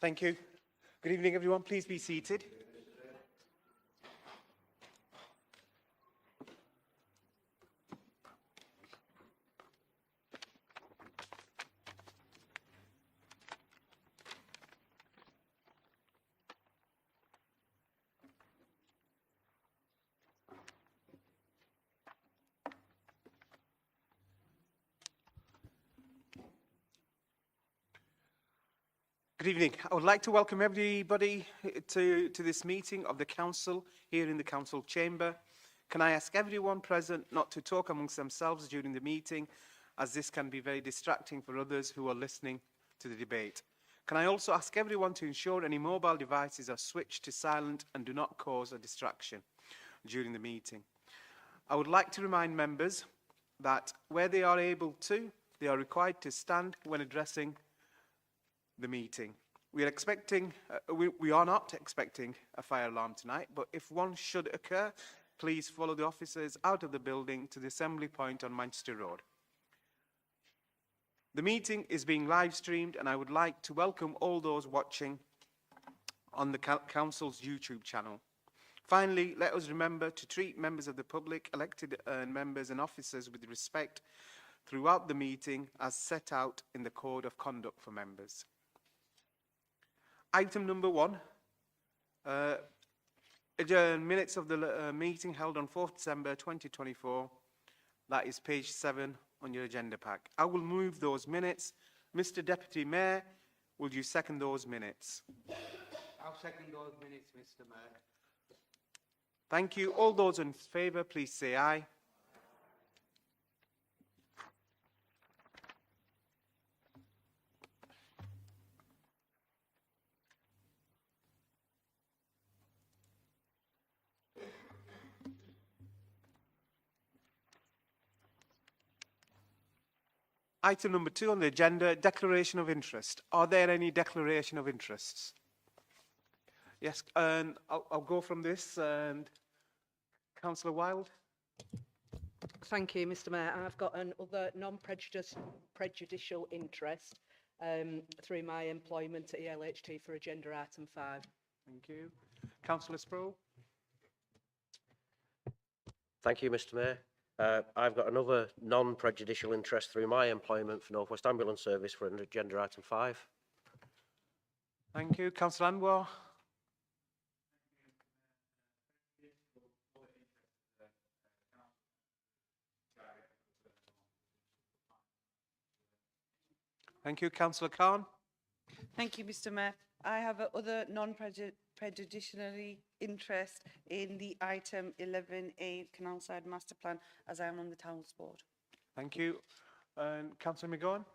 Thank you. Good evening, everyone. Please be seated. Good evening. I would like to welcome everybody to this meeting of the Council here in the Council Chamber. Can I ask everyone present not to talk amongst themselves during the meeting, as this can be very distracting for others who are listening to the debate. Can I also ask everyone to ensure any mobile devices are switched to silent and do not cause a distraction during the meeting. I would like to remind members that where they are able to, they are required to stand when addressing the meeting. We are not expecting a fire alarm tonight, but if one should occur, please follow the officers out of the building to the assembly point on Manchester Road. The meeting is being live streamed, and I would like to welcome all those watching on the Council's YouTube channel. Finally, let us remember to treat members of the public, elected members and officers with respect throughout the meeting as set out in the Code of Conduct for members. Item number 1, minutes of the meeting held on 4th December 2024. That is page 7 on your agenda pack. I will move those minutes. Mr. Deputy Mayor, will you second those minutes? I'll second those minutes, Mr. Mayor. Thank you. All those in favour, please say aye. Item number 2 on the agenda, declaration of interest. Are there any declaration of interests? Yes, and I'll go from this. And Councillor Wilde. Thank you, Mr. Mayor. I've got another non-prejudicial interest through my employment at ELHT for agenda item 5. Thank you. Councillor Sproul. Thank you, Mr. Mayor. I've got another non-prejudicial interest through my employment for North West Ambulance Service for agenda item 5. Thank you. Councillor Anwar. Thank you. Councillor Khan. Thank you, Mr. Mayor. I have other non-prejudicial interest in the item 11A Canal Side Master Plan, as I am on the Towns Board. Thank you. And Councillor McGowan.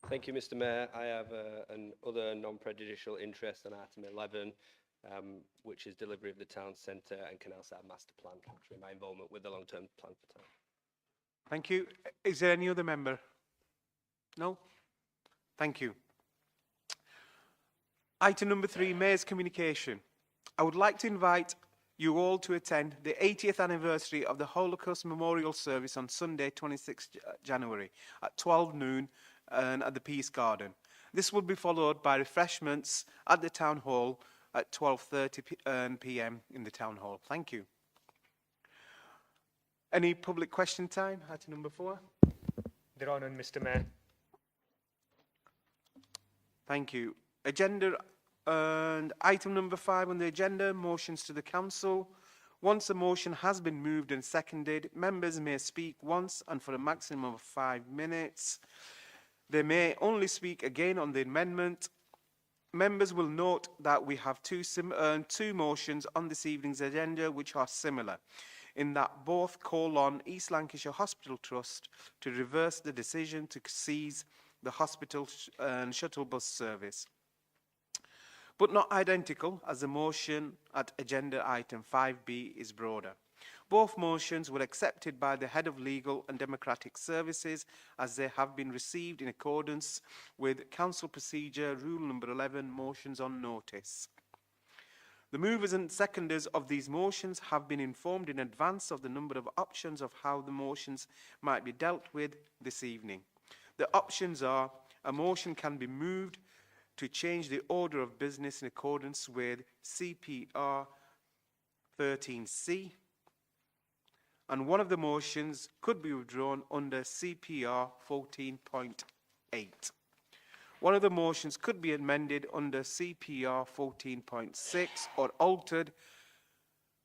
Thank you, Mr. Mayor. I have another non-prejudicial interest on item 11, which is delivery of the town centre and Canal Side Master Plan, through my involvement with the long-term plan for town. Thank you. Is there any other member? No? Thank you. Item number 3, Mayor's Communication. I would like to invite you all to attend the 80th anniversary of the Holocaust Memorial Service on Sunday, 26th January at 12 noon and at the Peace Garden. This will be followed by refreshments at the Town Hall at 12:30 p.m. in the Town Hall. Thank you. Any public question time? Item number 4. There are none, Mr. Mayor. Thank you. Agenda and item number 5 on the agenda, motions to the council. Once a motion has been moved and seconded, members may speak once and for a maximum of 5 minutes. They may only speak again on the amendment. Members will note that we have two motions on this evening's agenda which are similar, in that both call on East Lancashire Hospital Trust to reverse the decision to seize the hospital and shuttle bus service, but not identical, as the motion at agenda item 5B is broader. Both motions were accepted by the Head of Legal and Democratic Services as they have been received in accordance with Council Procedure Rule number 11, motions on notice. The movers and seconders of these motions have been informed in advance of the number of options of how the motions might be dealt with this evening. The options are: a motion can be moved to change the order of business in accordance with CPR 13C. And one of the motions could be withdrawn under CPR 14.8. One of the motions could be amended under CPR 14.6 or altered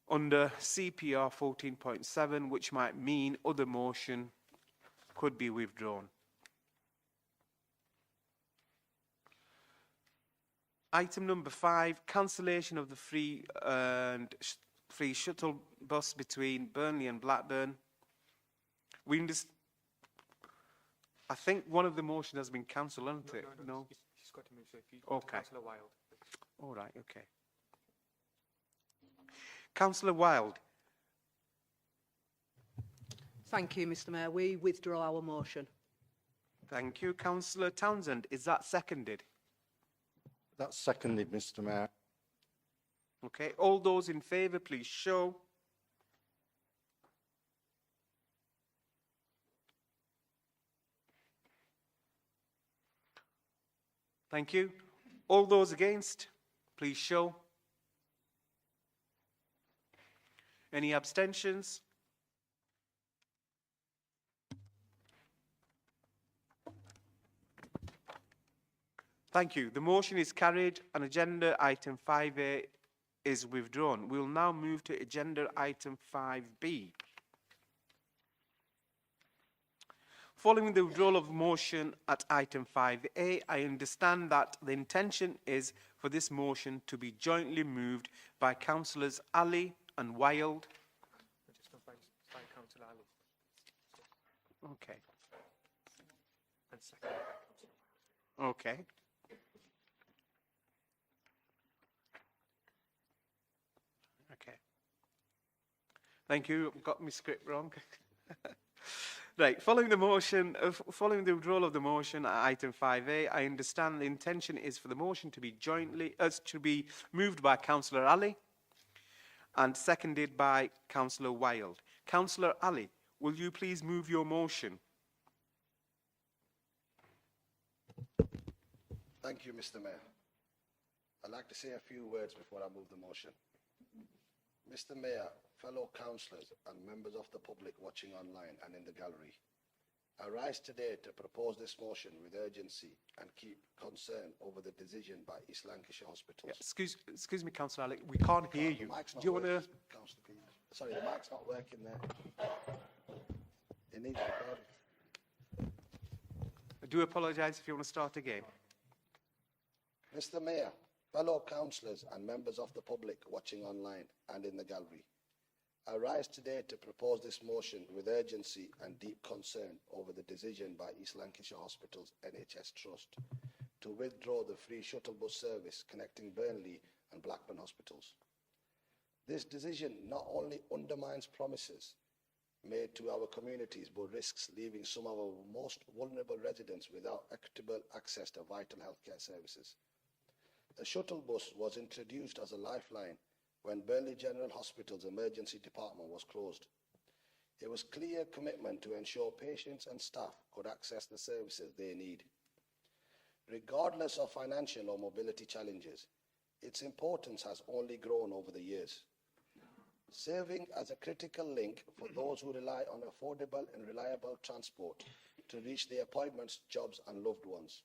under CPR 14.7, which might mean other motion could be withdrawn. Item number 5, cancellation of the free shuttle bus between Burnley and Blackburn. I think one of the motion has been cancelled, hasn't it? No. He's got to move, so if you Okay. Councillor Wilde. All right. Okay. Councillor Wilde. Thank you, Mr Mayor. We withdraw our motion. Thank you. Councillor Townsend. Is that seconded? That's seconded, Mr Mayor. Okay. All those in favour, please show. Thank you. All those against, please show. Any abstentions? Thank you. The motion is carried and agenda item 5A is withdrawn. We will now move to agenda item 5B. Following the withdrawal of motion at item 5A, I understand that the intention is for this motion to be jointly moved by councillors Ali and Wilde. Just by Councillor Ali. Okay. And seconded by Councillor Wilde. Okay. Okay. Thank you. I've got my script wrong. Right. Following the withdrawal of the motion at item 5A, I understand the intention is for the motion to be to be moved by Councillor Ali and seconded by Councillor Wilde. Councillor Ali, will you please move your motion? Thank you, Mr. Mayor. I'd like to say a few words before I move the motion. Mr. Mayor, fellow councillors and members of the public watching online and in the gallery, I rise today to propose this motion with urgency and keep concern over the decision by East Lancashire Hospitals. Excuse me, Councillor Ali, we can't hear you. The mic's Do not you want to? working, Councillor Keane. Sorry, the mic's not working there. It needs recording. I do apologise if you want to start again. Mr. Mayor, fellow councillors and members of the public watching online and in the gallery, I rise today to propose this motion with urgency and deep concern over the decision by East Lancashire Hospitals NHS Trust to withdraw the free shuttle bus service connecting Burnley and Blackburn hospitals. This decision not only undermines promises made to our communities, but risks leaving some of our most vulnerable residents without equitable access to vital healthcare services. The shuttle bus was introduced as a lifeline when Burnley General Hospital's emergency department was closed. It was clear commitment to ensure patients and staff could access the services they need. Regardless of financial or mobility challenges, its importance has only grown over the years, serving as a critical link for those who rely on affordable and reliable transport to reach their appointments, jobs and loved ones.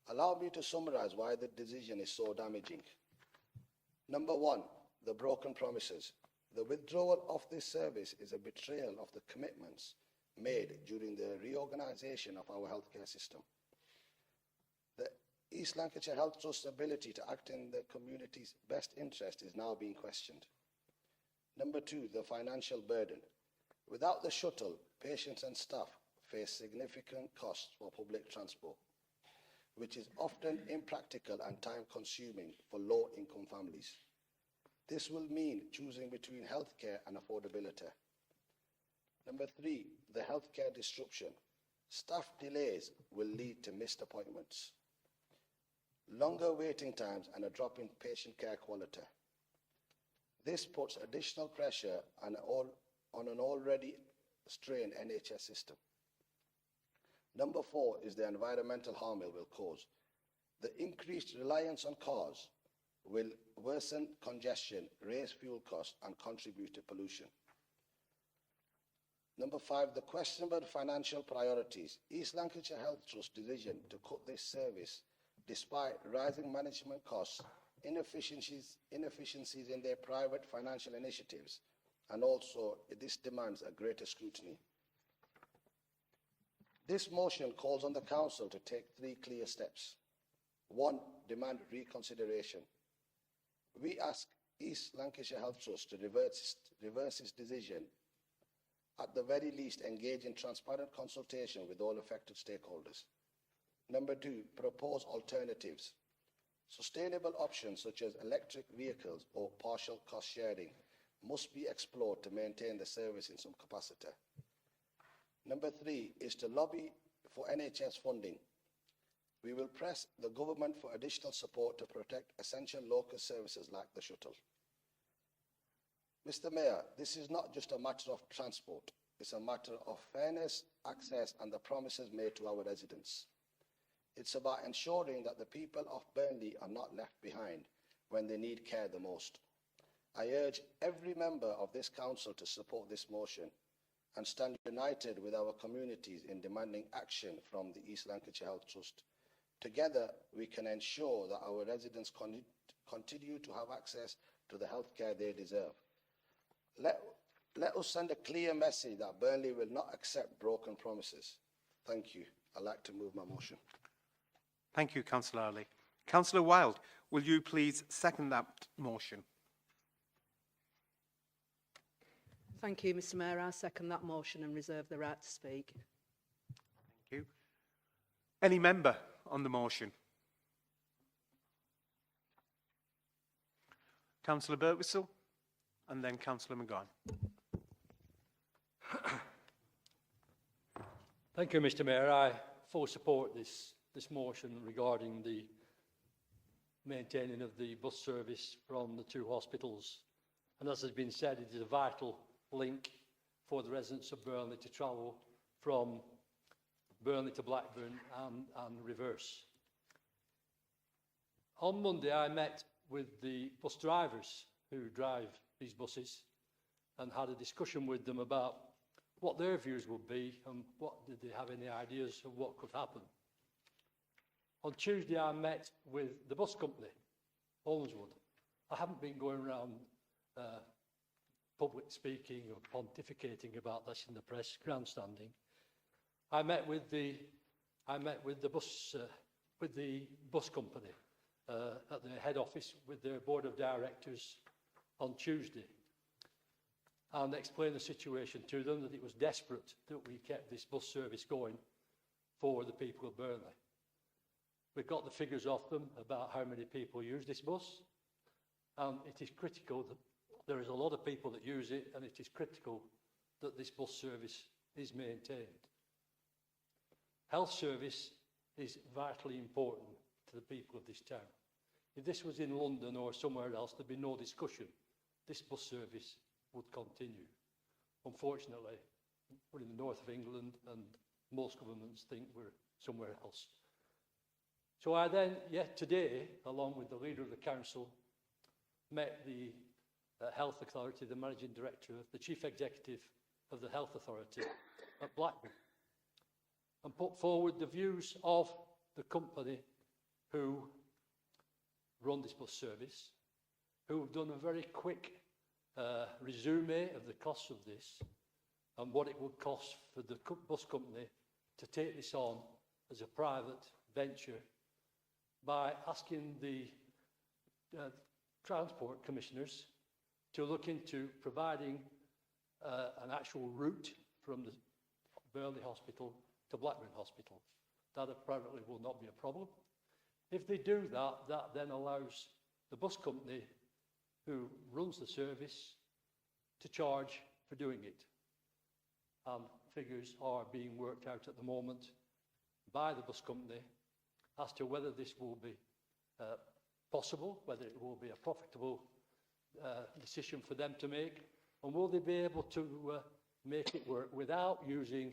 Allow me to summarize why the decision is so damaging. Number one, the broken promises. The withdrawal of this service is a betrayal of the commitments made during the reorganisation of our healthcare system. The East Lancashire Health Trust's ability to act in the community's best interest is now being questioned. Number two, the financial burden. Without the shuttle, patients and staff face significant costs for public transport, which is often impractical and time-consuming for low-income families. This will mean choosing between healthcare and affordability. Number three, the healthcare disruption. Staff delays will lead to missed appointments, longer waiting times and a drop in patient care quality. This puts additional pressure on an already strained NHS system. Number four is the environmental harm it will cause. The increased reliance on cars will worsen congestion, raise fuel costs, and contribute to pollution. Number 5, the questionable financial priorities. East Lancashire Health Trust's decision to cut this service, despite rising management costs, inefficiencies in their private financial initiatives, and also this demands a greater scrutiny. This motion calls on the Council to take 3 clear steps. 1, demand reconsideration. We ask East Lancashire Health Trust to reverse its decision. At the very least, engage in transparent consultation with all affected stakeholders. Number 2, propose alternatives. Sustainable options such as electric vehicles or partial cost sharing must be explored to maintain the service in some capacity. Number 3 is to lobby for NHS funding. We will press the government for additional support to protect essential local services like the shuttle. Mr. Mayor, this is not just a matter of transport. It's a matter of fairness, access, and the promises made to our residents. It's about ensuring that the people of Burnley are not left behind when they need care the most. I urge every member of this council to support this motion and stand united with our communities in demanding action from the East Lancashire Health Trust. Together, we can ensure that our residents continue to have access to the healthcare they deserve. Let us send a clear message that Burnley will not accept broken promises. Thank you. I'd like to move my motion. Thank you, Councillor Ali. Councillor Wilde, will you please second that motion? Thank you, Mr. Mayor. I second that motion and reserve the right to speak. Thank you. Any member on the motion? Councillor Birtwistle and then Councillor McGowan. Thank you, Mr. Mayor. I fully support this motion regarding the maintaining of the bus service from the 2 hospitals. And as has been said, it is a vital link for the residents of Burnley to travel from Burnley to Blackburn and reverse. On Monday, I met with the bus drivers who drive these buses and had a discussion with them about what their views would be and did they have any ideas of what could happen. On Tuesday, I met with the bus company, Holmeswood. I haven't been going around public speaking or pontificating about this in the press, grandstanding. I met with the bus company at their head office with their board of directors on Tuesday, and explained the situation to them, that it was desperate that we kept this bus service going for the people of Burnley. We've got the figures off them about how many people use this bus, and it is critical that there is a lot of people that use it, and it is critical that this bus service is maintained. Health service is vitally important to the people of this town. If this was in London or somewhere else, there'd be no discussion. This bus service would continue. Unfortunately, we're in the north of England and most governments think we're somewhere else. So I then, today, along with the leader of the council, met the Health Authority, the Managing Director, the Chief Executive of the Health Authority at Blackburn, and put forward the views of the company who run this bus service, who have done a very quick resume of the costs of this and what it would cost for the bus company to take this on as a private venture, by asking the transport commissioners to look into providing an actual route from the Burnley Hospital to Blackburn Hospital. That apparently will not be a problem. If they do that, that then allows the bus company who runs the service to charge for doing it. Figures are being worked out at the moment by the bus company as to whether this will be possible, whether it will be a profitable decision for them to make, and will they be able to make it work without using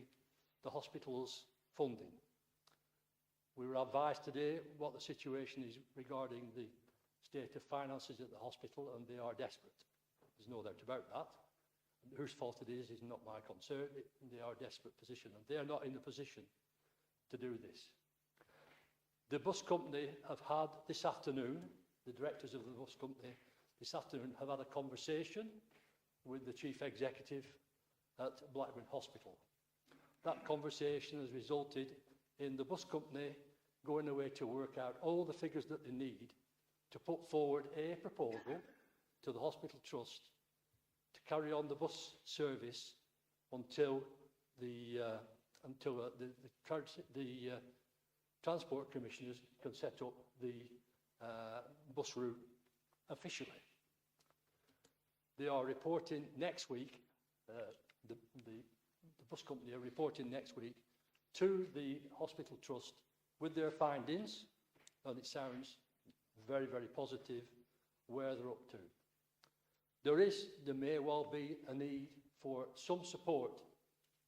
the hospital's funding. We were advised today what the situation is regarding the state of finances at the hospital, and they are desperate. There's no doubt about that. And whose fault it is not my concern. They are a desperate position, and they are not in the position to do this. The bus company have had this afternoon, the directors of the bus company this afternoon have had a conversation with the chief executive at Blackburn Hospital. That conversation has resulted in the bus company going away to work out all the figures that they need to put forward a proposal to the hospital trust to carry on the bus service until the transport commissioners can set up the bus route officially. They are reporting next week, the bus company are reporting next week to the hospital trust with their findings, and it sounds very, very positive where they're up to. There may well be a need for some support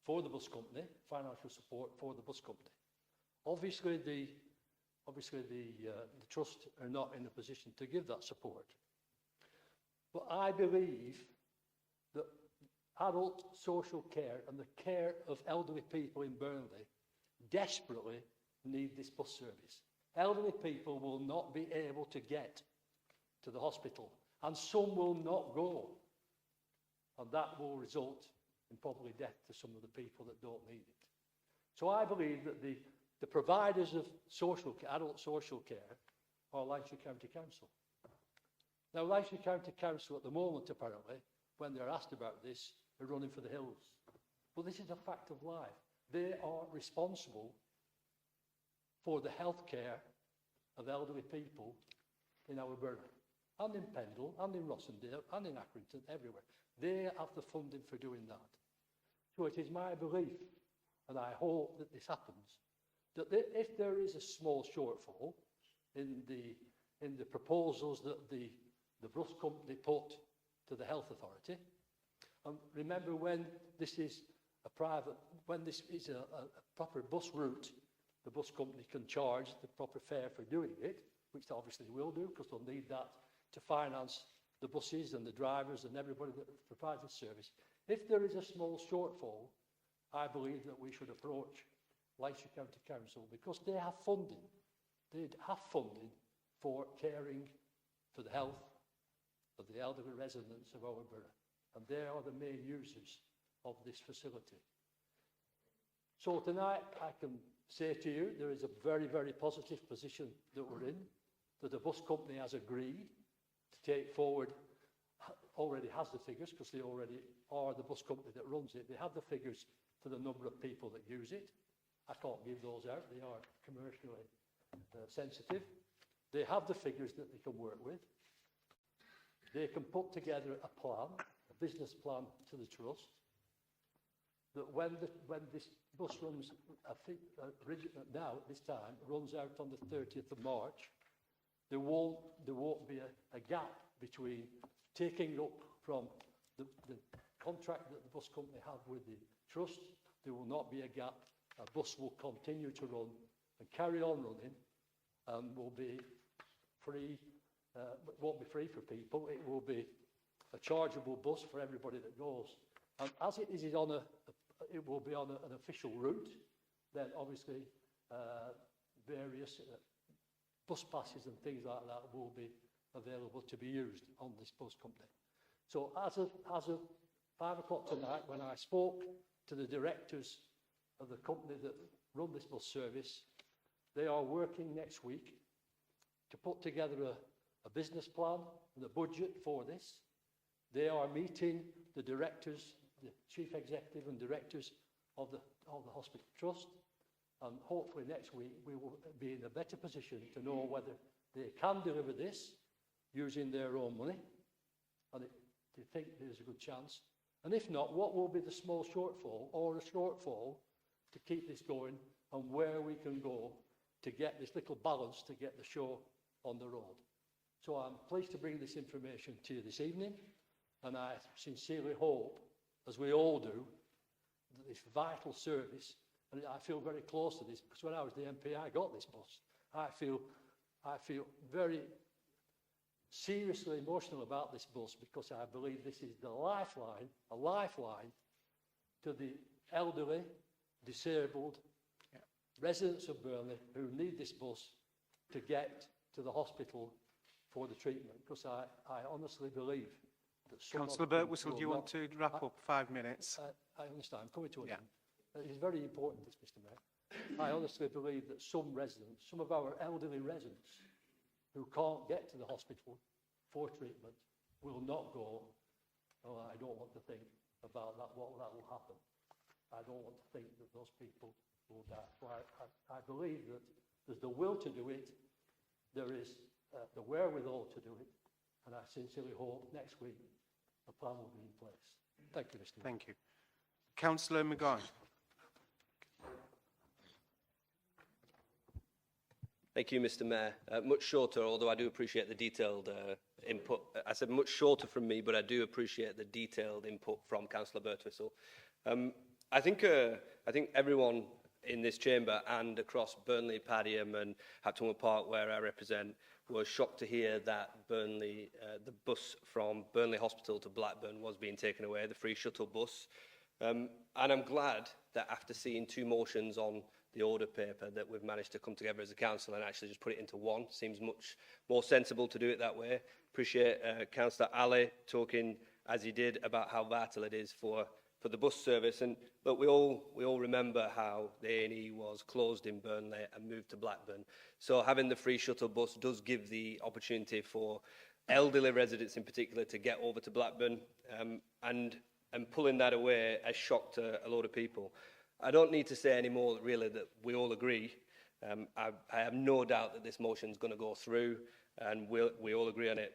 for the bus company, financial support for the bus company. Obviously, the trust are not in a position to give that support. But I believe that adult social care and the care of elderly people in Burnley desperately need this bus service. Elderly people will not be able to get to the hospital, and some will not go. And that will result in probably death to some of the people that don't need it. So I believe that the providers of adult social care are Lancashire County Council. Now, Lancashire County Council at the moment, apparently, when they're asked about this, are running for the hills. But this is a fact of life. They are responsible for the health care of elderly people in our borough, and in Pendle, and in Rossendale, and in Accrington, everywhere. They have the funding for doing that. So it is my belief, and I hope that this happens, that if there is a small shortfall in the proposals that the bus company put to the health authority, and remember, when this is a proper bus route, the bus company can charge the proper fare for doing it, which they obviously will do, because they'll need that to finance the buses and the drivers and everybody that provides the service. If there is a small shortfall, I believe that we should approach Lancashire County Council, because they have funding. They have funding for caring for the health of the elderly residents of our borough, and they are the main users of this facility. So tonight I can say to you there is a very, very positive position that we're in, that the bus company has agreed to take forward, already has the figures, because they already are the bus company that runs it. They have the figures for the number of people that use it. I can't give those out, they are commercially sensitive. They have the figures that they can work with. They can put together a plan, a business plan to the trust, that when this bus runs, I think now at this time, runs out on the 30th of March, there won't be a gap between taking up from the contract that the bus company have with the trust. There will not be a gap. A bus will continue to run and carry on running, and will be free. It won't be free for people. It will be a chargeable bus for everybody that goes. And as it is on it will be on an official route. Then obviously various bus passes and things like that will be available to be used on this bus company. So as of 5 o'clock tonight, when I spoke to the directors of the company that run this bus service, they are working next week to put together a business plan and a budget for this. They are meeting the directors, the chief executive and directors of the hospital trust, and hopefully next week we will be in a better position to know whether they can deliver this using their own money, and they think there's a good chance. And if not, what will be the small shortfall or a shortfall to keep this going, and where we can go to get this little balance to get the show on the road. So I'm pleased to bring this information to you this evening, and I sincerely hope, as we all do, that this vital service and I feel very close to this because when I was the MP, I got this bus. I feel very seriously emotional about this bus because I believe this is the lifeline, a lifeline to the elderly, disabled residents of Burnley who need this bus to get to the hospital for the treatment. Because I honestly believe that some of Councillor them Birtwistle, will do you want not- to wrap up 5 minutes? I understand. I'm coming to an Yeah. end. It is very important, this, Mr. Mayor. I honestly believe that some residents, some of our elderly residents who can't get to the hospital for treatment will not go. Oh, I don't want to think about that, what that will happen. I don't want to think that those people will die. So I believe that there's the will to do it, there is the wherewithal to do it, and I sincerely hope next week a plan will be in place. Thank you, Mr. Mayor. Thank you. Councillor McGowan. Thank you, Mr. Mayor. Much shorter, although I do appreciate the detailed input. I said much shorter from me, but I do appreciate the detailed input from Councillor Birtwistle. I think everyone in this chamber and across Burnley, Padiham and Haptonwood Park, where I represent, was shocked to hear that Burnley, the bus from Burnley Hospital to Blackburn was being taken away, the free shuttle bus. And I'm glad that after seeing 2 motions on the order paper that we've managed to come together as a council and actually just put it into one. Seems much more sensible to do it that way. Appreciate Councillor Ali talking as he did about how vital it is for the bus service. And but we all remember how the A&E was closed in Burnley and moved to Blackburn. So having the free shuttle bus does give the opportunity for elderly residents in particular to get over to Blackburn, and pulling that away has shocked a lot of people. I don't need to say any more, really, that we all agree. I have no doubt that this motion is going to go through, and we all agree on it.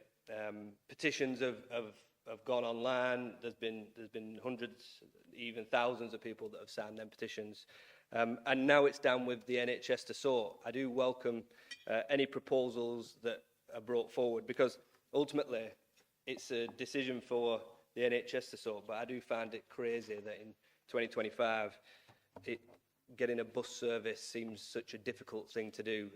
Petitions have gone online. There's been hundreds, even thousands of people that have signed them petitions. And now it's down with the NHS to sort. I do welcome any proposals that are brought forward, because ultimately it's a decision for the NHS to sort. But I do find it crazy that in 2025, getting a bus service seems such a difficult thing to do.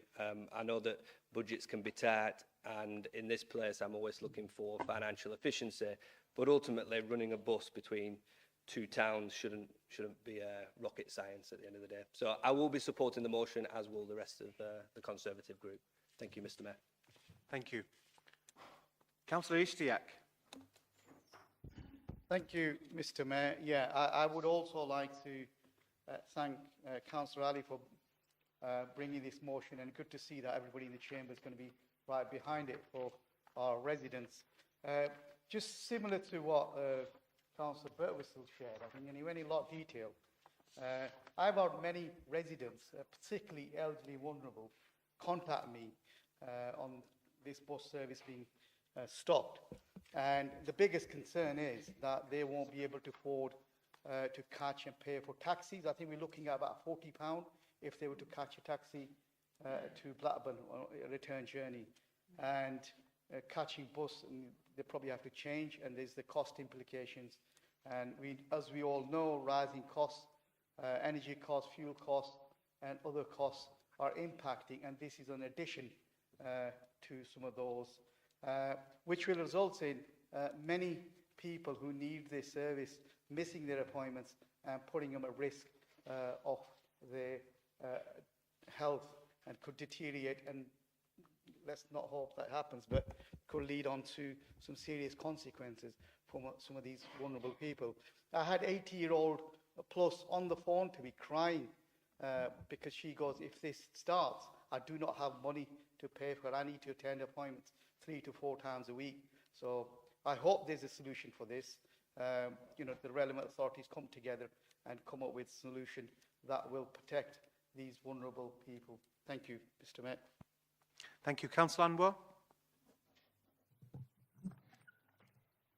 I know that budgets can be tight, and in this place I'm always looking for financial efficiency, but ultimately running a bus between 2 towns shouldn't be rocket science at the end of the day. So I will be supporting the motion, as will the rest of the Conservative group. Thank you, Mr. Mayor. Thank you. Councillor Ishtiaq. Thank you, Mr. Mayor. Yeah, I would also like to thank Councillor Ali for bringing this motion, and good to see that everybody in the chamber is going to be right behind it for our residents. Just similar to what Councillor Birtwistle shared, I think, and he went in a lot of detail. I've had many residents, particularly elderly, vulnerable, contact me on this bus service being stopped. And the biggest concern is that they won't be able to afford to catch and pay for taxis. I think we're looking at about £40 if they were to catch a taxi to Blackburn on a return journey. And catching bus, they probably have to change, and there's the cost implications. And as we all know, rising costs, energy costs, fuel costs, and other costs are impacting, and this is an addition to some of those, which will result in many people who need this service missing their appointments and putting them at risk of their health, and could deteriorate, and let's not hope that happens, but could lead on to some serious consequences for some of these vulnerable people. I had 80-year-old plus on the phone to me crying because she goes, if this starts, I do not have money to pay for it. I need to attend appointments 3 to 4 times a week. So I hope there's a solution for this. The relevant authorities come together and come up with a solution that will protect these vulnerable people. Thank you, Mr. Mayor. Thank you. Councillor Anwar.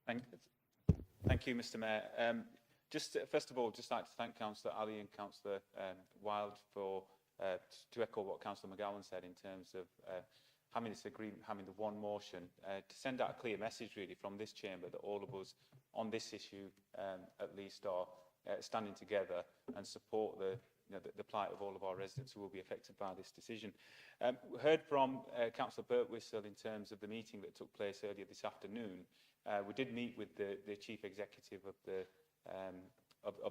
Thank you, Mr. Mayor. First of all, just like to thank Councillor Ali and Councillor Wilde for to echo what Councillor McGowan said in terms of having this agreement, having the one motion, to send out a clear message really from this chamber that all of us on this issue at least are standing together and support the plight of all of our residents who will be affected by this decision. We heard from Councillor Birtwistle in terms of the meeting that took place earlier this afternoon. We did meet with the Chief Executive of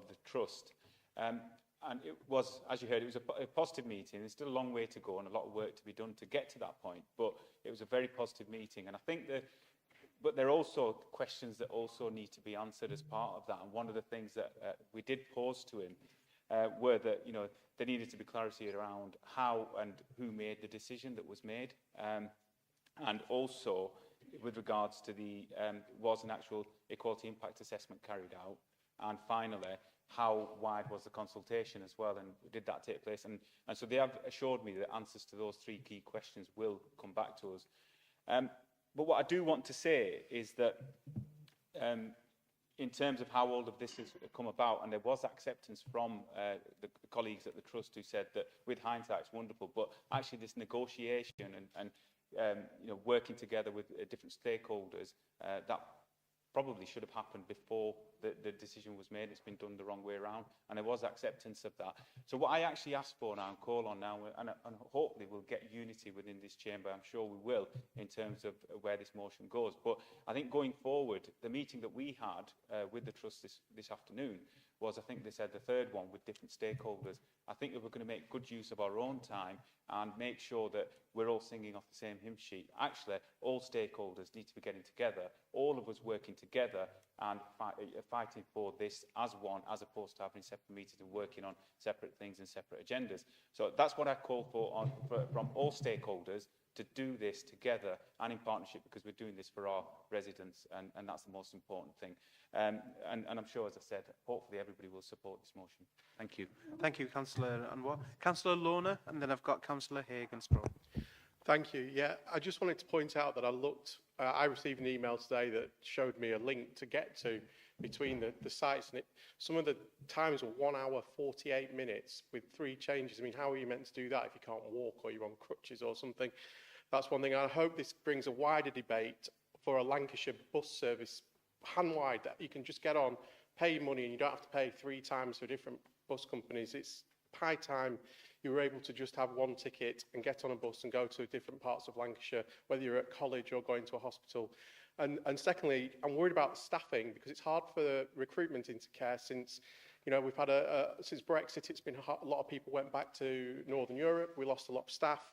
the Trust. And it was, as you heard, it was a positive meeting. There's still a long way to go and a lot of work to be done to get to that point. But it was a very positive meeting. And I think but there are also questions that also need to be answered as part of that. And one of the things that we did pose to him were that, there needed to be clarity around how and who made the decision that was made. And also, with regards to was an actual equality impact assessment carried out? And finally, how wide was the consultation as well, and did that take place? And so they have assured me that answers to those three key questions will come back to us. But what I do want to say is that in terms of how all of this has come about, and there was acceptance from the colleagues at the Trust who said that with hindsight it's wonderful, but actually this negotiation and working together with different stakeholders, that probably should have happened before the decision was made. It's been done the wrong way around, and there was acceptance of that. So what I actually asked for now and call on now, and hopefully we'll get unity within this chamber, I'm sure we will, in terms of where this motion goes. But I think going forward, the meeting that we had with the Trust this afternoon was, I think they said, the third one with different stakeholders. I think if we're going to make good use of our own time and make sure that we're all singing off the same hymn sheet, actually, all stakeholders need to be getting together, all of us working together and fighting for this as one, as opposed to having separate meetings and working on separate things and separate agendas. So that's what I call for from all stakeholders, to do this together and in partnership, because we're doing this for our residents, and that's the most important thing. And I'm sure, as I said, hopefully everybody will support this motion. Thank you. Thank you, Councillor Anwar. Councillor Lorna, and then I've got Councillor Haig and Sproul. Thank you. Yeah, I just wanted to point out that I received an email today that showed me a link to get to between the sites, and some of the times were 1 hour, 48 minutes with 3 changes. I mean, how are you meant to do that if you can't walk or you're on crutches or something? That's one thing. I hope this brings a wider debate for a Lancashire bus service, hand-wide, that you can just get on, pay your money, and you don't have to pay 3 times for different bus companies. It's high time you were able to just have one ticket and get on a bus and go to different parts of Lancashire, whether you're at college or going to a hospital. And secondly, I'm worried about staffing, because it's hard for the recruitment into care since, we've had since Brexit, it's been a lot of people went back to Northern Europe. We lost a lot of staff.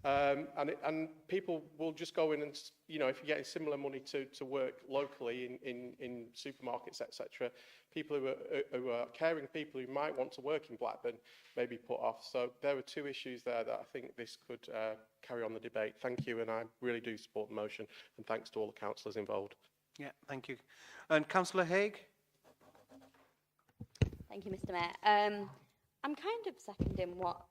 And people will just go in and, if you're getting similar money to work locally in supermarkets, etc., people who are caring people who might want to work in Blackburn may be put off. So there are 2 issues there that I think this could carry on the debate. Thank you, and I really do support the motion, and thanks to all the councillors involved. Yeah, thank you. And Councillor Haig? Thank you, Mr Mayor. I'm kind of seconding what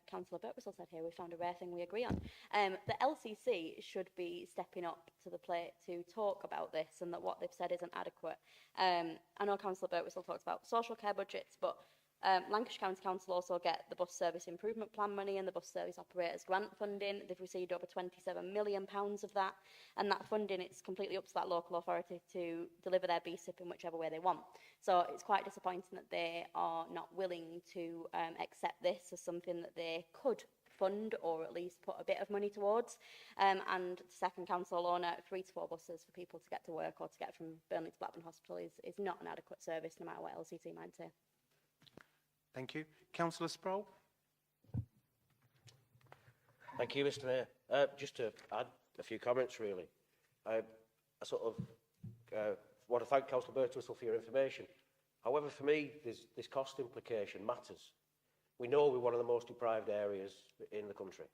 Councillor Birtwistle said here. We found a rare thing we agree on. The LCC should be stepping up to the plate to talk about this, and that what they've said isn't adequate. I know Councillor Birtwistle talks about social care budgets, but Lancashire County Council also get the Bus Service Improvement Plan money and the Bus Service Operators Grant funding. They've received over £27 million of that, and that funding, it's completely up to that local authority to deliver their BSIP in whichever way they want. So it's quite disappointing that they are not willing to accept this as something that they could fund, or at least put a bit of money towards. And second, Councillor Lorna, 3 to 4 buses for people to get to work or to get from Burnley to Blackburn Hospital is not an adequate service, no matter what LCC might say. Thank you. Councillor Sproul? Thank you, Mr Mayor. Just to add a few comments, really. I sort of want to thank Councillor Birtwistle for your information. However, for me, this cost implication matters. We know we're one of the most deprived areas in the country.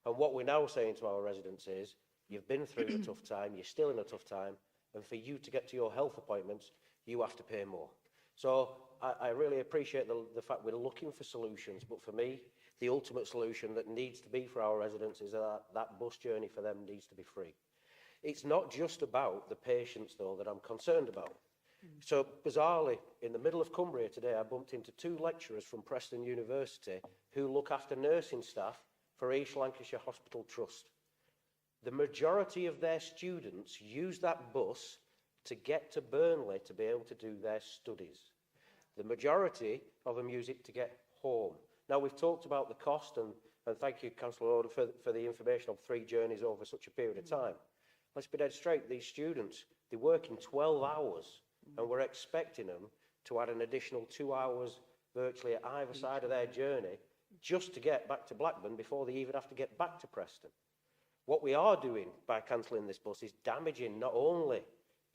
And what we're now saying to our residents is, you've been through a tough time, you're still in a tough time, and for you to get to your health appointments, you have to pay more. So I really appreciate the fact we're looking for solutions, but for me, the ultimate solution that needs to be for our residents is that bus journey for them needs to be free. It's not just about the patients, though, that I'm concerned about. So, bizarrely, in the middle of Cumbria today, I bumped into 2 lecturers from Preston University who look after nursing staff for East Lancashire Hospital Trust. The majority of their students use that bus to get to Burnley to be able to do their studies. The majority of them use it to get home. Now, we've talked about the cost, and thank you, Councillor Order, for the information of 3 journeys over such a period of time. Let's be dead straight, these students, they work in 12 hours, and we're expecting them to add an additional 2 hours virtually at either side of their journey just to get back to Blackburn before they even have to get back to Preston. What we are doing by cancelling this bus is damaging not only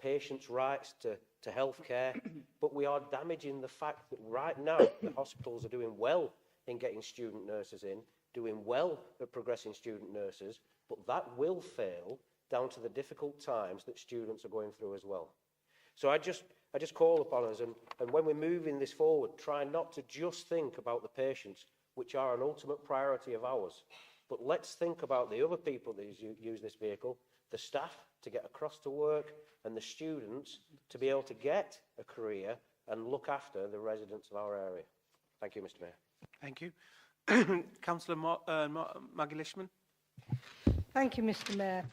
patients' rights to healthcare, but we are damaging the fact that right now the hospitals are doing well in getting student nurses in, doing well at progressing student nurses, but that will fail down to the difficult times that students are going through as well. So I just call upon us, and when we're moving this forward, try not to just think about the patients, which are an ultimate priority of ours, but let's think about the other people that use this vehicle, the staff to get across to work, and the students to be able to get a career and look after the residents of our area. Thank you, Mr. Mayor. Thank you. Councillor Maggie Lishman. Thank you, Mr. Mayor.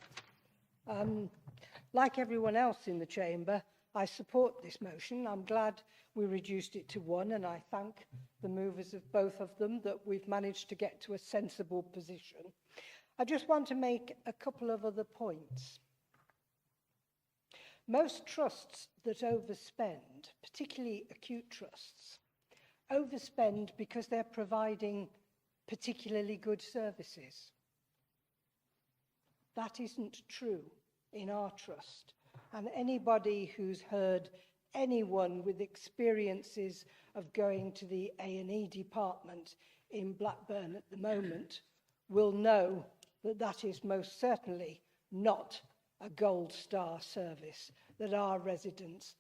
Like everyone else in the chamber, I support this motion. I'm glad we reduced it to 1, and I thank the movers of both of them that we've managed to get to a sensible position. I just want to make a couple of other points. Most trusts that overspend, particularly acute trusts, overspend because they're providing particularly good services. That isn't true in our trust. And anybody who's heard anyone with experiences of going to the A&E department in Blackburn at the moment will know that that is most certainly not a gold star service that our residents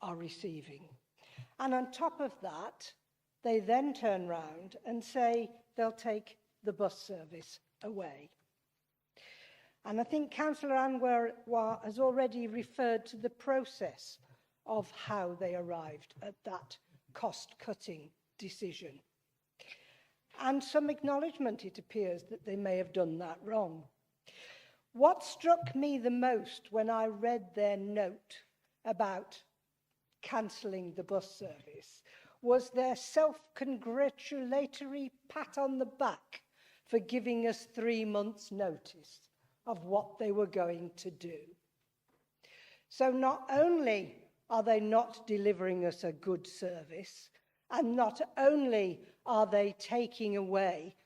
are receiving. And on top of that, they then turn round and say they'll take the bus service away. And I think Councillor Anwar has already referred to the process of how they arrived at that cost-cutting decision. And some acknowledgement, it appears, that they may have done that wrong. What struck me the most when I read their note about cancelling the bus service was their self-congratulatory pat on the back for giving us 3 months' notice of what they were going to do. So not only are they not delivering us a good service, and not only are they taking away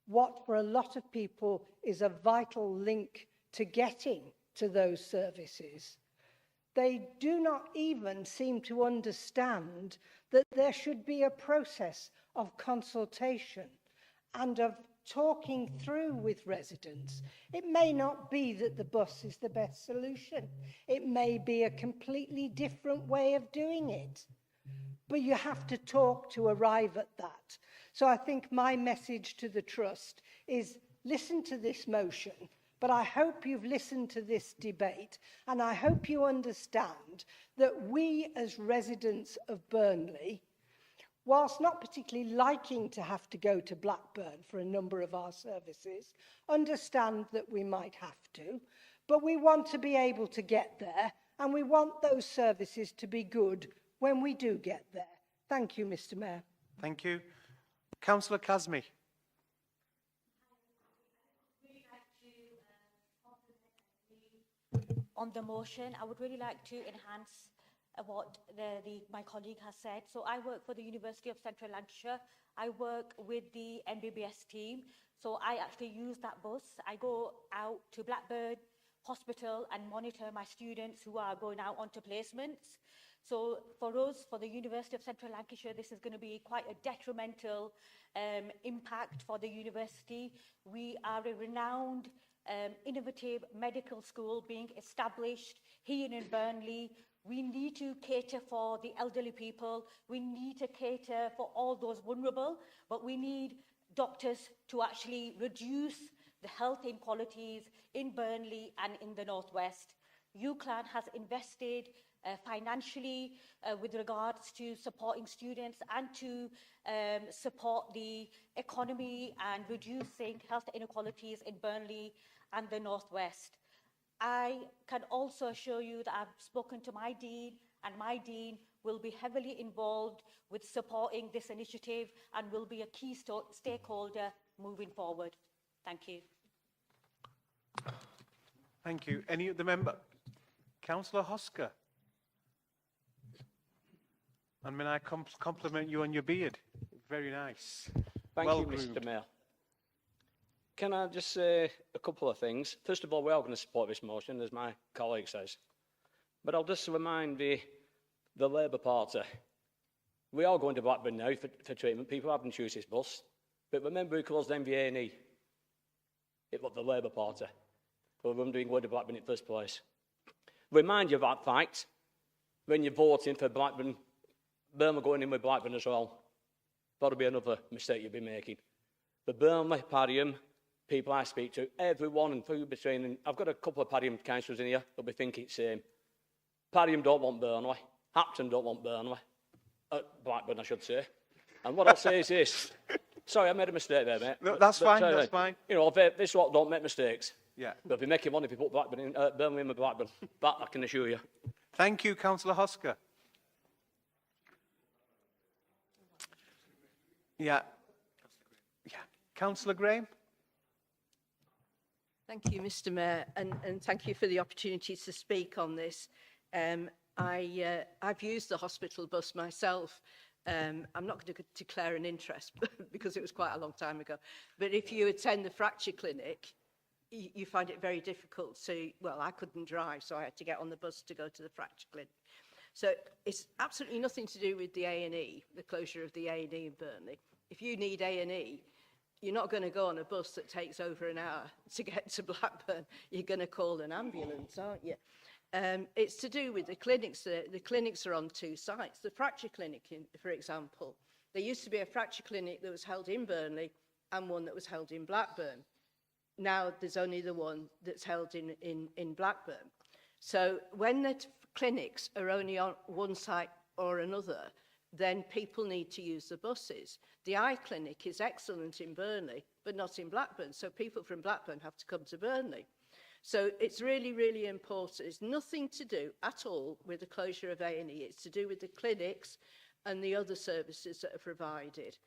what for a lot of people is a vital link to getting to those services, they do not even seem to understand that there should be a process of consultation and of talking through with residents. It may not be that the bus is the best solution. It may be a completely different way of doing it. But you have to talk to arrive at that. So I think my message to the Trust is listen to this motion, but I hope you've listened to this debate, and I hope you understand that we as residents of Burnley, whilst not particularly liking to have to go to Blackburn for a number of our services, understand that we might have to, but we want to be able to get there, and we want those services to be good when we do get there. Thank you, Mr. Mayor. Thank you. Councillor Kazmi. On the motion, I would really like to enhance what my colleague has said. So I work for the University of Central Lancashire. I work with the MBBS team. So I actually use that bus. I go out to Blackburn Hospital and monitor my students who are going out onto placements. So for us, for the University of Central Lancashire, this is going to be quite a detrimental impact for the university. We are a renowned, innovative medical school being established here in Burnley. We need to cater for the elderly people. We need to cater for all those vulnerable, but we need doctors to actually reduce the health inequalities in Burnley and in the Northwest. UCLan has invested financially with regards to supporting students and to support the economy and reducing health inequalities in Burnley and the Northwest. I can also assure you that I've spoken to my dean, and my dean will be heavily involved with supporting this initiative and will be a key stakeholder moving forward. Thank you. Thank you. Any other member? Councillor Hosker. And may I compliment you on your beard? Very nice. Thank Well you, groomed. Mr Mayor. Can I just say a couple of things? First of all, we are going to support this motion, as my colleague says. But I'll just remind the Labour Party, we are going to Blackburn now for treatment. People haven't used this bus. But remember who closed MV&E? It was the Labour Party. We were wondering going to Blackburn in the first place. Remind you of that fact when you're voting for Blackburn, Burnley going in with Blackburn as well. That'll be another mistake you'll be making. The Burnley, Padiham, people I speak to, everyone and through between, and I've got a couple of Padiham councillors in here, they'll be thinking the same. Padiham don't want Burnley, Hapton don't want Burnley, Blackburn I should say. And what I'll say is this, sorry I made a mistake there mate. No, that's fine, that's fine. You know, this lot don't make mistakes. Yeah. They'll be making money if you put Blackburn in, Burnley in with Blackburn, that I can assure you. Thank you, Councillor Hosker. Yeah. Councillor Graham. Thank you, Mr Mayor, and thank you for the opportunity to speak on this. I've used the hospital bus myself. I'm not going to declare an interest because it was quite a long time ago. But if you attend the fracture clinic, you find it very difficult to, well, I couldn't drive, so I had to get on the bus to go to the fracture clinic. So it's absolutely nothing to do with the A&E, the closure of the A&E in Burnley. If you need A&E, you're not going to go on a bus that takes over an hour to get to Blackburn. You're going to call an ambulance, aren't you? It's to do with the clinics. The clinics are on two sites. The fracture clinic, for example, there used to be a fracture clinic that was held in Burnley and one that was held in Blackburn. Now there's only the one that's held in Blackburn. So when the clinics are only on one site or another, then people need to use the buses. The eye clinic is excellent in Burnley, but not in Blackburn. So people from Blackburn have to come to Burnley. So it's really, really important. It's nothing to do at all with the closure of A&E. It's to do with the clinics and the other services that are provided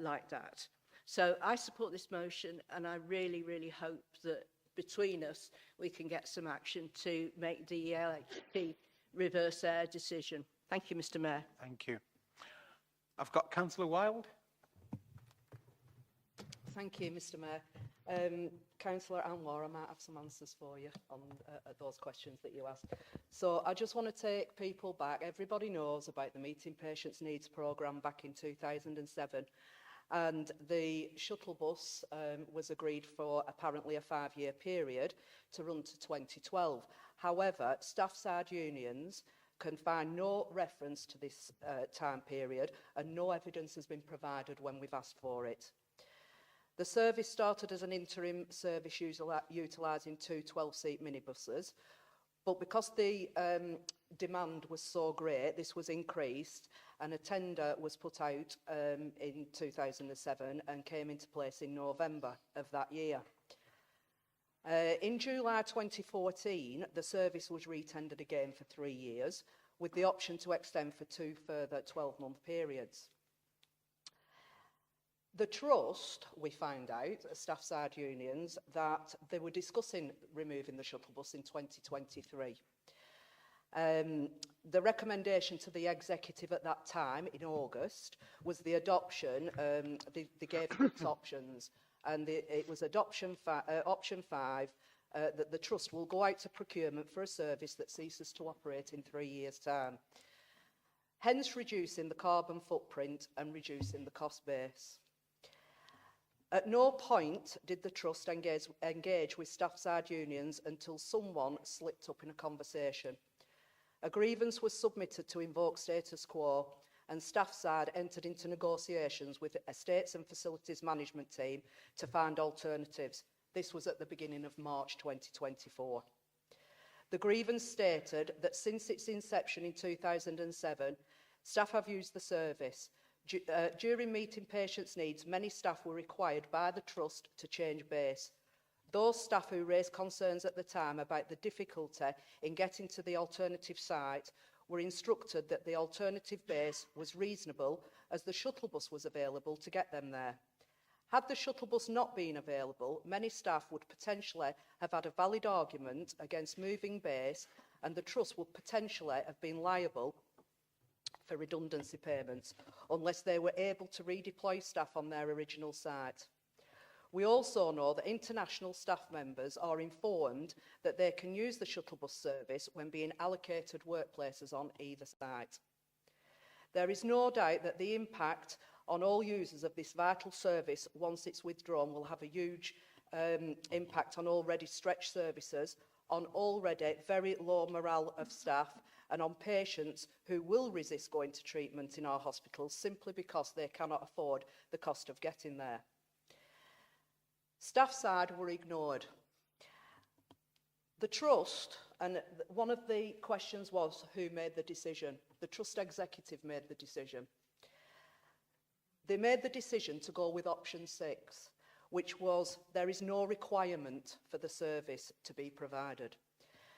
like that. So I support this motion, and I really, really hope that between us we can get some action to make the LHP reverse their decision. Thank you, Mr Mayor. Thank you. I've got Councillor Wilde. Thank you, Mr Mayor. Councillor Anwar, I might have some answers for you on those questions that you asked. So I just want to take people back. Everybody knows about the Meeting Patients Needs programme back in 2007. And the shuttle bus was agreed for apparently a 5-year period to run to 2012. However, staff side unions can find no reference to this time period, and no evidence has been provided when we've asked for it. The service started as an interim service utilising two 12-seat minibuses, but because the demand was so great, this was increased, and a tender was put out in 2007 and came into place in November of that year. In July 2014, the service was retendered again for 3 years, with the option to extend for 2 further 12-month periods. The Trust, we found out, staff side unions, that they were discussing removing the shuttle bus in 2023. The recommendation to the executive at that time, in August, was the adoption, they gave 6 options, and it was option 5, that the Trust will go out to procurement for a service that ceases to operate in 3 years' time, hence reducing the carbon footprint and reducing the cost base. At no point did the Trust engage with staff side unions until someone slipped up in a conversation. A grievance was submitted to invoke status quo, and staff side entered into negotiations with the Estates and Facilities Management team to find alternatives. This was at the beginning of March 2024. The grievance stated that since its inception in 2007, staff have used the service. During Meeting Patients Needs, many staff were required by the Trust to change base. Those staff who raised concerns at the time about the difficulty in getting to the alternative site were instructed that the alternative base was reasonable as the shuttle bus was available to get them there. Had the shuttle bus not been available, many staff would potentially have had a valid argument against moving base, and the trust would potentially have been liable for redundancy payments unless they were able to redeploy staff on their original site. We also know that international staff members are informed that they can use the shuttle bus service when being allocated workplaces on either site. There is no doubt that the impact on all users of this vital service once it's withdrawn will have a huge impact on already stretched services, on already very low morale of staff, and on patients who will resist going to treatment in our hospitals simply because they cannot afford the cost of getting there. Staff side were ignored. The trust, and one of the questions was who made the decision. The trust executive made the decision. They made the decision to go with option 6, which was there is no requirement for the service to be provided.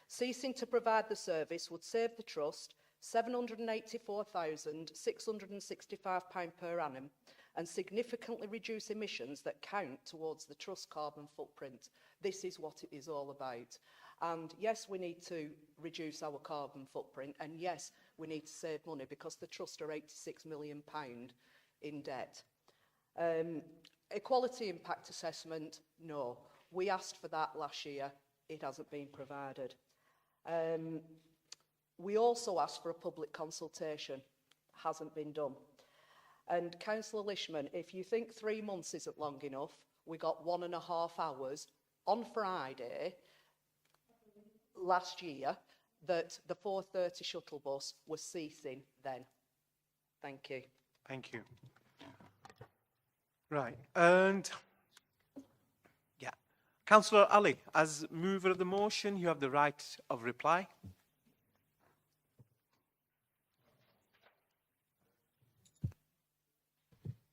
Ceasing to provide the service would save the trust £784,665 per annum and significantly reduce emissions that count towards the trust carbon footprint. This is what it is all about. And yes, we need to reduce our carbon footprint, and yes, we need to save money because the trust are £86 million in debt. Equality impact assessment, no. We asked for that last year. It hasn't been provided. We also asked for a public consultation. Hasn't been done. And Councillor Lishman, if you think 3 months isn't long enough, we got 1.5 hours on Friday last year that the 4:30 shuttle bus was ceasing then. Thank you. Thank you. Right, and yeah. Councillor Ali, as mover of the motion, you have the right of reply.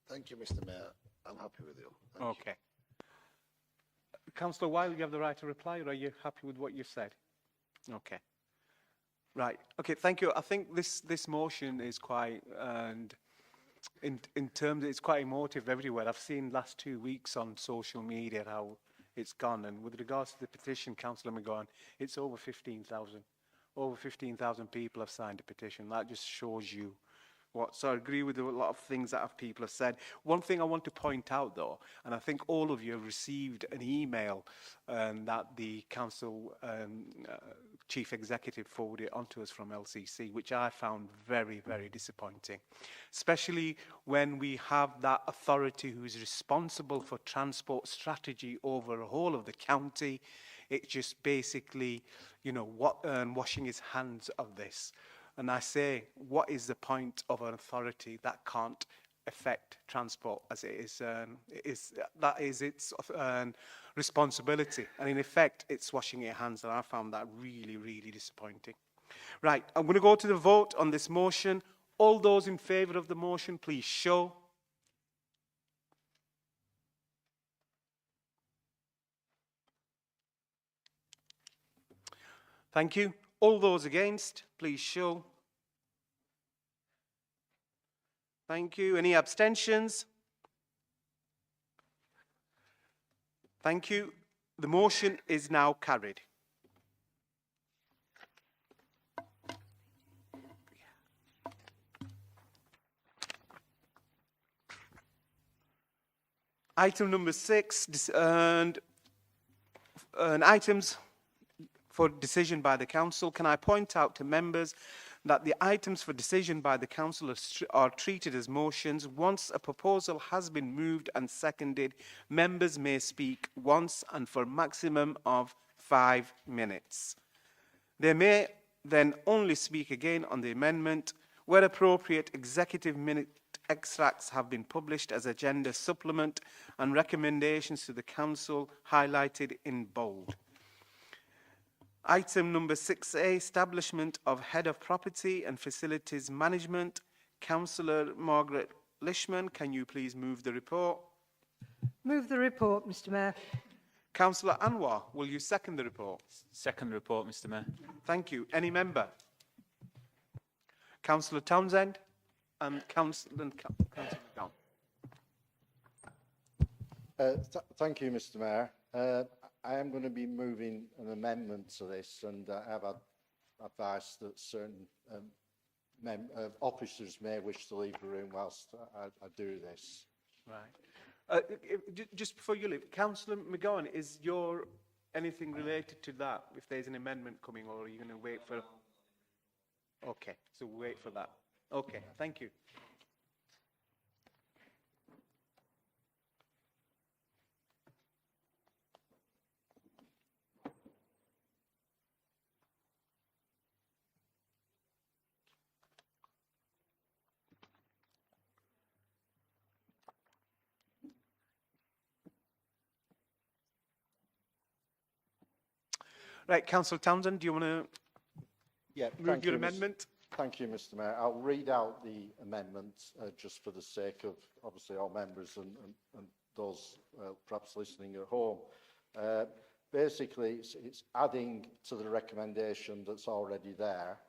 Thank you, Mr. Mayor. I'm happy with you. Thank Okay. Councillor Wilde, you have the right to reply, or are you happy with what you've said? Okay. Right. Okay, thank you. I think this motion is quite, and in terms, it's quite emotive everywhere. I've seen last 2 weeks on social media how it's gone, and with regards to the petition, Councillor McGowan, it's over 15,000. Over 15,000 people have signed a petition. That just shows you what. So I agree with a lot of things that people have said. One thing I want to point out, though, and I think all of you have received an email that the council chief executive forwarded onto us from LCC, which I found very, very disappointing, especially when we have that authority who is responsible for transport strategy over the whole of the county. It's just basically, you know, washing his hands of this. And I say, what is the point of an authority that can't affect transport as it is? That is its responsibility. And in effect, it's washing your hands. And I found that really, really disappointing. Right, I'm going to go to the vote on this motion. All those in favour of the motion, please show. Thank you. All those against, please show. Thank you. Any abstentions? Thank you. The motion is now carried. Item number 6, and items for decision by the council. Can I point out to members that the items for decision by the council are treated as motions. Once a proposal has been moved and seconded, members may speak once and for a maximum of 5 minutes. They may then only speak again on the amendment. Where appropriate, executive minute extracts have been published as agenda supplement and recommendations to the council highlighted in bold. Item number 6A, establishment of head of property and facilities management. Councillor Margaret Lishman, can you please move the report? Move the report, Mr. Mayor. Councillor Anwar, will you second the report? Second report, Mr. Mayor. Thank you. Any member? Councillor Townsend and Councillor McGowan. Thank you, Mr Mayor. I am going to be moving an amendment to this, and I have advice that certain officers may wish to leave the room whilst I do this. Right. Just before you leave, Councillor McGowan, is your anything related to that? If there's an amendment coming, or are you going to wait for? Okay, so wait for that. Okay, thank you. Right, Councillor Townsend, do you want to move your amendment? Thank you, Mr Mayor. I'll read out the amendment just for the sake of, obviously, our members and those perhaps listening at home. Basically, it's adding to the recommendation that's already there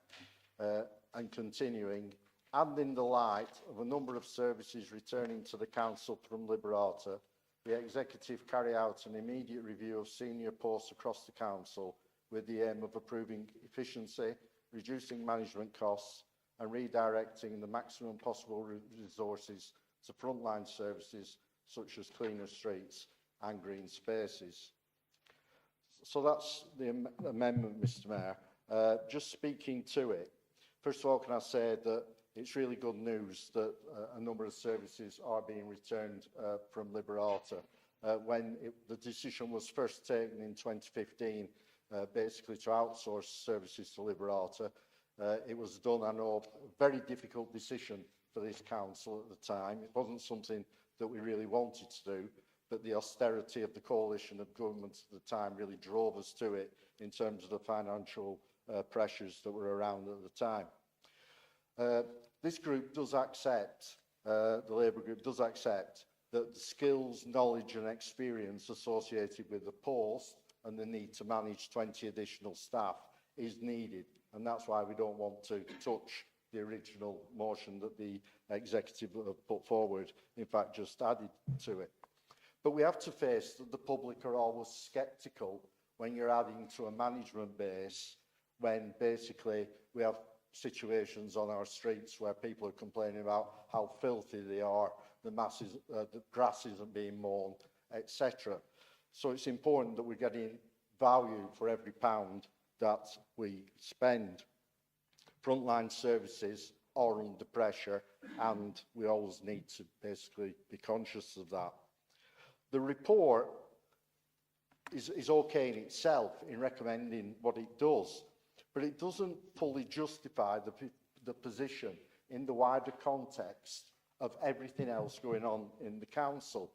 and continuing, and in the light of a number of services returning to the Council from Liberata, the Executive carry out an immediate review of senior posts across the Council with the aim of improving efficiency, reducing management costs and redirecting the maximum possible resources to frontline services such as cleaner streets and green spaces. So that's the amendment, Mr Mayor. Just speaking to it, first of all, can I say that it's really good news that a number of services are being returned from Liberata. When the decision was first taken in 2015, basically to outsource services to Liberata, it was done, I know, a very difficult decision for this council at the time. It wasn't something that we really wanted to do, but the austerity of the coalition of governments at the time really drove us to it in terms of the financial pressures that were around at the time. This group does accept, the Labour group does accept, that the skills, knowledge and experience associated with the post and the need to manage 20 additional staff is needed, and that's why we don't want to touch the original motion that the executive have put forward, in fact just added to it. But we have to face that the public are always sceptical when you're adding to a management base, when basically we have situations on our streets where people are complaining about how filthy they are, the grass isn't being mown, etc. So it's important that we're getting value for every pound that we spend. Frontline services are under pressure, and we always need to basically be conscious of that. The report is okay in itself in recommending what it does, but it doesn't fully justify the position in the wider context of everything else going on in the council.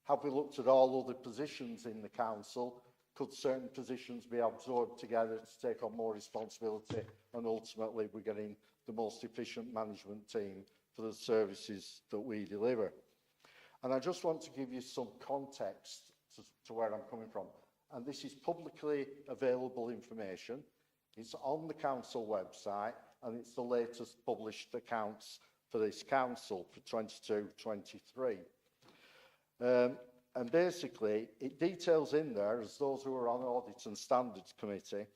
Have we looked at all other positions in the council? Could certain positions be absorbed together to take on more responsibility, and ultimately we're getting the most efficient management team for the services that we deliver? And I just want to give you some context to where I'm coming from. And this is publicly available information. It's on the council website, and it's the latest published accounts for this council for 22-23. And basically, it details in there, as those who are on Audit and Standards Committee,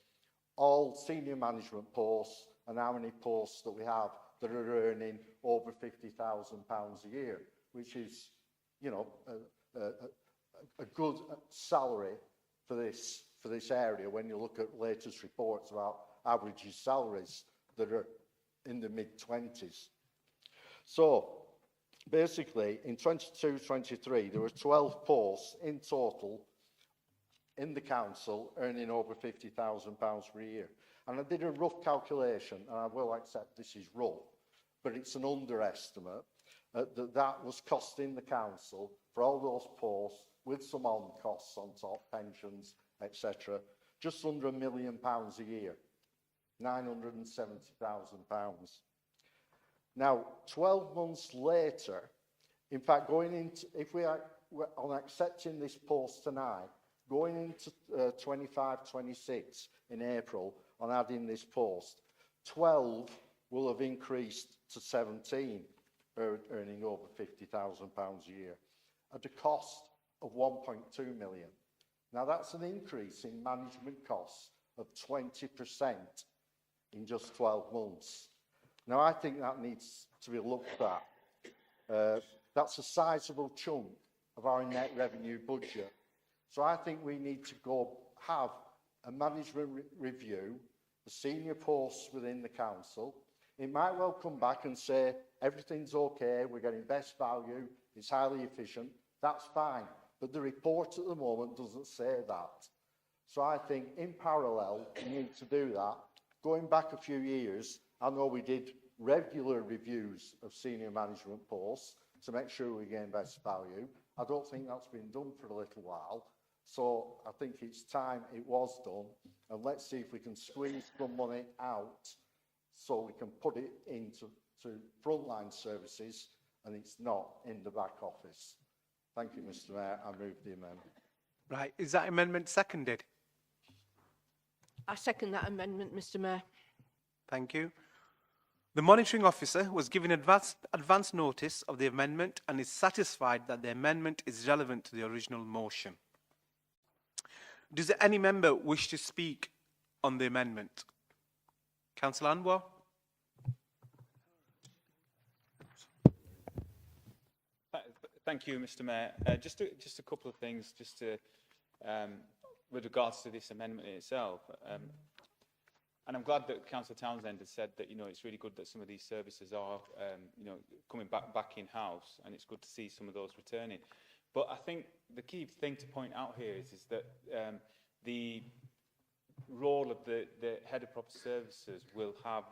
all senior management posts and how many posts that we have that are earning over £50,000 a year, which is, you know, a good salary for this area when you look at latest reports about average salaries that are in the mid-20s. So basically, in 22-23, there were 12 posts in total in the council earning over £50,000 per year. And I did a rough calculation, and I will accept this is rough, but it's an underestimate, that was costing the council for all those posts, with some on costs on top, pensions, etc., just under £1 million a year, £970,000. Now, 12 months later, in fact, going into, if we are on accepting this post tonight, going into 25-26 in April on adding this post, 12 will have increased to 17, earning over £50,000 a year, at a cost of 1.2 million. Now, that's an increase in management costs of 20% in just 12 months. Now, I think that needs to be looked at. That's a sizable chunk of our net revenue budget. So I think we need to go have a management review, the senior posts within the council. It might well come back and say, everything's okay, we're getting best value, it's highly efficient. That's fine. But the report at the moment doesn't say that. So I think in parallel, we need to do that. Going back a few years, I know we did regular reviews of senior management posts to make sure we gain best value. I don't think that's been done for a little while. So I think it's time it was done. And let's see if we can squeeze some money out so we can put it into frontline services and it's not in the back office. Thank you, Mr. Mayor. I move the amendment. Right, is that amendment seconded? I second that amendment, Mr. Mayor. Thank you. The monitoring officer was given advance notice of the amendment and is satisfied that the amendment is relevant to the original motion. Does any member wish to speak on the amendment? Councillor Anwar? Thank you, Mr. Mayor. Just a couple of things, with regards to this amendment in itself. And I'm glad that Councillor Townsend has said that, it's really good that some of these services are, coming back in-house, and it's good to see some of those returning. But I think the key thing to point out here is that the role of the head of property services will have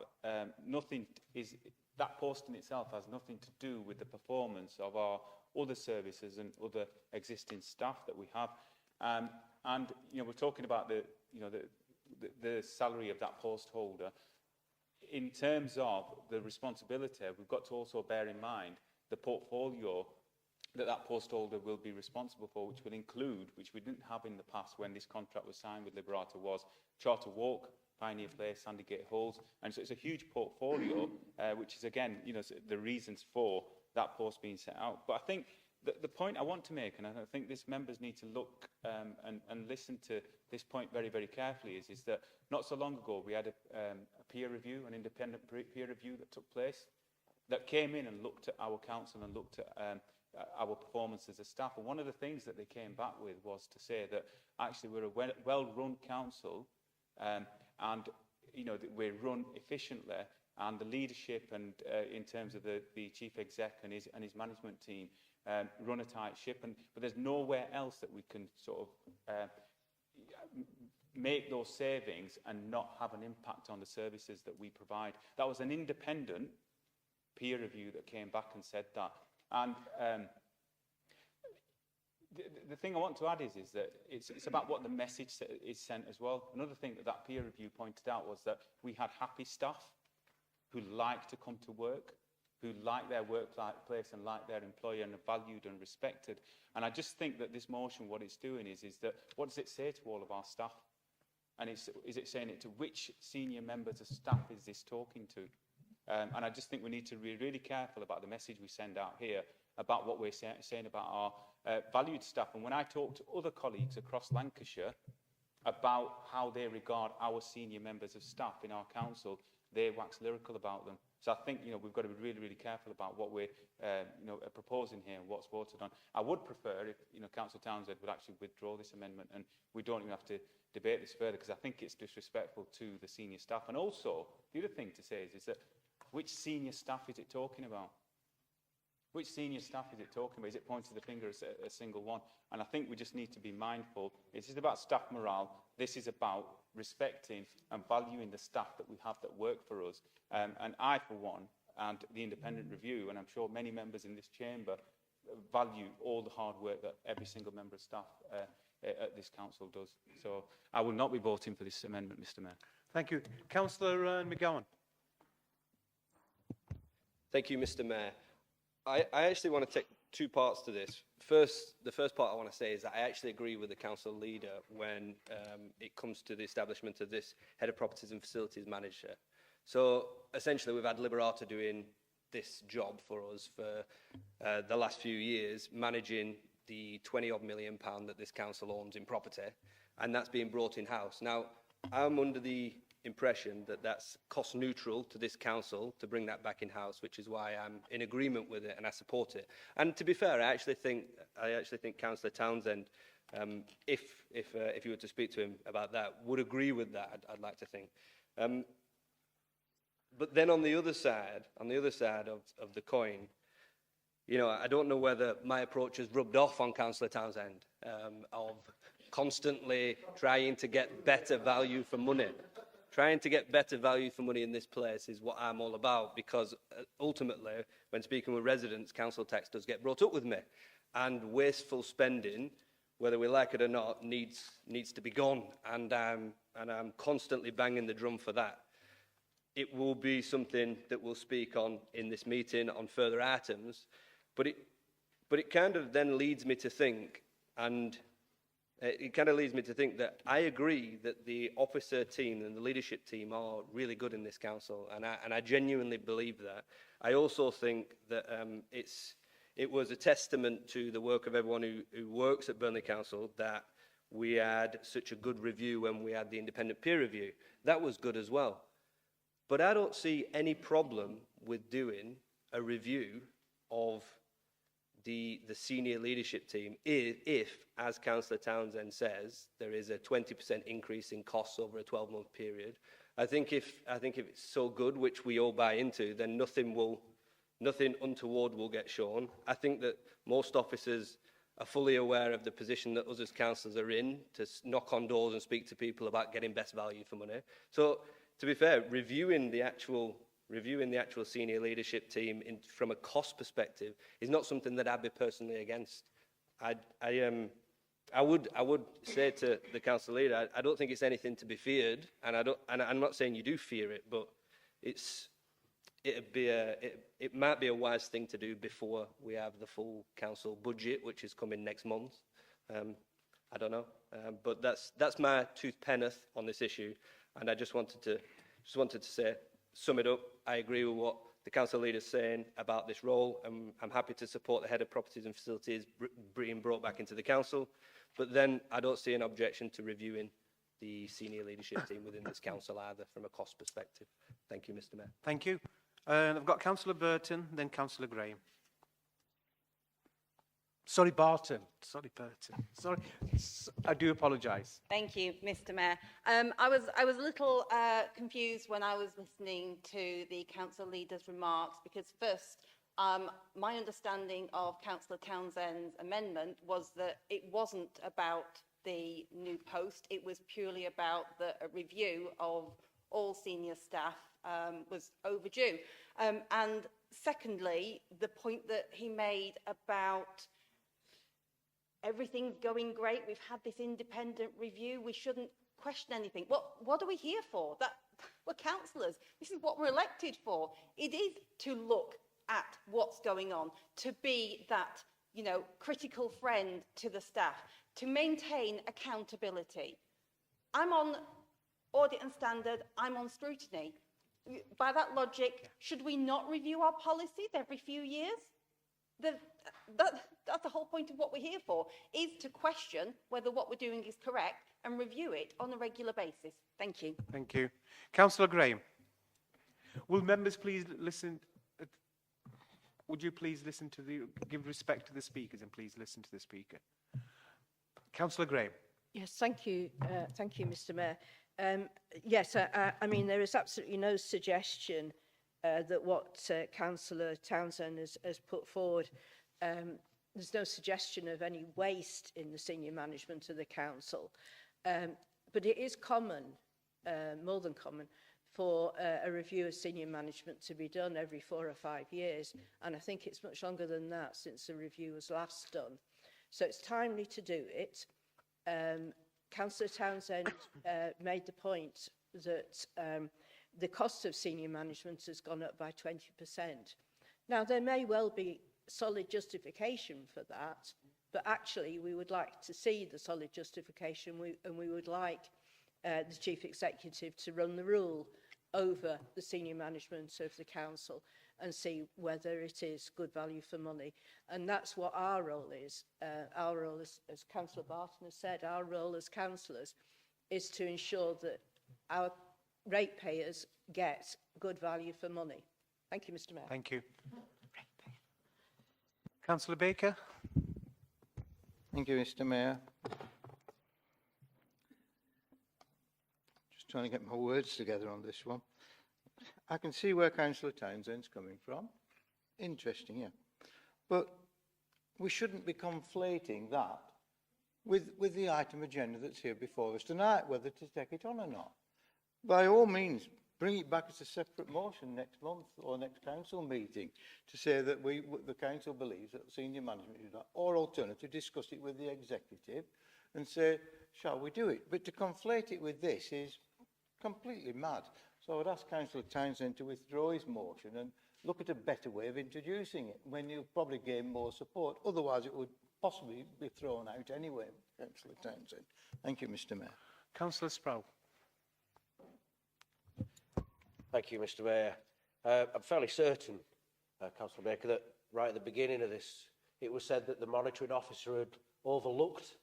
that post in itself has nothing to do with the performance of our other services and other existing staff that we have. And we're talking about the salary of that post holder. In terms of the responsibility, we've got to also bear in mind the portfolio that post holder will be responsible for, which will include, which we didn't have in the past when this contract was signed with Liberata, was Charter Walk, Pioneer Place, Sandygate Halls. And so it's a huge portfolio, which is, again, the reasons for that post being set out. But I think the point I want to make, and I think these members need to look and listen to this point very, very carefully, is that not so long ago we had a peer review, an independent peer review that took place, that came in and looked at our council and looked at our performance as a staff. And one of the things that they came back with was to say that actually we're a well-run council, and that we're run efficiently, and the leadership and in terms of the chief exec and his management team run a tight ship, but there's nowhere else that we can sort of make those savings and not have an impact on the services that we provide. That was an independent peer review that came back and said that. And the thing I want to add is that it's about what the message is sent as well. Another thing that peer review pointed out was that we had happy staff who like to come to work, who like their workplace and like their employer and are valued and respected. And I just think that this motion, what it's doing is that, what does it say to all of our staff? And is it saying it to which senior members of staff is this talking to? And I just think we need to be really careful about the message we send out here about what we're saying about our valued staff. And when I talk to other colleagues across Lancashire about how they regard our senior members of staff in our council, they wax lyrical about them. So I think we've got to be really, really careful about what we're proposing here and what's voted on. I would prefer if Councillor Townsend would actually withdraw this amendment and we don't even have to debate this further, because I think it's disrespectful to the senior staff. And also, the other thing to say is that which senior staff is it talking about? Which senior staff is it talking about? Is it pointing the finger at a single one? And I think we just need to be mindful. This is about staff morale. This is about respecting and valuing the staff that we have that work for us. And I, for one, and the independent review, and I'm sure many members in this chamber, value all the hard work that every single member of staff at this council does. So I will not be voting for this amendment, Mr. Mayor. Thank you. Councillor McGowan. Thank you, Mr. Mayor. I actually want to take two parts to this. The first part I want to say is that I actually agree with the council leader when it comes to the establishment of this head of properties and facilities manager. So essentially, we've had Liberata doing this job for us for the last few years, managing the 20-odd million pound that this council owns in property, and that's being brought in-house. Now, I'm under the impression that that's cost neutral to this council to bring that back in-house, which is why I'm in agreement with it and I support it. And to be fair, I actually think Councillor Townsend, if you were to speak to him about that, would agree with that. I'd like to think. But then on the other side of the coin, you know, I don't know whether my approach has rubbed off on Councillor Townsend of constantly trying to get better value for money. Trying to get better value for money in this place is what I'm all about, because ultimately, when speaking with residents, council tax does get brought up with me. And wasteful spending, whether we like it or not, needs to be gone. And I'm constantly banging the drum for that. It will be something that we'll speak on in this meeting on further items, but it kind of then leads me to think, that I agree that the officer team and the leadership team are really good in this council, and I genuinely believe that. I also think that it was a testament to the work of everyone who works at Burnley Council that we had such a good review when we had the independent peer review. That was good as well. But I don't see any problem with doing a review of the senior leadership team if, as Councillor Townsend says, there is a 20% increase in costs over a 12-month period. I think if it's so good, which we all buy into, then nothing untoward will get shown. I think that most officers are fully aware of the position that us as councillors are in to knock on doors and speak to people about getting best value for money. So, to be fair, reviewing the actual senior leadership team from a cost perspective is not something that I'd be personally against. I would say to the council leader, I don't think it's anything to be feared, and I'm not saying you do fear it, but it might be a wise thing to do before we have the full council budget, which is coming next month. I don't know, but that's my tooth penneth on this issue, and I just wanted to say, sum it up. I agree with what the council leader is saying about this role, and I'm happy to support the head of properties and facilities being brought back into the council. But then I don't see an objection to reviewing the senior leadership team within this council either from a cost perspective. Thank you, Mr. Mayor. Thank you. I've got Councillor Burton, then Councillor Graham. Sorry, Barton. Sorry, Burton. Sorry. I do apologise. Thank you, Mr. Mayor. I was a little confused when I was listening to the council leader's remarks, because first, my understanding of Councillor Townsend's amendment was that it wasn't about the new post, it was purely about the review of all senior staff was overdue. And secondly, the point that he made about everything's going great, we've had this independent review, we shouldn't question anything. What are we here for? We're councillors. This is what we're elected for. It is to look at what's going on, to be that, you know, critical friend to the staff, to maintain accountability. I'm on audit and standard, I'm on scrutiny. By that logic, should we not review our policies every few years? That's the whole point of what we're here for, is to question whether what we're doing is correct and review it on a regular basis. Thank you. Thank you. Councillor Graham. Will members please listen? Would you please listen to give respect to the speakers and please listen to the speaker? Councillor Graham. Yes, thank you, Mr. Mayor. Yes, I mean, there is absolutely no suggestion that what Councillor Townsend has put forward, there's no suggestion of any waste in the senior management of the council. But it is common, more than common, for a review of senior management to be done every 4 or 5 years. And I think it's much longer than that since the review was last done. So it's timely to do it. Councillor Townsend made the point that the cost of senior management has gone up by 20%. Now, there may well be solid justification for that, but actually we would like to see the solid justification and we would like the Chief Executive to run the rule over the senior management of the council and see whether it is good value for money. And that's what our role is. Our role, as Councillor Barton has said, our role as councillors is to ensure that our ratepayers get good value for money. Thank you, Mr. Mayor. Thank you. Councillor Baker. Thank you, Mr. Mayor. Just trying to get my words together on this one. I can see where Councillor Townsend's coming from. Interesting, yeah. But we shouldn't be conflating that with the item agenda that's here before us tonight, whether to take it on or not. By all means, bring it back as a separate motion next month or next council meeting to say that the council believes that senior management is that, or alternative, discuss it with the executive and say, shall we do it? But to conflate it with this is completely mad. So I would ask Councillor Townsend to withdraw his motion and look at a better way of introducing it when you'll probably gain more support. Otherwise, it would possibly be thrown out anyway, Councillor Townsend. Thank you, Mr. Mayor. Councillor Sproul. Thank you, Mr. Mayor. I'm fairly certain, Councillor Baker, that right at the beginning of this, it was said that the monitoring officer had overlooked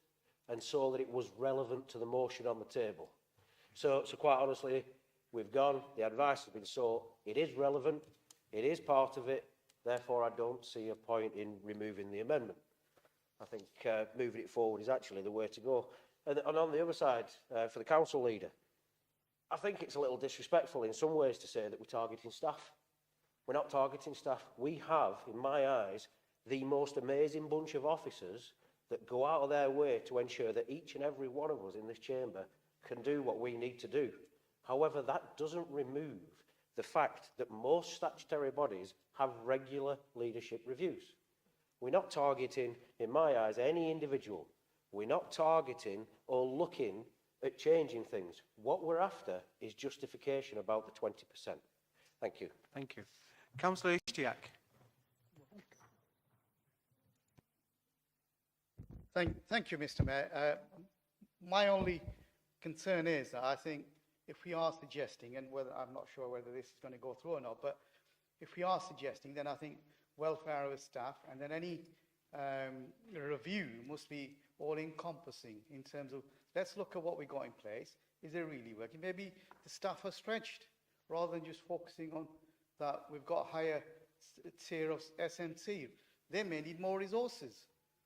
and saw that it was relevant to the motion on the table. So quite honestly, we've gone, the advice has been sought, it is relevant, it is part of it, therefore I don't see a point in removing the amendment. I think moving it forward is actually the way to go. And on the other side, for the council leader, I think it's a little disrespectful in some ways to say that we're targeting staff. We're not targeting staff. We have, in my eyes, the most amazing bunch of officers that go out of their way to ensure that each and every one of us in this chamber can do what we need to do. However, that doesn't remove the fact that most statutory bodies have regular leadership reviews. We're not targeting, in my eyes, any individual. We're not targeting or looking at changing things. What we're after is justification about the 20%. Thank you. Thank you. Councillor Ishtiaq. Thank you, Mr. Mayor. My only concern is that I think if we are suggesting, and whether I'm not sure whether this is going to go through or not, but if we are suggesting, then I think welfare of the staff and then any review must be all-encompassing in terms of, let's look at what we got in place. Is it really working? Maybe the staff are stretched rather than just focusing on that we've got a higher tier of SNC. They may need more resources.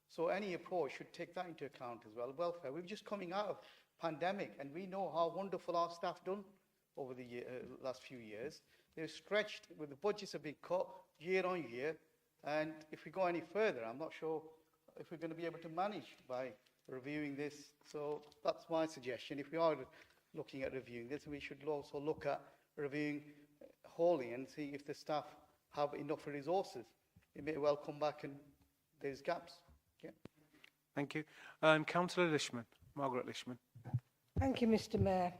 So any approach should take that into account as well. Welfare, we're just coming out of pandemic and we know how wonderful our staff done over the last few years. They're stretched with the budgets have been cut year on year. And if we go any further, I'm not sure if we're going to be able to manage by reviewing this. So that's my suggestion. If we are looking at reviewing this, we should also look at reviewing wholly and see if the staff have enough resources. It may well come back and there's gaps. Yeah. Thank you. Councillor Lishman, Margaret Lishman. Thank you, Mr. Mayor.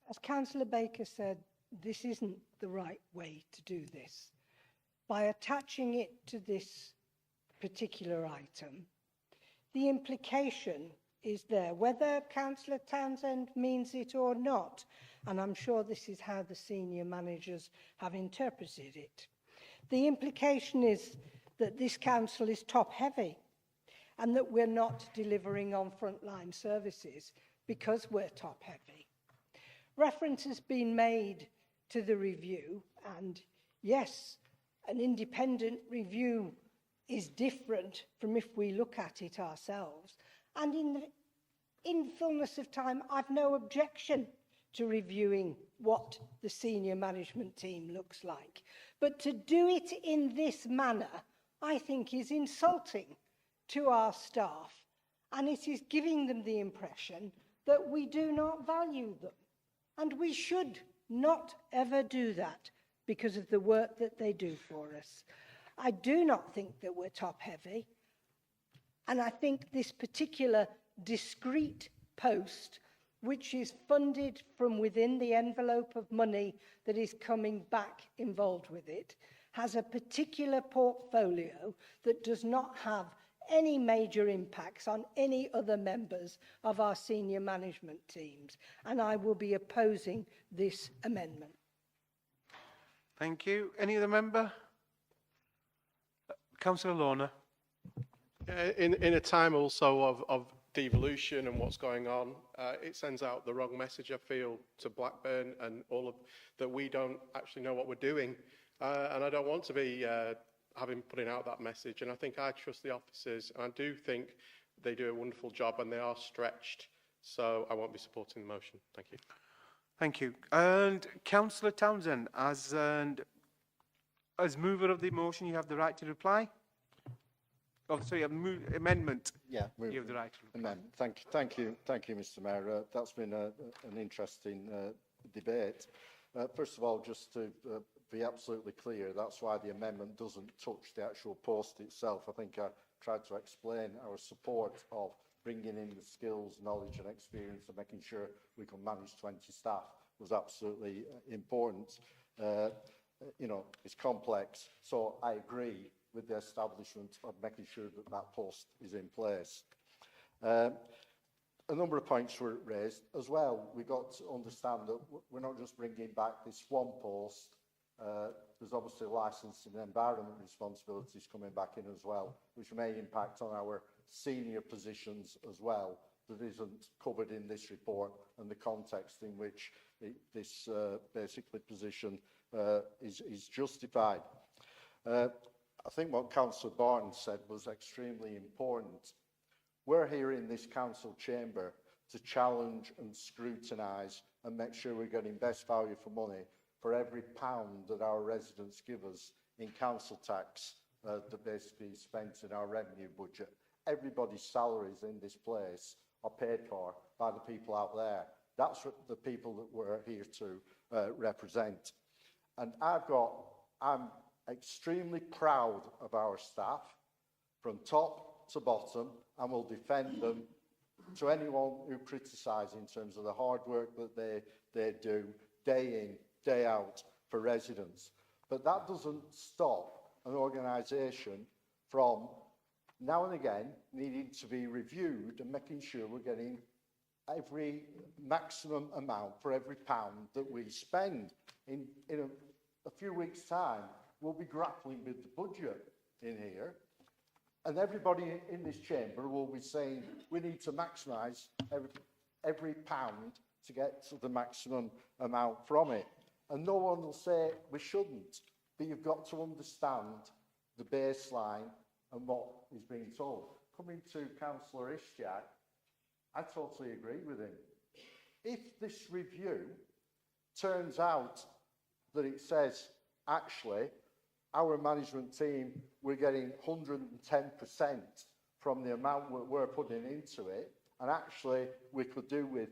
As Councillor Baker said, this isn't the right way to do this. By attaching it to this particular item, the implication is there, whether Councillor Townsend means it or not, and I'm sure this is how the senior managers have interpreted it. The implication is that this council is top-heavy and that we're not delivering on frontline services because we're top-heavy. Reference has been made to the review, and yes, an independent review is different from if we look at it ourselves. And in fullness of time, I've no objection to reviewing what the senior management team looks like. But to do it in this manner, I think is insulting to our staff, and it is giving them the impression that we do not value them. And we should not ever do that because of the work that they do for us. I do not think that we're top-heavy, and I think this particular discrete post, which is funded from within the envelope of money that is coming back involved with it, has a particular portfolio that does not have any major impacts on any other members of our senior management teams, and I will be opposing this amendment. Thank you. Any other member? Councillor Lorna. In a time also of devolution and what's going on, it sends out the wrong message, I feel, to Blackburn and all of that we don't actually know what we're doing. And I don't want to be putting out that message. And I think I trust the officers, and I do think they do a wonderful job, and they are stretched. So I won't be supporting the motion. Thank you. Thank you. And Councillor Townsend, as mover of the motion, you have the right to reply. Oh, sorry, amendment. Yeah, You have the right to reply. amendment. Thank you, Mr. Mayor. That's been an interesting debate. First of all, just to be absolutely clear, that's why the amendment doesn't touch the actual post itself. I think I tried to explain our support of bringing in the skills, knowledge and experience and making sure we can manage 20 staff was absolutely important. You know, it's complex, so I agree with the establishment of making sure that that post is in place. A number of points were raised as well. We've got to understand that we're not just bringing back this one post. There's obviously licensing and environment responsibilities coming back in as well, which may impact on our senior positions as well, that isn't covered in this report and the context in which this basically position is justified. I think what Councillor Barton said was extremely important. We're here in this council chamber to challenge and scrutinise and make sure we're getting best value for money for every pound that our residents give us in council tax that basically is spent in our revenue budget. Everybody's salaries in this place are paid for by the people out there. That's what the people that we're here to represent. And I'm extremely proud of our staff from top to bottom, and will defend them to anyone who criticise in terms of the hard work that they do day in, day out for residents. But that doesn't stop an organisation from now and again needing to be reviewed and making sure we're getting every maximum amount for every pound that we spend. In a few weeks' time, we'll be grappling with the budget in here, and everybody in this chamber will be saying we need to maximise every pound to get to the maximum amount from it. And no one will say we shouldn't, but you've got to understand the baseline and what is being told. Coming to Councillor Ishtiaq, I totally agree with him. If this review turns out that it says, actually, our management team, we're getting 110% from the amount we're putting into it, and actually we could do with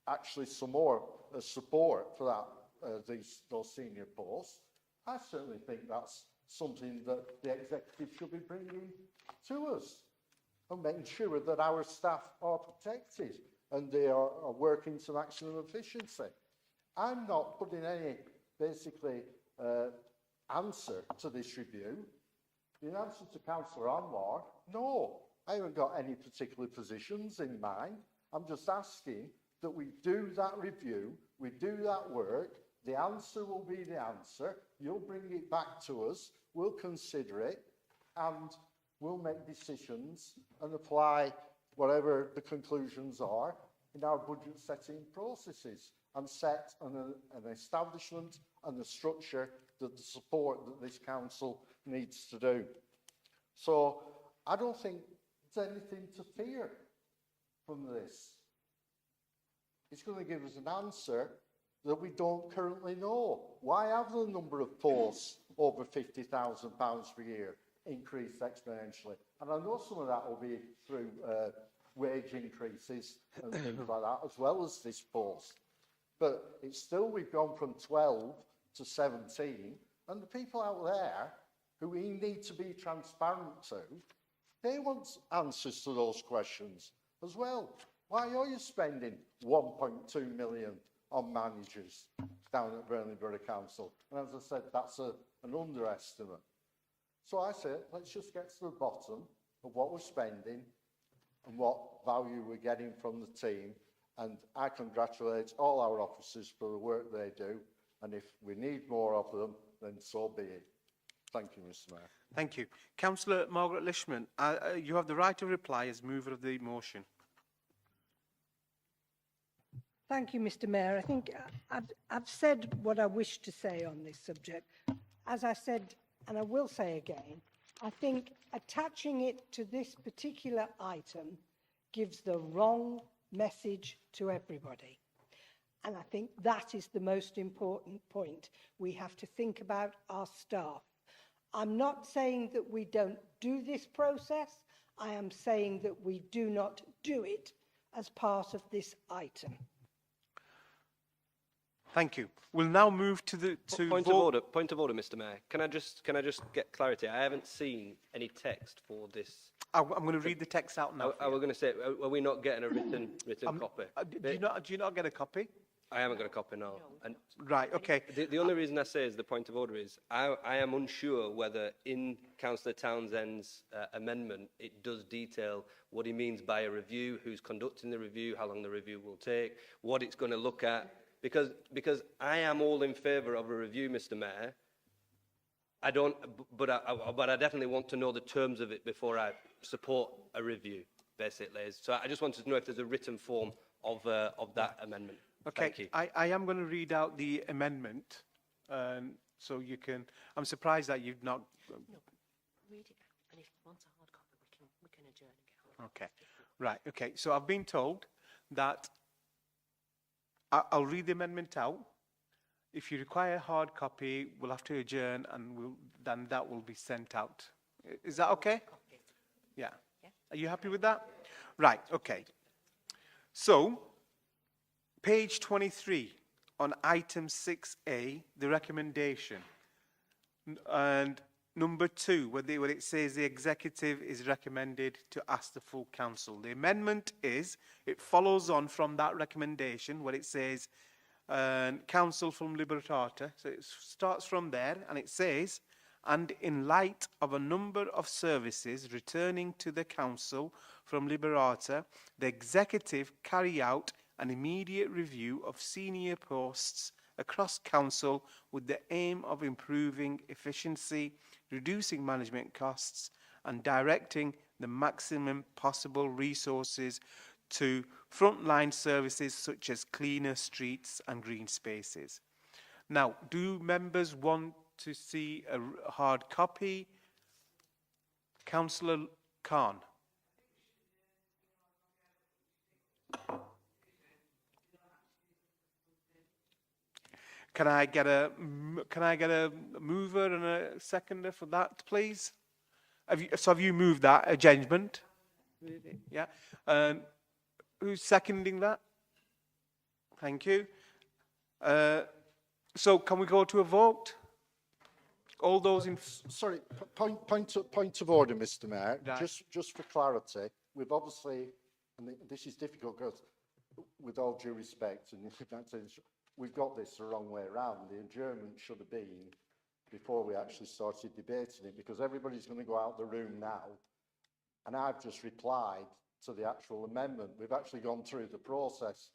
actually some more support for that, those senior posts, I certainly think that's something that the executive should be bringing to us and making sure that our staff are protected and they are working to maximum efficiency. I'm not putting any, basically, answer to this review. In answer to Councillor Anwar, no, I haven't got any particular positions in mind. I'm just asking that we do that review, we do that work, the answer will be the answer, you'll bring it back to us, we'll consider it, and we'll make decisions and apply whatever the conclusions are in our budget setting processes and set an establishment and the structure that the support that this council needs to do. So I don't think there's anything to fear from this. It's going to give us an answer that we don't currently know. Why have the number of posts over £50,000 per year increased exponentially? And I know some of that will be through wage increases and things like that, as well as this post. But it's still, we've gone from 12 to 17, and the people out there who we need to be transparent to, they want answers to those questions as well. Why are you spending 1.2 million on managers down at Burnley Borough Council? And as I said, that's an underestimate. So I say, let's just get to the bottom of what we're spending and what value we're getting from the team. And I congratulate all our officers for the work they do. And if we need more of them, then so be it. Thank you, Mr. Mayor. Thank you. Councillor Margaret Lishman, you have the right to reply as mover of the motion. Thank you, Mr. Mayor. I think I've said what I wish to say on this subject. As I said, and I will say again, I think attaching it to this particular item gives the wrong message to everybody. And I think that is the most important point. We have to think about our staff. I'm not saying that we don't do this process. I am saying that we do not do it as part of this item. Thank you. We'll now move to the Point of order, Mr. Mayor. Can I just get clarity? I haven't seen any text for this. I'm going to read the text out now. I was going to say, are we not getting a written copy? Do you not get a copy? I haven't got a copy, no. And Right, okay. the only reason I say is the point of order is I am unsure whether in Councillor Townsend's amendment it does detail what he means by a review, who's conducting the review, how long the review will take, what it's going to look at. Because I am all in favour of a review, Mr. Mayor. I don't, but I definitely want to know the terms of it before I support a review, basically. So I just wanted to know if there's a written form of that amendment. Okay, Thank you. I am going to read out the amendment, so you can. I'm surprised that you've not. No, read it out, and if you want a hard copy, we can adjourn again. Okay, right. Okay, so I've been told that I'll read the amendment out. If you require a hard copy, we'll have to adjourn, and then that will be sent out. Is that okay? Yeah. Are you happy with that? Right. Okay. So, page 23 on item 6A, the recommendation, and number 2, where it says the executive is recommended to ask the full council. The amendment is, it follows on from that recommendation where it says council from Liberata. So it starts from there and it says, and in light of a number of services returning to the council from Liberata, the executive carry out an immediate review of senior posts across council with the aim of improving efficiency, reducing management costs, and directing the maximum possible resources to frontline services such as cleaner streets and green spaces. Now, do members want to see a hard copy? Councillor Khan. Can I get a mover and a seconder for that, please? Have you moved that adjournment? Yeah. Who's seconding that? Thank you. So can we go to a vote? All those in... Sorry, point of order, Mr. Mayor. Right. Just for clarity, we've obviously, and this is difficult because, with all due respect, and we've got this the wrong way around. The adjournment should have been before we actually started debating it, because everybody's going to go out the room now, and I've just replied to the actual amendment. We've actually gone through the process.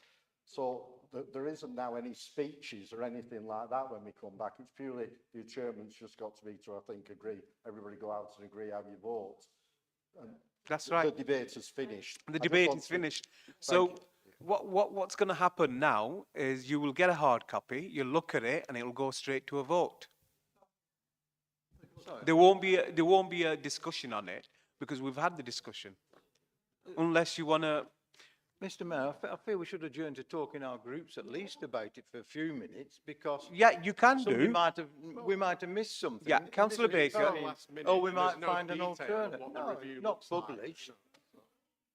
So there isn't now any speeches or anything like that when we come back. It's purely the adjournment's just got to be to, I think, agree. Everybody go out and agree how you vote. And that's right. The debate is finished. The debate is finished. So what's going to happen now is you will get a hard copy, you'll look at it, and it will go straight to a vote. There won't be a discussion on it because we've had the discussion. Unless you want to... Mr. Mayor, I feel we should adjourn to talk in our groups at least about it for a few minutes, because yeah, you can we do. might have missed something. Yeah, Councillor Baker. Or we might find an alternative. No, not published.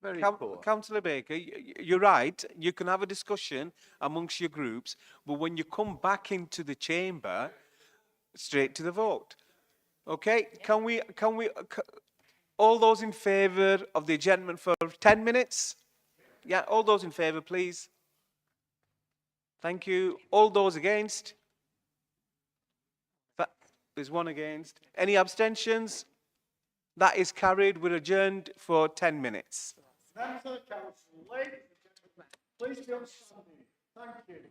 Very poor. Councillor Baker, you're right. You can have a discussion amongst your groups, but when you come back into the chamber, straight to the vote. Okay? Can we all those in favour of the adjournment for 10 minutes? Yeah, all those in favour, please. Thank you. All those against? There's one against. Any abstentions? That is carried. We're adjourned for 10 minutes. Members of the council, ladies and gentlemen, please be upstanding. Thank you.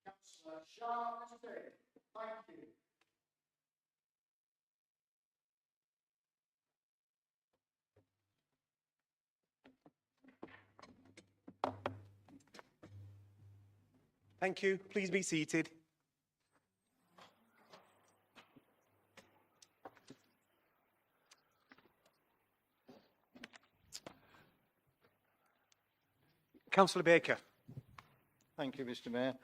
Councillor Sharp today. Thank you. Thank you. Please be seated. Councillor Baker. Thank you, Mr. Mayor.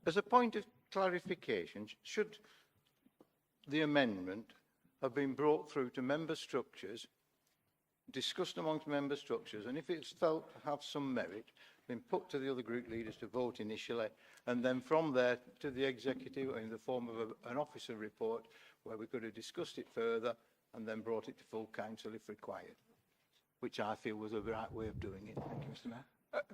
As a point of clarification, should the amendment have been brought through to member structures, discussed amongst member structures, and if it's felt to have some merit, been put to the other group leaders to vote initially, and then from there to the executive in the form of an officer report where we could have discussed it further and then brought it to full council if required, which I feel was the right way of doing it. Thank you, Mr. Mayor.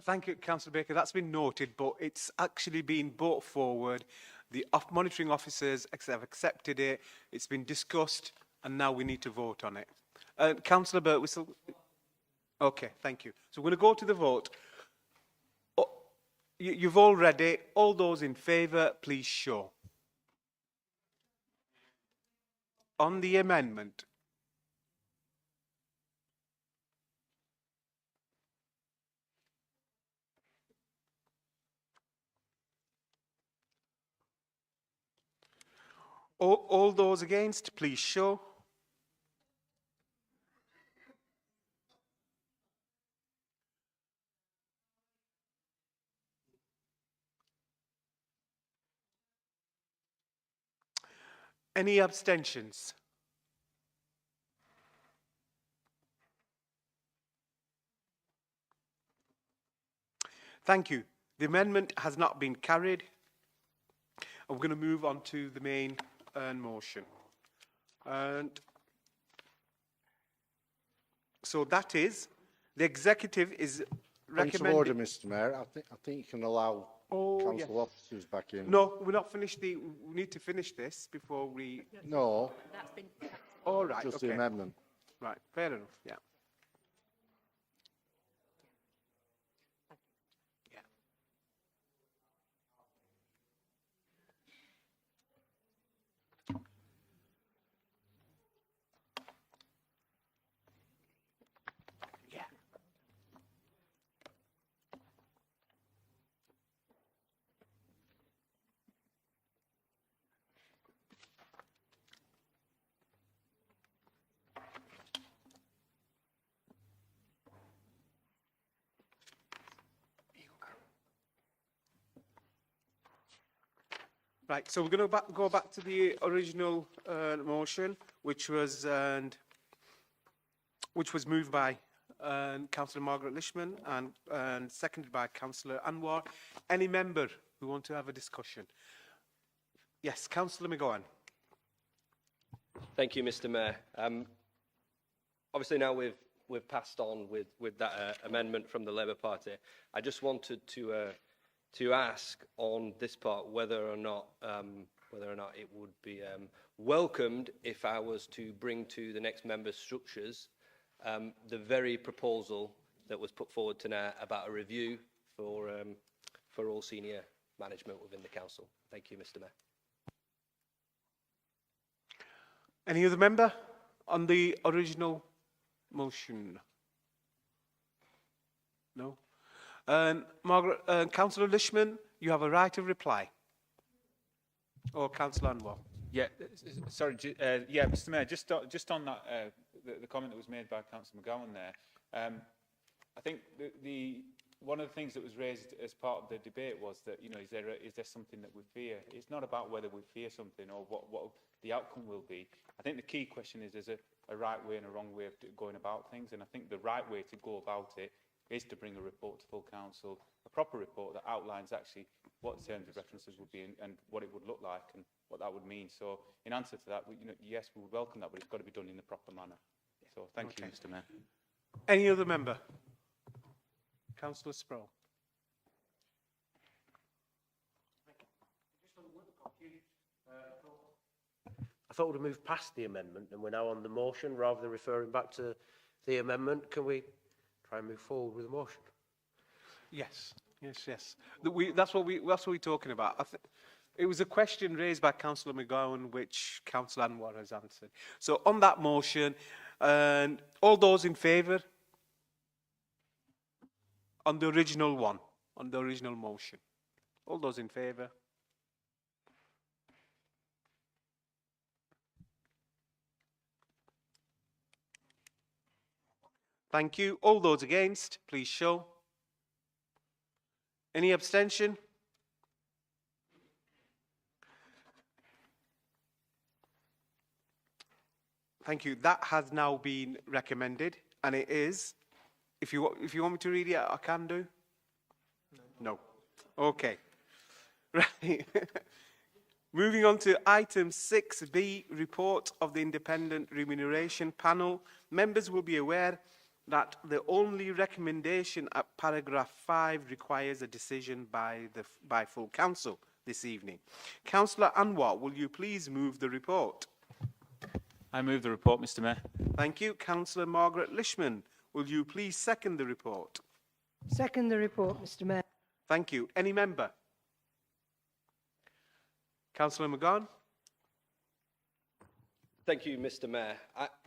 Thank you, Councillor Baker. That's been noted, but it's actually been brought forward. The monitoring officers have accepted it. It's been discussed, and now we need to vote on it. Councillor Birtwistle. Okay, thank you. So we're going to go to the vote. Oh, you've all read it. All those in favour, please show. On the amendment. All those against, please show. Any abstentions? Thank you. The amendment has not been carried. We're going to move on to the main motion. And so that is, the executive is Point of recommending... order, Mr. Mayor. I think you can allow council officers back in. No, we're not finished. We need to finish this before we... No. That's been... All right, Just okay. the amendment. Right, fair enough, yeah. Right, so we're going to go back to the original motion, which was moved by Councillor Margaret Lishman and seconded by Councillor Anwar. Any member who want to have a discussion? Yes, Councillor McGowan. Thank you, Mr. Mayor. Obviously, now we've passed on with that amendment from the Labour Party. I just wanted to ask on this part whether or not it would be welcomed if I was to bring to the next member structures the very proposal that was put forward tonight about a review for all senior management within the council. Thank you, Mr. Mayor. Any other member on the original motion? No? Councillor Lishman, you have a right of reply. Or Councillor Anwar. Yeah, sorry, yeah, Mr. Mayor, just on that, the comment that was made by Councillor McGowan there, I think one of the things that was raised as part of the debate was that, you know, is there something that we fear? It's not about whether we fear something or what the outcome will be. I think the key question is there's a right way and a wrong way of going about things, and I think the right way to go about it is to bring a report to full council, a proper report that outlines actually what the terms of references would be and what it would look like and what that would mean. So in answer to that, yes, we would welcome that, but it's got to be done in the proper manner. So thank you, Mr. Mayor. Any other member? Councillor Sproul. I thought we'd moved past the amendment and we're now on the motion rather than referring back to the amendment. Can we try and move forward with the motion? Yes, yes. That's what we're talking about. It was a question raised by Councillor McGowan, which Councillor Anwar has answered. So on that motion, and all those in favour? On the original one, on the original motion. All those in favour? Thank you. All those against, please show. Any abstention? Thank you. That has now been recommended, and it is. If you want me to read it, I can do. No. Okay. Right. Moving on to item 6B, report of the Independent Remuneration Panel. Members will be aware that the only recommendation at paragraph 5 requires a decision by full council this evening. Councillor Anwar, will you please move the report? I move the report, Mr. Mayor. Thank you. Councillor Margaret Lishman, will you please second the report? Second the report, Mr. Mayor. Thank you. Any member? Councillor McGowan? Thank you, Mr. Mayor.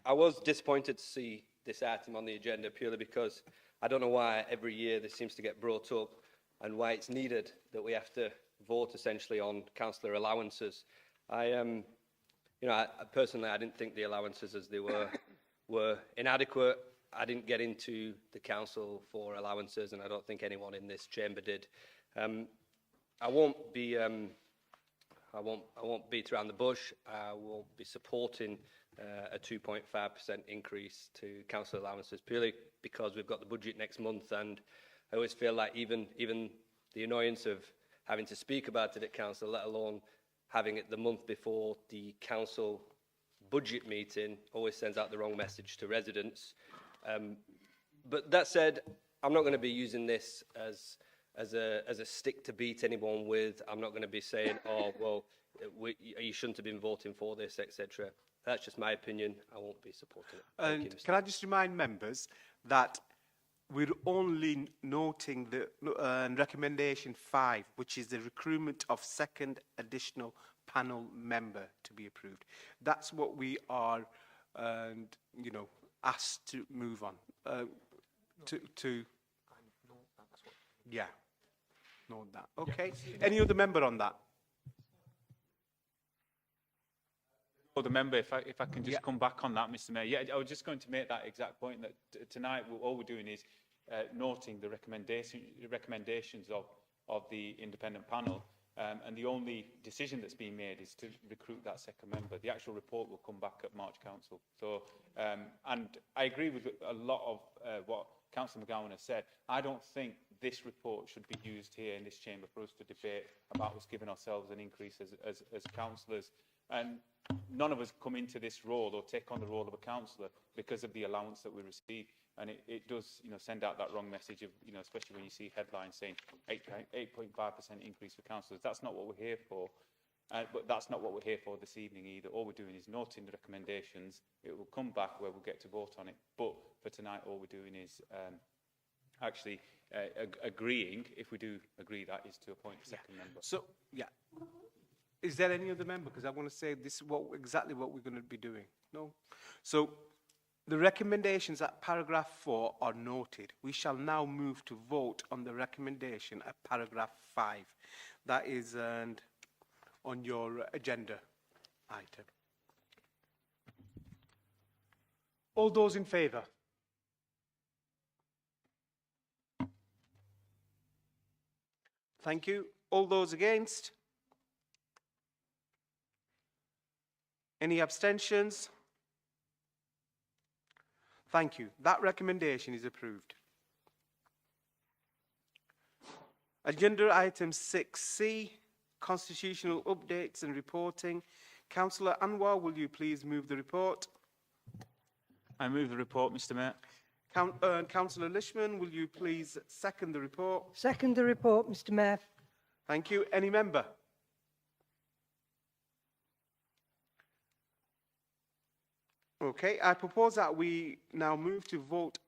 I was disappointed to see this item on the agenda purely because I don't know why every year this seems to get brought up and why it's needed that we have to vote essentially on councillor allowances. Personally, I didn't think the allowances as they were inadequate. I didn't get into the council for allowances, and I don't think anyone in this chamber did. I won't beat around the bush. I won't be supporting a 2.5% increase to council allowances purely because we've got the budget next month, and I always feel like even the annoyance of having to speak about it at council, let alone having it the month before the council budget meeting, always sends out the wrong message to residents. But that said, I'm not going to be using this as a stick to beat anyone with. I'm not going to be saying, oh, well, you shouldn't have been voting for this, etc. That's just my opinion. I won't be supporting it. Thank you, Mr. Can I just remind members that we're only noting the recommendation 5, which is the recruitment of second additional panel member to be approved. That's what we are, asked to move on. Yeah, note that. Okay. Any other member on that? The member, if I can just come back on that, Mr. Mayor. Yeah, I was just going to make that exact point that tonight all we're doing is noting the recommendations of the independent panel, and the only decision that's been made is to recruit that second member. The actual report will come back at March Council. So, and I agree with a lot of what Councillor McGowan has said. I don't think this report should be used here in this chamber for us to debate about us giving ourselves an increase as councillors. And none of us come into this role or take on the role of a councillor because of the allowance that we receive. And it does, send out that wrong message of, especially when you see headlines saying 8.5% increase for councillors. That's not what we're here for. But that's not what we're here for this evening either. All we're doing is noting the recommendations. It will come back where we'll get to vote on it. But for tonight, all we're doing is actually agreeing, if we do agree that, is to appoint a second member. So, yeah. Is there any other member? Because I want to say this is exactly what we're going to be doing. No? So, the recommendations at paragraph 4 are noted. We shall now move to vote on the recommendation at paragraph 5. That is on your agenda item. All those in favour? Thank you. All those against? Any abstentions? Thank you. That recommendation is approved. Agenda item 6C, constitutional updates and reporting. Councillor Anwar, will you please move the report? I move the report, Mr. Mayor. Councillor Lishman, will you please second the report? Second the report, Mr. Mayor. Thank you. Any member? Okay, I propose that we now move to vote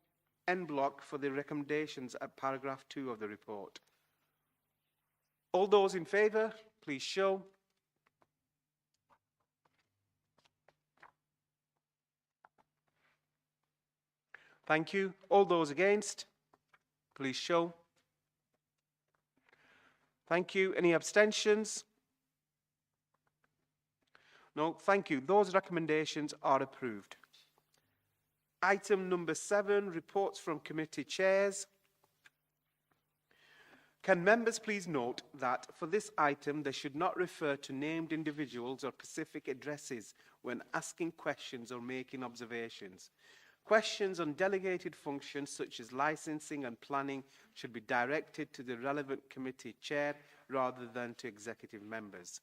en bloc for the recommendations at paragraph 2 of the report. All those in favour, please show. Thank you. All those against, please show. Thank you. Any abstentions? No, thank you. Those recommendations are approved. Item number 7, reports from committee chairs. Can members please note that for this item, they should not refer to named individuals or specific addresses when asking questions or making observations. Questions on delegated functions such as licensing and planning should be directed to the relevant committee chair rather than to executive members.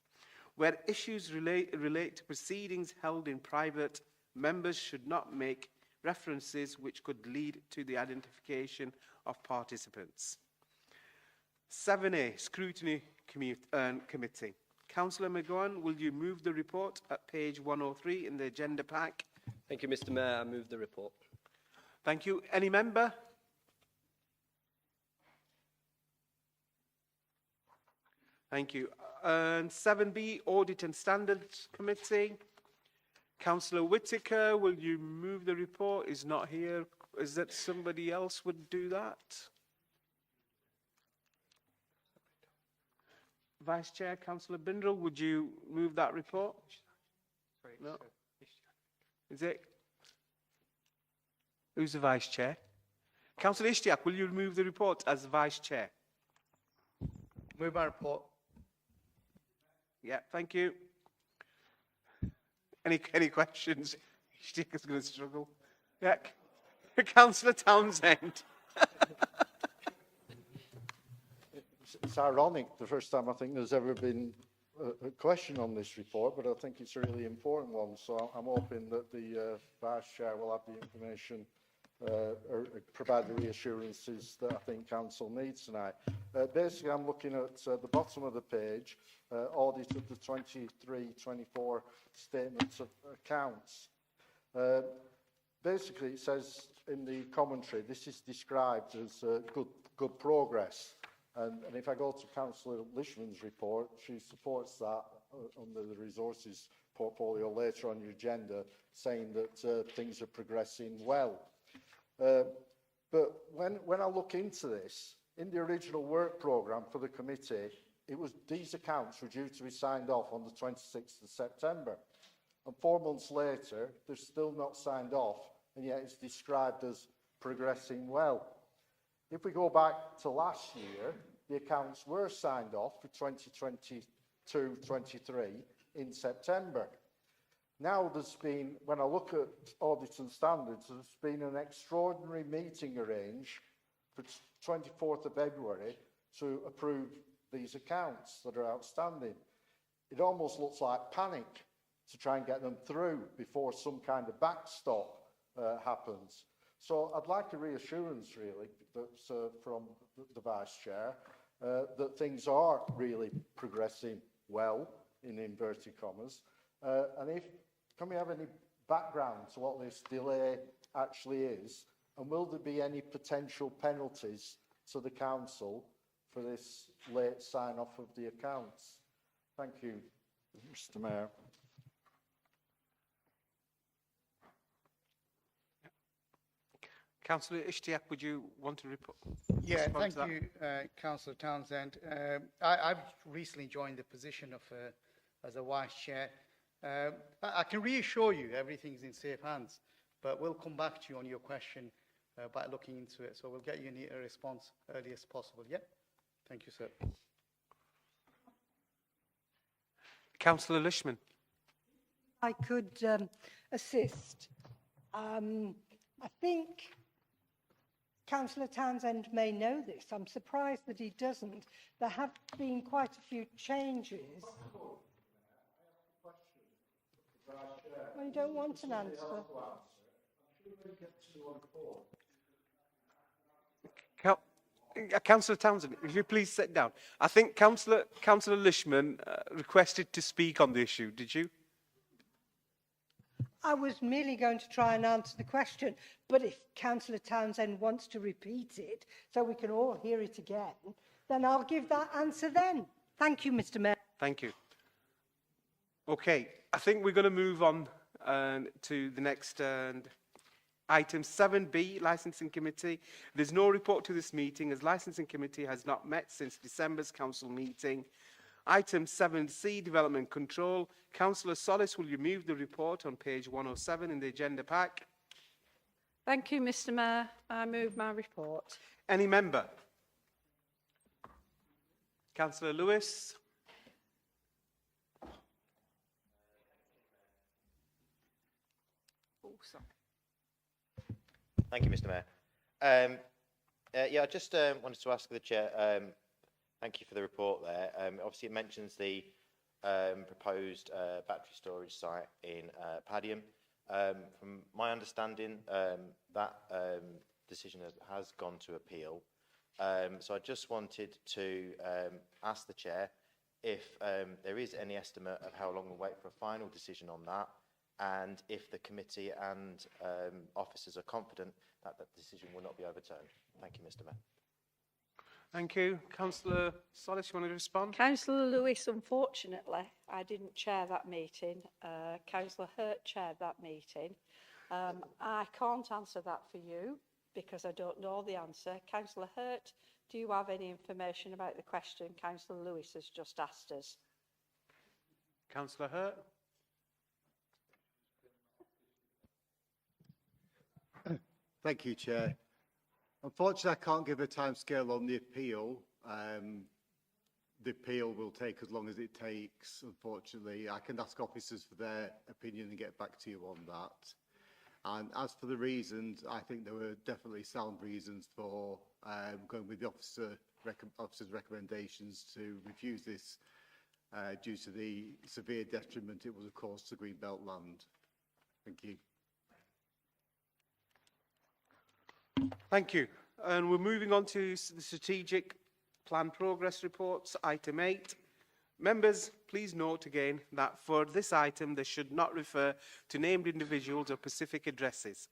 Where issues relate to proceedings held in private, members should not make references which could lead to the identification of participants. 7A, Scrutiny Committee. Councillor McGowan, will you move the report at page 103 in the agenda pack? Thank you, Mr. Mayor. I move the report. Thank you. Any member? Thank you. And 7B, Audit and Standards Committee. Councillor Whittaker, will you move the report? Is not here. Is that somebody else would do that? Vice Chair, Councillor Bindrell, would you move that report? Sorry, No. Ishtiaq. Is it? Who's the Vice Chair? Councillor Ishtiaq, will you move the report as Vice Chair? Move my report. Yeah, thank you. Any questions? Ishtiaq is going to struggle. Yeah. Councillor Townsend. It's ironic, the first time I think there's ever been a question on this report, but I think it's a really important one. So I'm hoping that the Vice Chair will have the information, or provide the reassurances that I think Council needs tonight. Basically, I'm looking at the bottom of the page, audit of the 23-24 statements of accounts. Basically, it says in the commentary, this is described as good progress. And if I go to Councillor Lishman's report, she supports that under the resources portfolio later on your agenda, saying that things are progressing well. But when I look into this, in the original work programme for the committee, these accounts were due to be signed off on the 26th of September. And 4 months later, they're still not signed off, and yet it's described as progressing well. If we go back to last year, the accounts were signed off for 2022-23 in September. Now there's been, when I look at audits and standards, there's been an extraordinary meeting arranged for 24th of February to approve these accounts that are outstanding. It almost looks like panic to try and get them through before some kind of backstop happens. So I'd like a reassurance, really, that's, from the Vice Chair, that things are really progressing well, in inverted commas. And can we have any background to what this delay actually is? And will there be any potential penalties to the Council for this late sign-off of the accounts? Thank you, Mr. Mayor. Councillor Ishtiaq, would you want to report? Yeah, thank you, Councillor Townsend. I've recently joined the position of as a Vice Chair. I can reassure you everything's in safe hands, but we'll come back to you on your question by looking into it. So we'll get you a response early as possible. Yeah? Thank you, sir. Councillor Lishman. I could assist. I think Councillor Townsend may know this. I'm surprised that he doesn't. There have been quite a few changes. Well, you don't want an answer. Councillor Townsend, if you please sit down. I think Councillor Lishman requested to speak on the issue. Did you? I was merely going to try and answer the question, but if Councillor Townsend wants to repeat it so we can all hear it again, then I'll give that answer then. Thank you, Mr Mayor. Thank you. Okay, I think we're going to move on to the next item 7B, Licensing Committee. There's no report to this meeting as Licensing Committee has not met since December's council meeting. Item 7C, Development Control. Councillor Solis, will you move the report on page 107 in the agenda pack? Thank you, Mr Mayor. I move my report. Any member? Councillor Lewis. Oh, sorry. Thank you, Mr Mayor. Yeah, I just wanted to ask the Chair, thank you for the report there. Obviously, it mentions the proposed battery storage site in Padiham. From my understanding, that decision has gone to appeal. So I just wanted to ask the Chair if there is any estimate of how long we'll wait for a final decision on that, and if the committee and officers are confident that that decision will not be overturned. Thank you, Mr Mayor. Thank you. Councillor Solis, you want to respond? Councillor Lewis, unfortunately, I didn't chair that meeting. Councillor Hurt chaired that meeting. I can't answer that for you because I don't know the answer. Councillor Hurt, do you have any information about the question Councillor Lewis has just asked us? Councillor Hurt? Thank you, Chair. Unfortunately, I can't give a timescale on the appeal. The appeal will take as long as it takes, unfortunately. I can ask officers for their opinion and get back to you on that. And as for the reasons, I think there were definitely sound reasons for going with the officer's recommendations to refuse this due to the severe detriment it was, of course, to Greenbelt land. Thank you. Thank you. And we're moving on to the Strategic Plan Progress Reports, item 8. Members, please note again that for this item, they should not refer to named individuals or specific addresses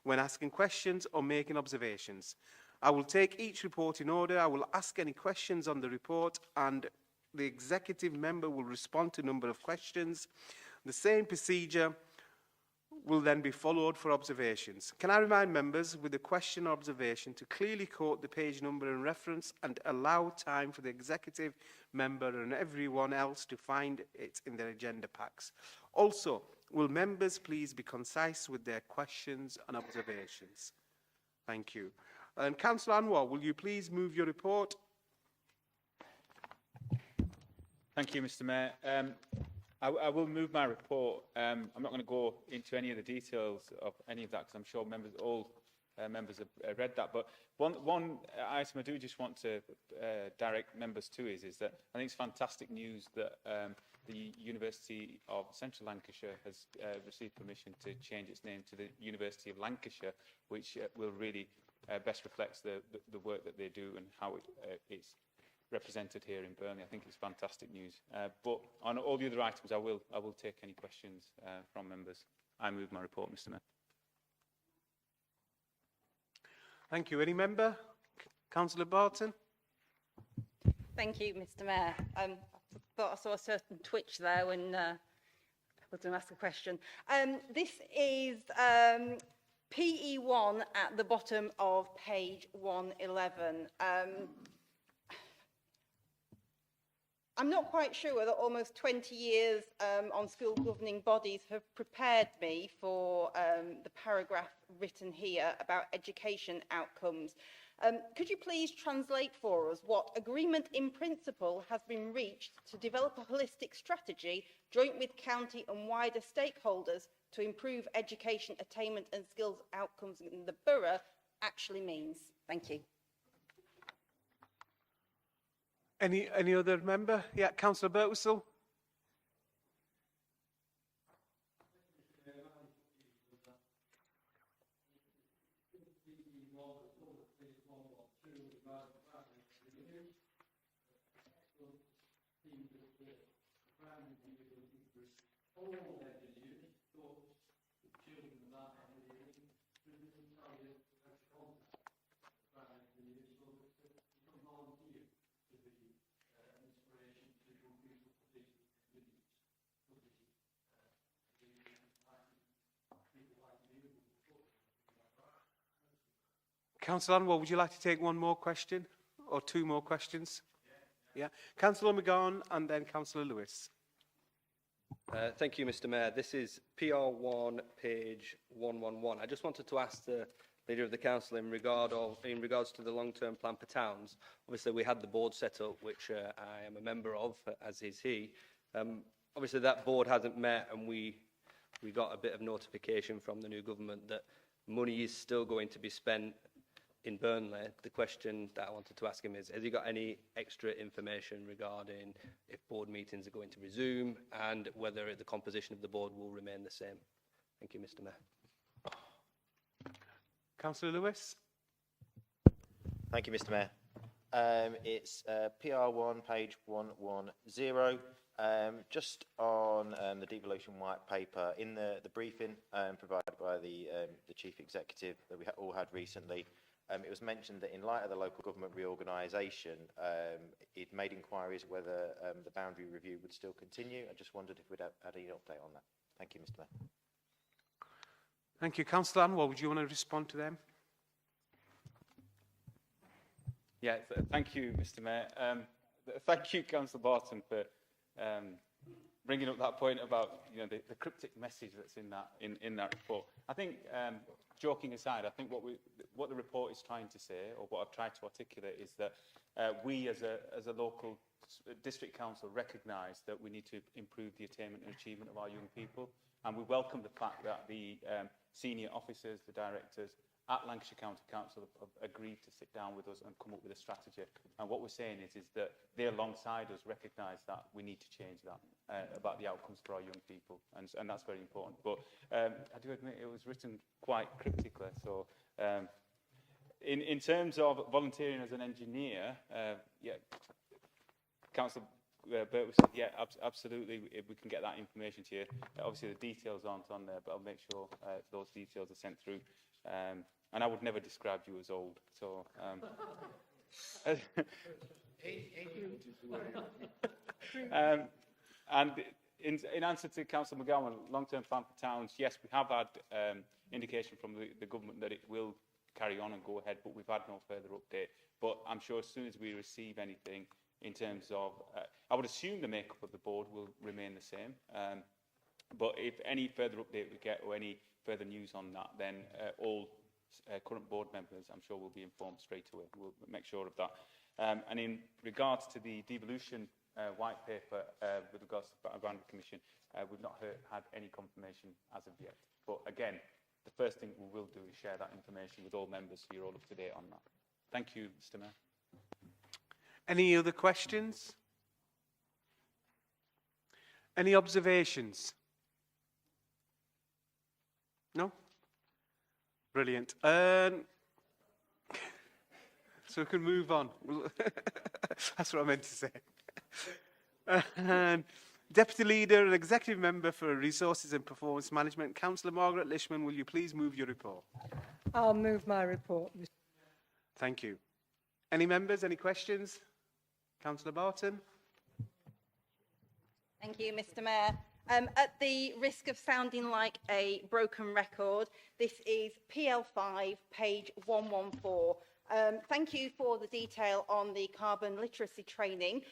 when asking questions or making observations. I will take each report in order. I will ask any questions on the report and the executive member will respond to a number of questions. The same procedure will then be followed for observations. Can I remind members with a question or observation to clearly quote the page number and reference and allow time for the executive member and everyone else to find it in their agenda packs. Also, will members please be concise with their questions and observations? Thank you. And Councillor Anwar, will you please move your report? Thank you, Mr Mayor. I will move my report. I'm not going to go into any of the details of any of that because I'm sure all members have read that. But one item I do just want to direct members to is that I think it's fantastic news that the University of Central Lancashire has received permission to change its name to the University of Lancashire, which will really best reflects the work that they do and how it's represented here in Burnley. I think it's fantastic news. But on all the other items, I will take any questions from members. I move my report, Mr Mayor. Thank you. Any member? Councillor Barton? Thank you, Mr Mayor. I thought I saw a certain twitch there when I was going to ask a question. This is PE1 at the bottom of page 111. I'm not quite sure whether almost 20 years on school governing bodies have prepared me for the paragraph written here about education outcomes. Could you please translate for us what agreement in principle has been reached to develop a holistic strategy joint with county and wider stakeholders to improve education attainment and skills outcomes in the borough actually means? Thank you. Any other member? Yeah, Councillor Birtwistle. Councillor Anwar, would you like to take one more question or two more questions? Yeah. Councillor McGowan and then Councillor Lewis. Thank you, Mr. Mayor. This is PR1, page 111. I just wanted to ask the Leader of the Council in regards to the long-term plan for towns. Obviously, we had the board set up, which I am a member of, as is he. Obviously, that board hasn't met, and we got a bit of notification from the new government that money is still going to be spent in Burnley. The question that I wanted to ask him is, has he got any extra information regarding if board meetings are going to resume and whether the composition of the board will remain the same? Thank you, Mr. Mayor. Councillor Lewis. Thank you, Mr. Mayor. It's PR1, page 110. Just on the devolution white paper, in the briefing provided by the Chief Executive that we all had recently, it was mentioned that in light of the local government reorganisation, it made inquiries whether the boundary review would still continue. I just wondered if we'd had any update on that. Thank you, Mr. Mayor. Thank you. Councillor Anwar, would you want to respond to them? Yeah, thank you, Mr. Mayor. Thank you, Councillor Barton, for bringing up that point about the cryptic message that's in that report. I think, joking aside, I think what the report is trying to say, or what I've tried to articulate, is that we as a local district council recognise that we need to improve the attainment and achievement of our young people, and we welcome the fact that the senior officers, the directors at Lancashire County Council have agreed to sit down with us and come up with a strategy. And what we're saying is that they, alongside us, recognise that we need to change that about the outcomes for our young people, and that's very important. But I do admit it was written quite cryptically. So in terms of volunteering as an engineer, yeah, Councillor Burt was said, yeah, absolutely, if we can get that information to you. Obviously, the details aren't on there, but I'll make sure those details are sent through. And I would never describe you as old, so... and in answer to Councillor McGowan, long-term plan for towns, yes, we have had indication from the government that it will carry on and go ahead, but we've had no further update. But I'm sure as soon as we receive anything in terms of... I would assume the makeup of the board will remain the same. But if any further update we get or any further news on that, then all current board members, I'm sure, will be informed straight away. We'll make sure of that. And in regards to the devolution white paper with regards to the Boundary Commission, we've not had any confirmation as of yet. But again, the first thing we will do is share that information with all members so you're all up to date on that. Thank you, Mr. Mayor. Any other questions? Any observations? No? Brilliant. So we can move on. That's what I meant to say. Deputy Leader and Executive Member for Resources and Performance Management, Councillor Margaret Lishman, will you please move your report? I'll move my report. Thank you. Any members, any questions? Councillor Barton. Thank you, Mr. Mayor. At the risk of sounding like a broken record, this is PL5, page 114. Thank you for the detail on the carbon literacy training.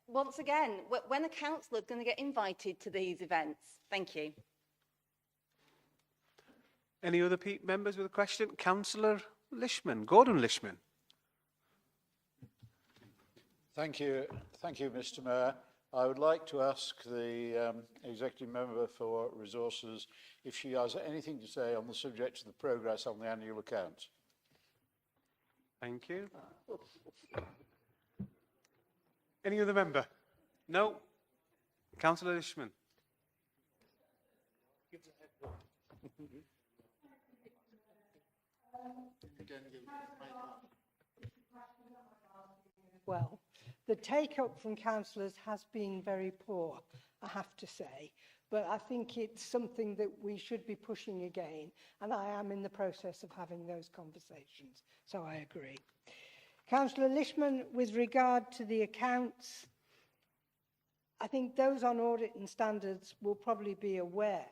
Once again, when a councillor is going to get invited to these events? Thank you. Any other members with a question? Councillor Lishman, Gordon Lishman. Thank you, Mr. Mayor. I would like to ask the Executive Member for Resources if she has anything to say on the subject of the progress on the annual accounts. Thank you. Any other member? No? Councillor Lishman. Well, the take-up from councillors has been very poor, I have to say, but I think it's something that we should be pushing again, and I am in the process of having those conversations, so I agree. Councillor Lishman, with regard to the accounts, I think those on audit and standards will probably be aware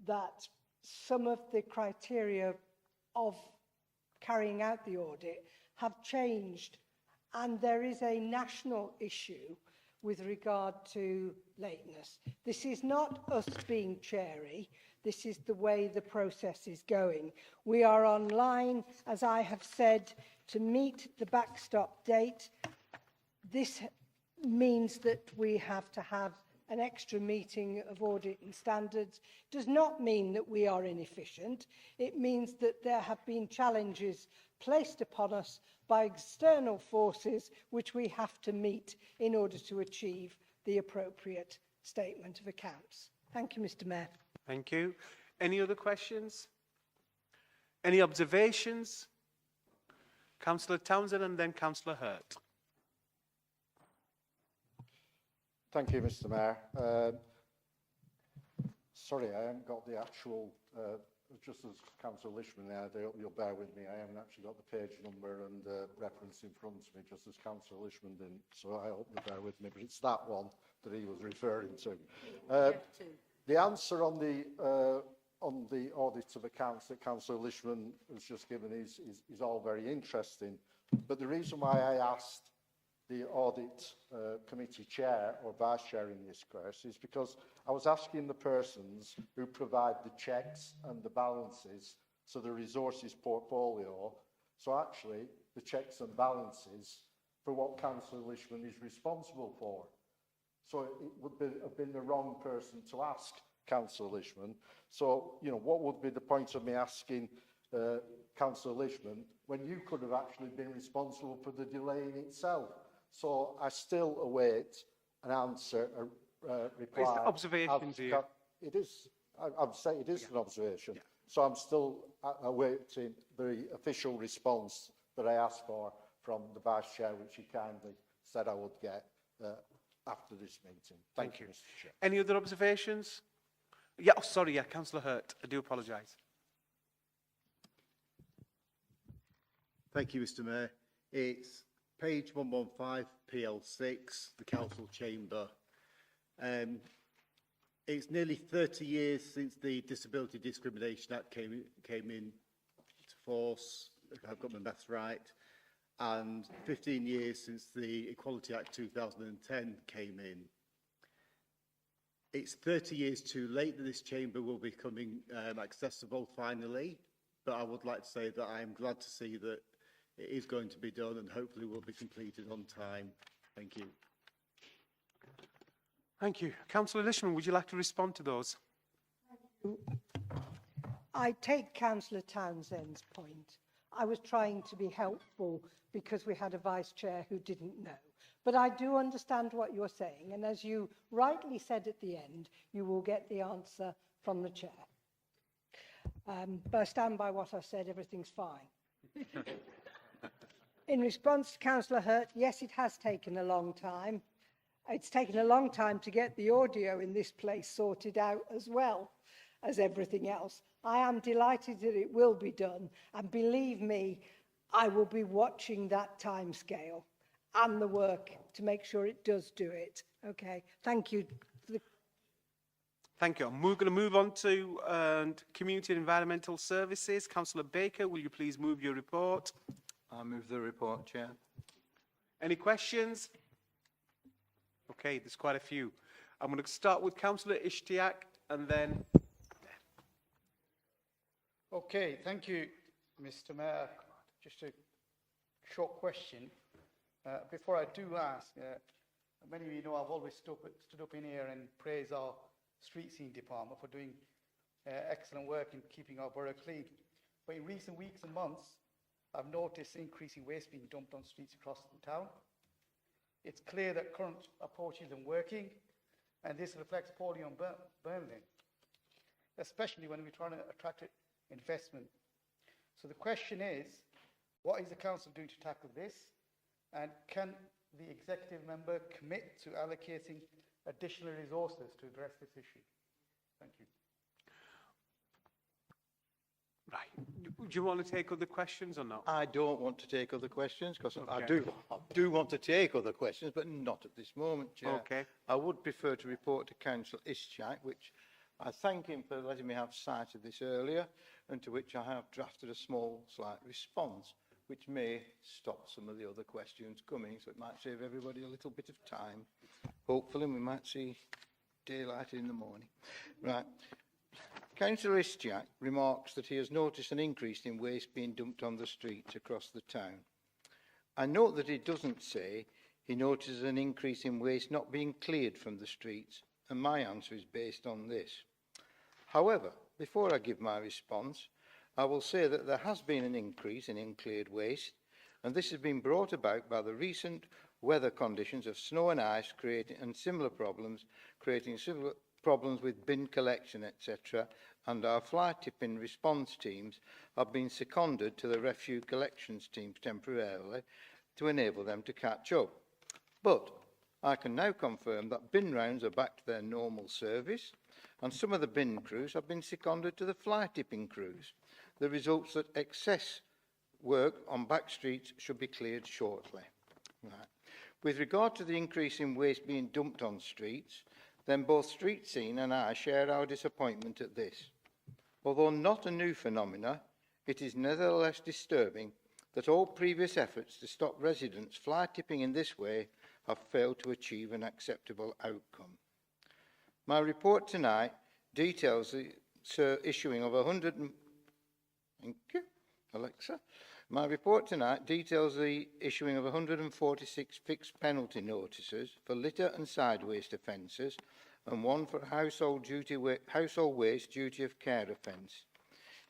that some of the criteria of carrying out the audit have changed, and there is a national issue with regard to lateness. This is not us being chary. This is the way the process is going. We are online, as I have said, to meet the backstop date. This means that we have to have an extra meeting of audit and standards. Does not mean that we are inefficient. It means that there have been challenges placed upon us by external forces which we have to meet in order to achieve the appropriate statement of accounts. Thank you, Mr. Mayor. Thank you. Any other questions? Any observations? Councillor Townsend and then Councillor Hurt. Thank you, Mr. Mayor. Sorry, I haven't got the actual, just as Councillor Lishman there, you'll bear with me, I haven't actually got the page number and reference in front of me, just as Councillor Lishman didn't, so I hope you bear with me, but it's that one that he was referring to. The answer on the audit of accounts that Councillor Lishman has just given is all very interesting, but the reason why I asked the audit committee chair or vice chair in this case is because I was asking the persons who provide the checks and the balances, so the resources portfolio, so actually the checks and balances for what Councillor Lishman is responsible for. So it would have been the wrong person to ask Councillor Lishman. So, you know, what would be the point of me asking Councillor Lishman when you could have actually been responsible for the delay in itself? So I still await an answer, a reply. It's the observations here. It is. I'm saying it is an observation. Yeah. So I'm still awaiting the official response that I asked for from the Vice Chair, which he kindly said I would get after this meeting. Thank you, Mr. Chair. Any other observations? Yeah, oh, sorry, yeah, Councillor Hurt. I do apologise. Thank you, Mr. Mayor. It's page 115, PL6, the Council Chamber. It's nearly 30 years since the Disability Discrimination Act came into force, if I've got my maths right, and 15 years since the Equality Act 2010 came in. It's 30 years too late that this chamber will be becoming accessible finally, but I would like to say that I am glad to see that it is going to be done and hopefully will be completed on time. Thank you. Thank you. Councillor Lishman, would you like to respond to those? I take Councillor Townsend's point. I was trying to be helpful because we had a vice chair who didn't know. But I do understand what you're saying, and as you rightly said at the end, you will get the answer from the chair. But I stand by what I said, everything's fine. In response to Councillor Hurt, yes, it has taken a long time. It's taken a long time to get the audio in this place sorted out as well as everything else. I am delighted that it will be done, and believe me, I will be watching that timescale and the work to make sure it does do it. Okay, thank you. Thank you. We're going to move on to Community and Environmental Services. Councillor Baker, will you please move your report? I move the report, Chair. Any questions? Okay, there's quite a few. I'm going to start with Councillor Ishtiaq and then... Okay, thank you, Mr. Mayor. Just a short question. Before I do ask, many of you know I've always stood up in here and praised our street scene department for doing excellent work in keeping our borough clean. But in recent weeks and months, I've noticed increasing waste being dumped on streets across the town. It's clear that current approach isn't working, and this reflects poorly on Burnley, especially when we're trying to attract investment. So the question is, what is the council doing to tackle this? And can the executive member commit to allocating additional resources to address this issue? Thank you. Right. Do you want to take other questions or not? I don't want to take other questions because Okay. I do want to take other questions, but not at this moment, Chair. Okay. I would prefer to report to Councillor Ishtiaq, which I thank him for letting me have sight of this earlier, and to which I have drafted a small, slight response, which may stop some of the other questions coming, so it might save everybody a little bit of time. Hopefully, we might see daylight in the morning. Right. Councillor Ischak remarks that he has noticed an increase in waste being dumped on the streets across the town. I note that he doesn't say he notices an increase in waste not being cleared from the streets, and my answer is based on this. However, before I give my response, I will say that there has been an increase in uncleared waste, and this has been brought about by the recent weather conditions of snow and ice and similar problems, creating similar problems with bin collection, etc., and our fly tipping response teams have been seconded to the refuse collections teams temporarily to enable them to catch up. But I can now confirm that bin rounds are back to their normal service, and some of the bin crews have been seconded to the fly tipping crews. The results that excess work on back streets should be cleared shortly. Right. With regard to the increase in waste being dumped on streets, then both Street Scene and I share our disappointment at this. Although not a new phenomena, it is nevertheless disturbing that all previous efforts to stop residents fly tipping in this way have failed to achieve an acceptable outcome. My report tonight details the issuing of 100... Thank you, Alexa. My report tonight details the issuing of 146 fixed penalty notices for litter and side waste offences and one for household waste duty of care offence.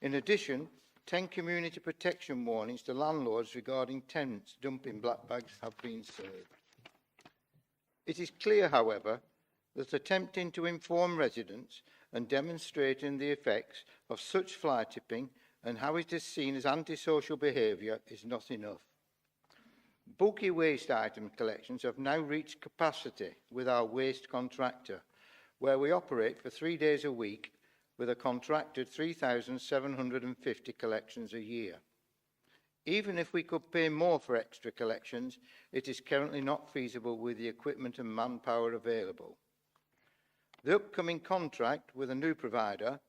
In addition, 10 community protection warnings to landlords regarding tenants dumping black bags have been served. It is clear, however, that attempting to inform residents and demonstrating the effects of such fly tipping and how it is seen as antisocial behaviour is not enough. Bulky waste item collections have now reached capacity with our waste contractor, where we operate for 3 days a week with a contracted 3,750 collections a year. Even if we could pay more for extra collections, it is currently not feasible with the equipment and manpower available. The upcoming contract with a new provider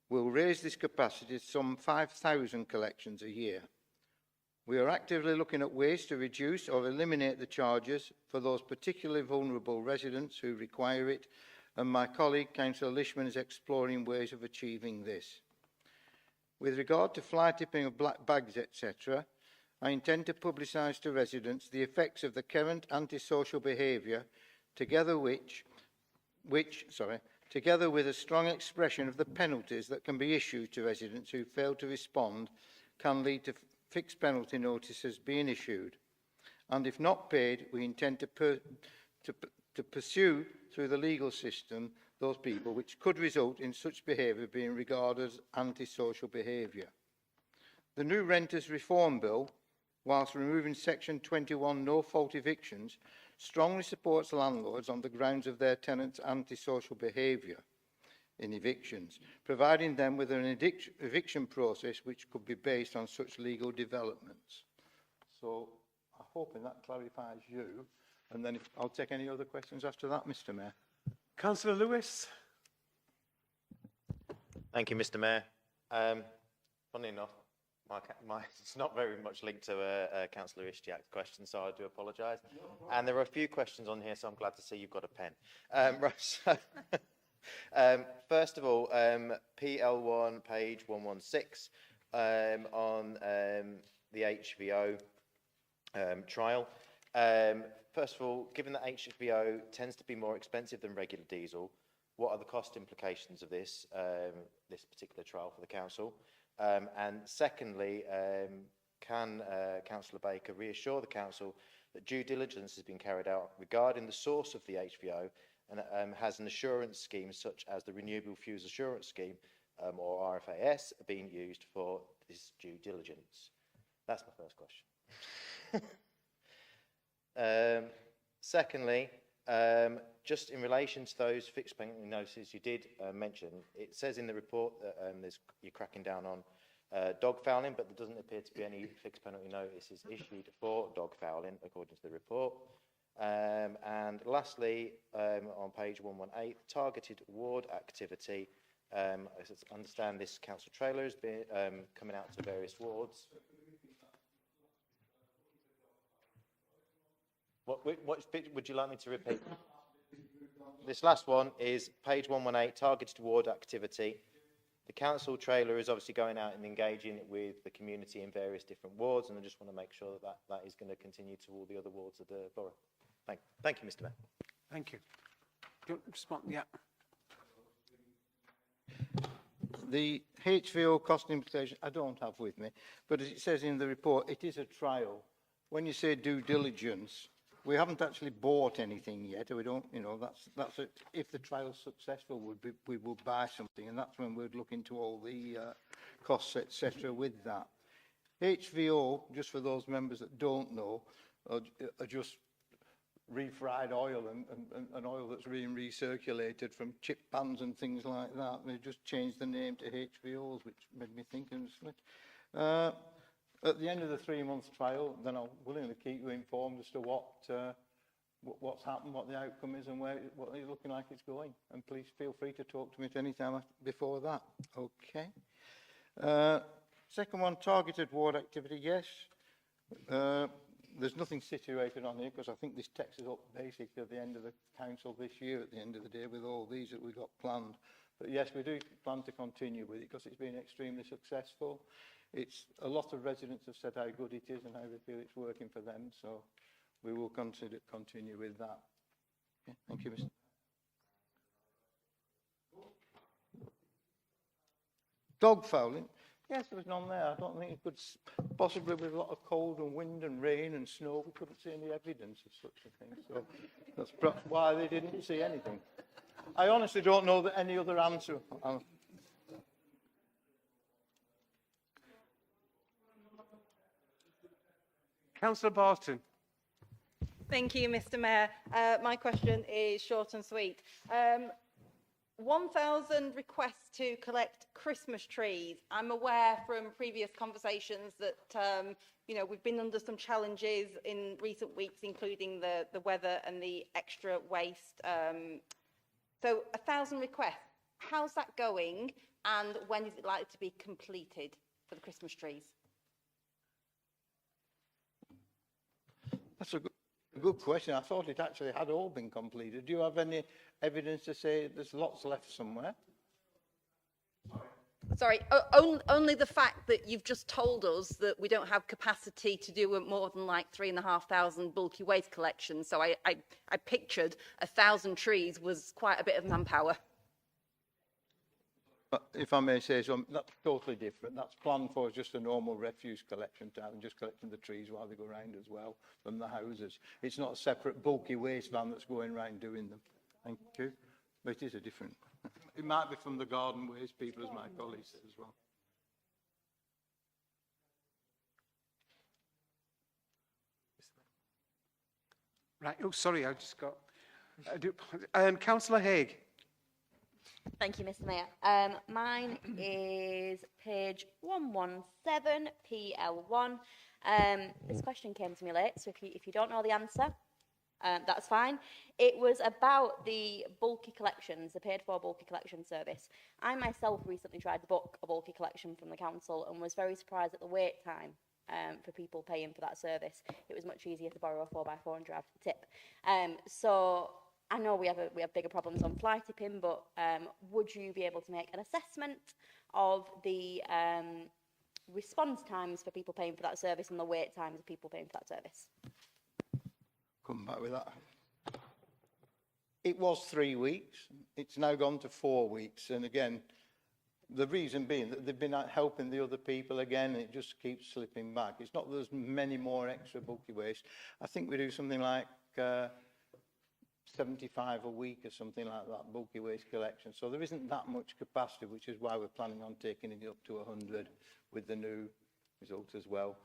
will raise this capacity to some 5,000 collections a year. We are actively looking at ways to reduce or eliminate the charges for those particularly vulnerable residents who require it, and my colleague, Councillor Lishman, is exploring ways of achieving this. With regard to fly tipping of black bags, etc., I intend to publicise to residents the effects of the current antisocial behaviour, together with a strong expression of the penalties that can be issued to residents who fail to respond, can lead to fixed penalty notices being issued. And if not paid, we intend to pursue through the legal system those people, which could result in such behaviour being regarded as antisocial behaviour. The new Renters Reform Bill, whilst removing Section 21 no-fault evictions, strongly supports landlords on the grounds of their tenants' antisocial behaviour in evictions, providing them with an eviction process which could be based on such legal developments. So I'm hoping that clarifies you, and then I'll take any other questions after that, Mr. Mayor. Councillor Lewis. Thank you, Mr. Mayor. Funny enough, it's not very much linked to Councillor Ishtiak's question, so I do apologise. And there are a few questions on here, so I'm glad to see you've got a pen. Right, so, first of all, PL1, page 116, on the HVO trial. First of all, given that HVO tends to be more expensive than regular diesel, what are the cost implications of this particular trial for the council? And secondly, can Councillor Baker reassure the council that due diligence has been carried out regarding the source of the HVO and has an assurance scheme such as the Renewable Fuels Assurance Scheme or RFAS being used for this due diligence? That's my first question. Secondly, just in relation to those fixed penalty notices you did mention, it says in the report that you're cracking down on dog fouling, but there doesn't appear to be any fixed penalty notices issued for dog fouling, according to the report. And lastly, on page 118, targeted ward activity As I understand, this council trailer has been coming out to various wards. What bit would you like me to repeat? This last one is page 118, targeted ward activity. The council trailer is obviously going out and engaging with the community in various different wards, and I just want to make sure that that is going to continue to all the other wards of the borough. Thank you, Mr. Mayor. Thank you. Do you want to respond? Yeah. The HVO cost implication, I don't have with me, but as it says in the report, it is a trial. When you say due diligence, we haven't actually bought anything yet. We don't, you know, that's a, if the trial's successful, we will buy something, and that's when we'd look into all the costs, etc. with that. HVO, just for those members that don't know, are just refried oil and oil that's being recirculated from chip pans and things like that. And they just changed the name to HVOs, which made me think honestly. At the end of the 3-month trial, then I'll willingly keep you informed as to what's happened, what the outcome is, and what it's looking like it's going. And please feel free to talk to me at any time before that. Okay. Second one, targeted ward activity. Yes. There's nothing situated on here because I think this takes us up basically at the end of the council this year, at the end of the day, with all these that we've got planned. But yes, we do plan to continue with it because it's been extremely successful. It's a lot of residents have said how good it is and how they feel it's working for them. So we will continue with that. Okay, thank you, Mr. Dog fouling. Yes, there was none there. I don't think it could, possibly with a lot of cold and wind and rain and snow, we couldn't see any evidence of such a thing. So that's perhaps why they didn't see anything. I honestly don't know that any other answer. Councillor Barton. Thank you, Mr. Mayor. My question is short and sweet. 1,000 requests to collect Christmas trees. I'm aware from previous conversations that you know, we've been under some challenges in recent weeks, including the weather and the extra waste. So 1,000 requests. How's that going, and when is it likely to be completed for the Christmas trees? That's a good question. I thought it actually had all been completed. Do you have any evidence to say there's lots left somewhere? Sorry, only the fact that you've just told us that we don't have capacity to do more than like 3,500 bulky waste collections. So I pictured 1,000 trees was quite a bit of manpower. If I may say so, that's totally different. That's planned for just a normal refuse collection time, and just collecting the trees while they go round as well from the houses. It's not a separate bulky waste van that's going round doing them. Thank you. But it is a different. It might be from the garden waste people, as my colleague said as well. Right. Oh, sorry, I just got. Councillor Haig. Thank you, Mr. Mayor. Mine is page 117, PL1. This question came to me late, so if you don't know the answer, that's fine. It was about the bulky collections, the paid-for bulky collection service. I myself recently tried to book a bulky collection from the council and was very surprised at the wait time for people paying for that service. It was much easier to borrow a 4x4 and drive to the tip. So I know we have bigger problems on fly tipping, but would you be able to make an assessment of the response times for people paying for that service and the wait times of people paying for that service? Come back with that. It was 3 weeks. It's now gone to 4 weeks. And again, the reason being that they've been out helping the other people again, and it just keeps slipping back. It's not that there's many more extra bulky waste. I think we do something like 75 a week or something like that, bulky waste collection. So there isn't that much capacity, which is why we're planning on taking it up to 100 with the new result as well.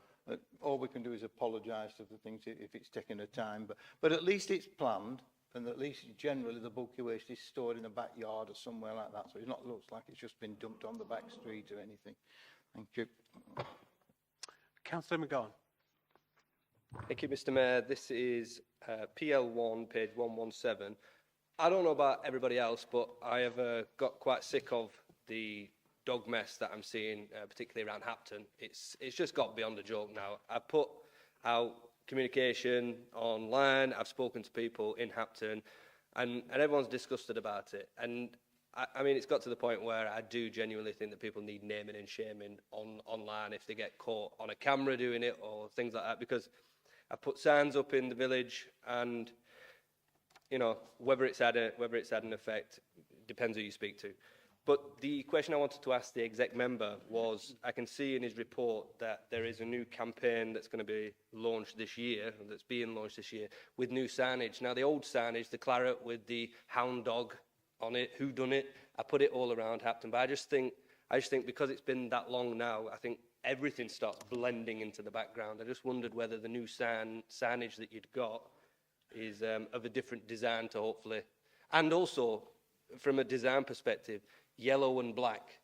All we can do is apologise for the things if it's taken a time, but at least it's planned, and at least generally the bulky waste is stored in a backyard or somewhere like that, so it's not looks like it's just been dumped on the back street or anything. Thank you. Councillor McGowan. Thank you, Mr. Mayor. This is PL1, page 117. I don't know about everybody else, but I have got quite sick of the dog mess that I'm seeing, particularly around Hapton, it's just got beyond a joke now. I've put out communication online, I've spoken to people in Hapton, and everyone's disgusted about it. And I mean, it's got to the point where I do genuinely think that people need naming and shaming online if they get caught on a camera doing it or things like that, because I put signs up in the village, and you know, whether it's had an effect depends who you speak to. But the question I wanted to ask the exec member was, I can see in his report that there is a new campaign that's going to be launched this year, that's being launched this year, with new signage. Now, the old signage, the claret with the hound dog on it, who done it, I put it all around Hapton. But I just think because it's been that long now, I think everything starts blending into the background. I just wondered whether the new signage that you'd got is of a different design to hopefully, and also from a design perspective, yellow and black,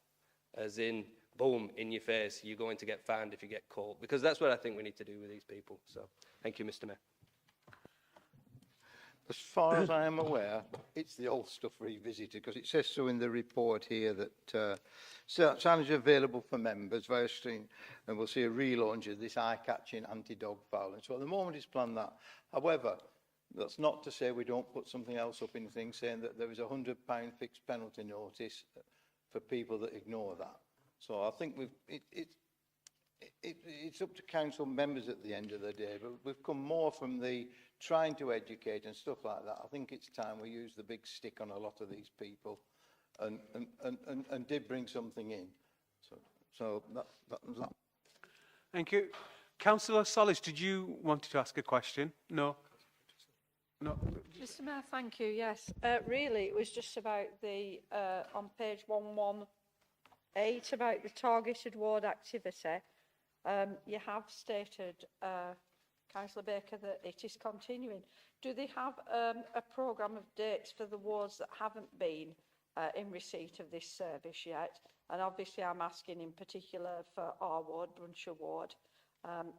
as in, boom, in your face, you're going to get fined if you get caught, because that's what I think we need to do with these people. So, thank you, Mr. Mayor. As far as I am aware, it's the old stuff revisited, because it says so in the report here that signage available for members via stream, and we'll see a relaunch of this eye-catching anti-dog violence. So at the moment it's planned that. However, that's not to say we don't put something else up in the thing saying that there is a £100 fixed penalty notice for people that ignore that. So I think it's up to council members at the end of the day, but we've come more from the trying to educate and stuff like that. I think it's time we use the big stick on a lot of these people and did bring something in. So that was that. Thank you. Councillor Solis, did you want to ask a question? No? No. Mr. Mayor, thank you. Yes, really, it was just about the on page 118 about the targeted ward activity. You have stated, Councillor Baker, that it is continuing. Do they have a programme of dates for the wards that haven't been in receipt of this service yet? And obviously, I'm asking in particular for our ward, Brunshaw Ward.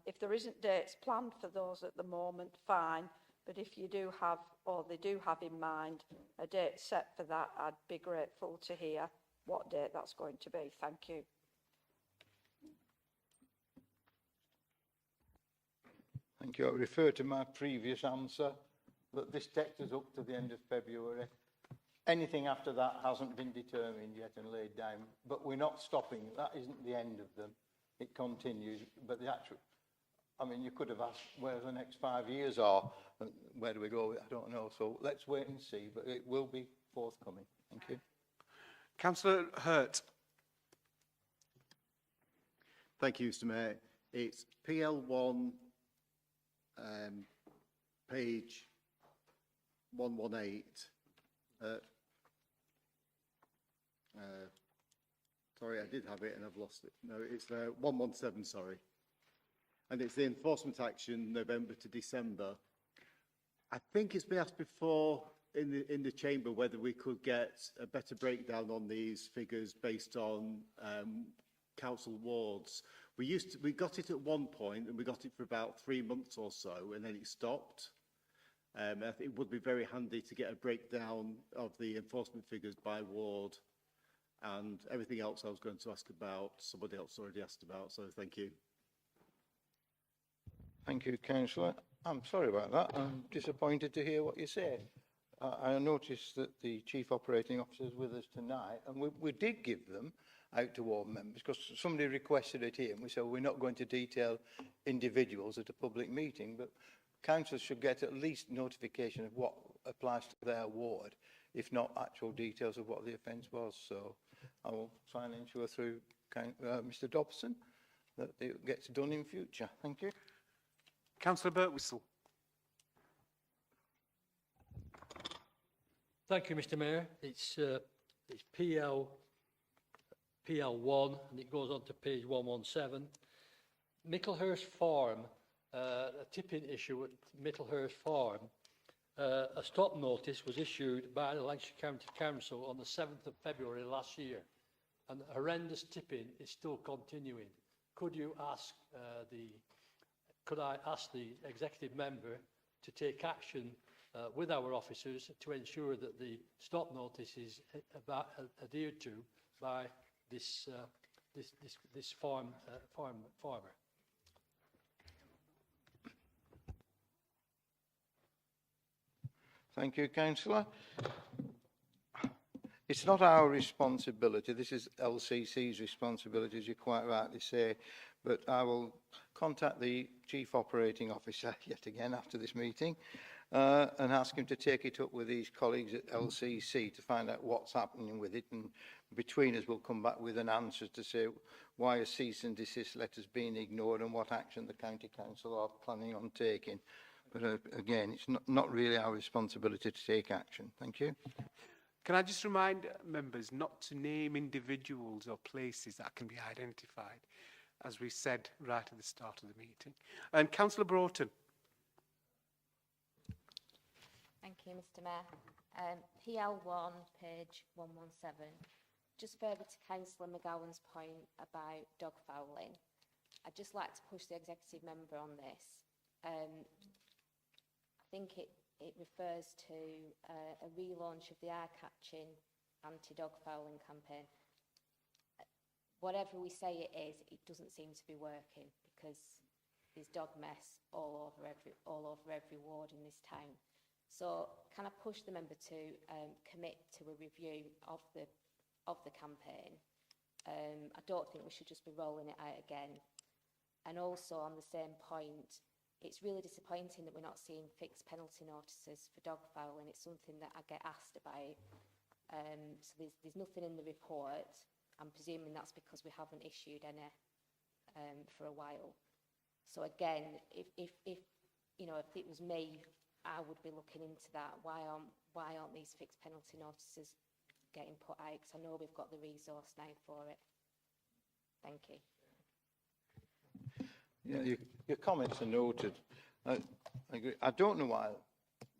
If there isn't dates planned for those at the moment, fine. But if you do have, or they do have in mind, a date set for that, I'd be grateful to hear what date that's going to be. Thank you. Thank you. I refer to my previous answer that this takes us up to the end of February. Anything after that hasn't been determined yet and laid down, but we're not stopping. That isn't the end of them. It continues, but the actual, I mean, you could have asked where the next 5 years are, and where do we go? I don't know. So let's wait and see, but it will be forthcoming. Thank you. Councillor Hurt. Thank you, Mr. Mayor. It's PL1, page 118. Sorry, I did have it and I've lost it. No, it's 117, sorry. And it's the enforcement action November to December. I think it's been asked before in the chamber whether we could get a better breakdown on these figures based on council wards. We got it at one point and we got it for about 3 months or so, and then it stopped. I think it would be very handy to get a breakdown of the enforcement figures by ward, and everything else I was going to ask about, somebody else already asked about, so thank you. Thank you, Councillor. I'm sorry about that. I'm disappointed to hear what you say. I noticed that the Chief Operating Officer is with us tonight, and we did give them out to ward members because somebody requested it here, and we said we're not going to detail individuals at a public meeting, but councillors should get at least notification of what applies to their ward, if not actual details of what the offence was. So I will try and ensure through Mr Dobson that it gets done in future. Thank you. Councillor Birtwistle. Thank you, Mr Mayor. It's PL1 and it goes on to page 117. Micklehurst Farm, a tipping issue at Micklehurst Farm. A stop notice was issued by the Lancashire County Council on the 7th of February last year, and horrendous tipping is still continuing. Could I ask the executive member to take action with our officers to ensure that the stop notice is adhered to by this farmer. Thank you, Councillor. It's not our responsibility. This is LCC's responsibility, as you quite rightly say. But I will contact the Chief Operating Officer yet again after this meeting and ask him to take it up with his colleagues at LCC to find out what's happening with it. And between us, we'll come back with an answer to say why a cease and desist letter's been ignored and what action the County Council are planning on taking. But again, it's not really our responsibility to take action. Thank you. Can I just remind members not to name individuals or places that can be identified, as we said right at the start of the meeting? And Councillor Broughton. Thank you, Mr. Mayor. PL1, page 117. Just further to Councillor McGowan's point about dog fouling, I'd just like to push the executive member on this. I think it refers to a relaunch of the eye-catching anti-dog fouling campaign. Whatever we say it is, it doesn't seem to be working because there's dog mess all over every ward in this town. So can I push the member to commit to a review of the campaign? I don't think we should just be rolling it out again. And also on the same point, it's really disappointing that we're not seeing fixed penalty notices for dog fouling. It's something that I get asked about. So there's nothing in the report. I'm presuming that's because we haven't issued any for a while. So again, if you know, if it was me, I would be looking into that. Why aren't these fixed penalty notices getting put out? Because I know we've got the resource now for it. Thank you. Yeah, your comments are noted. I agree. I don't know why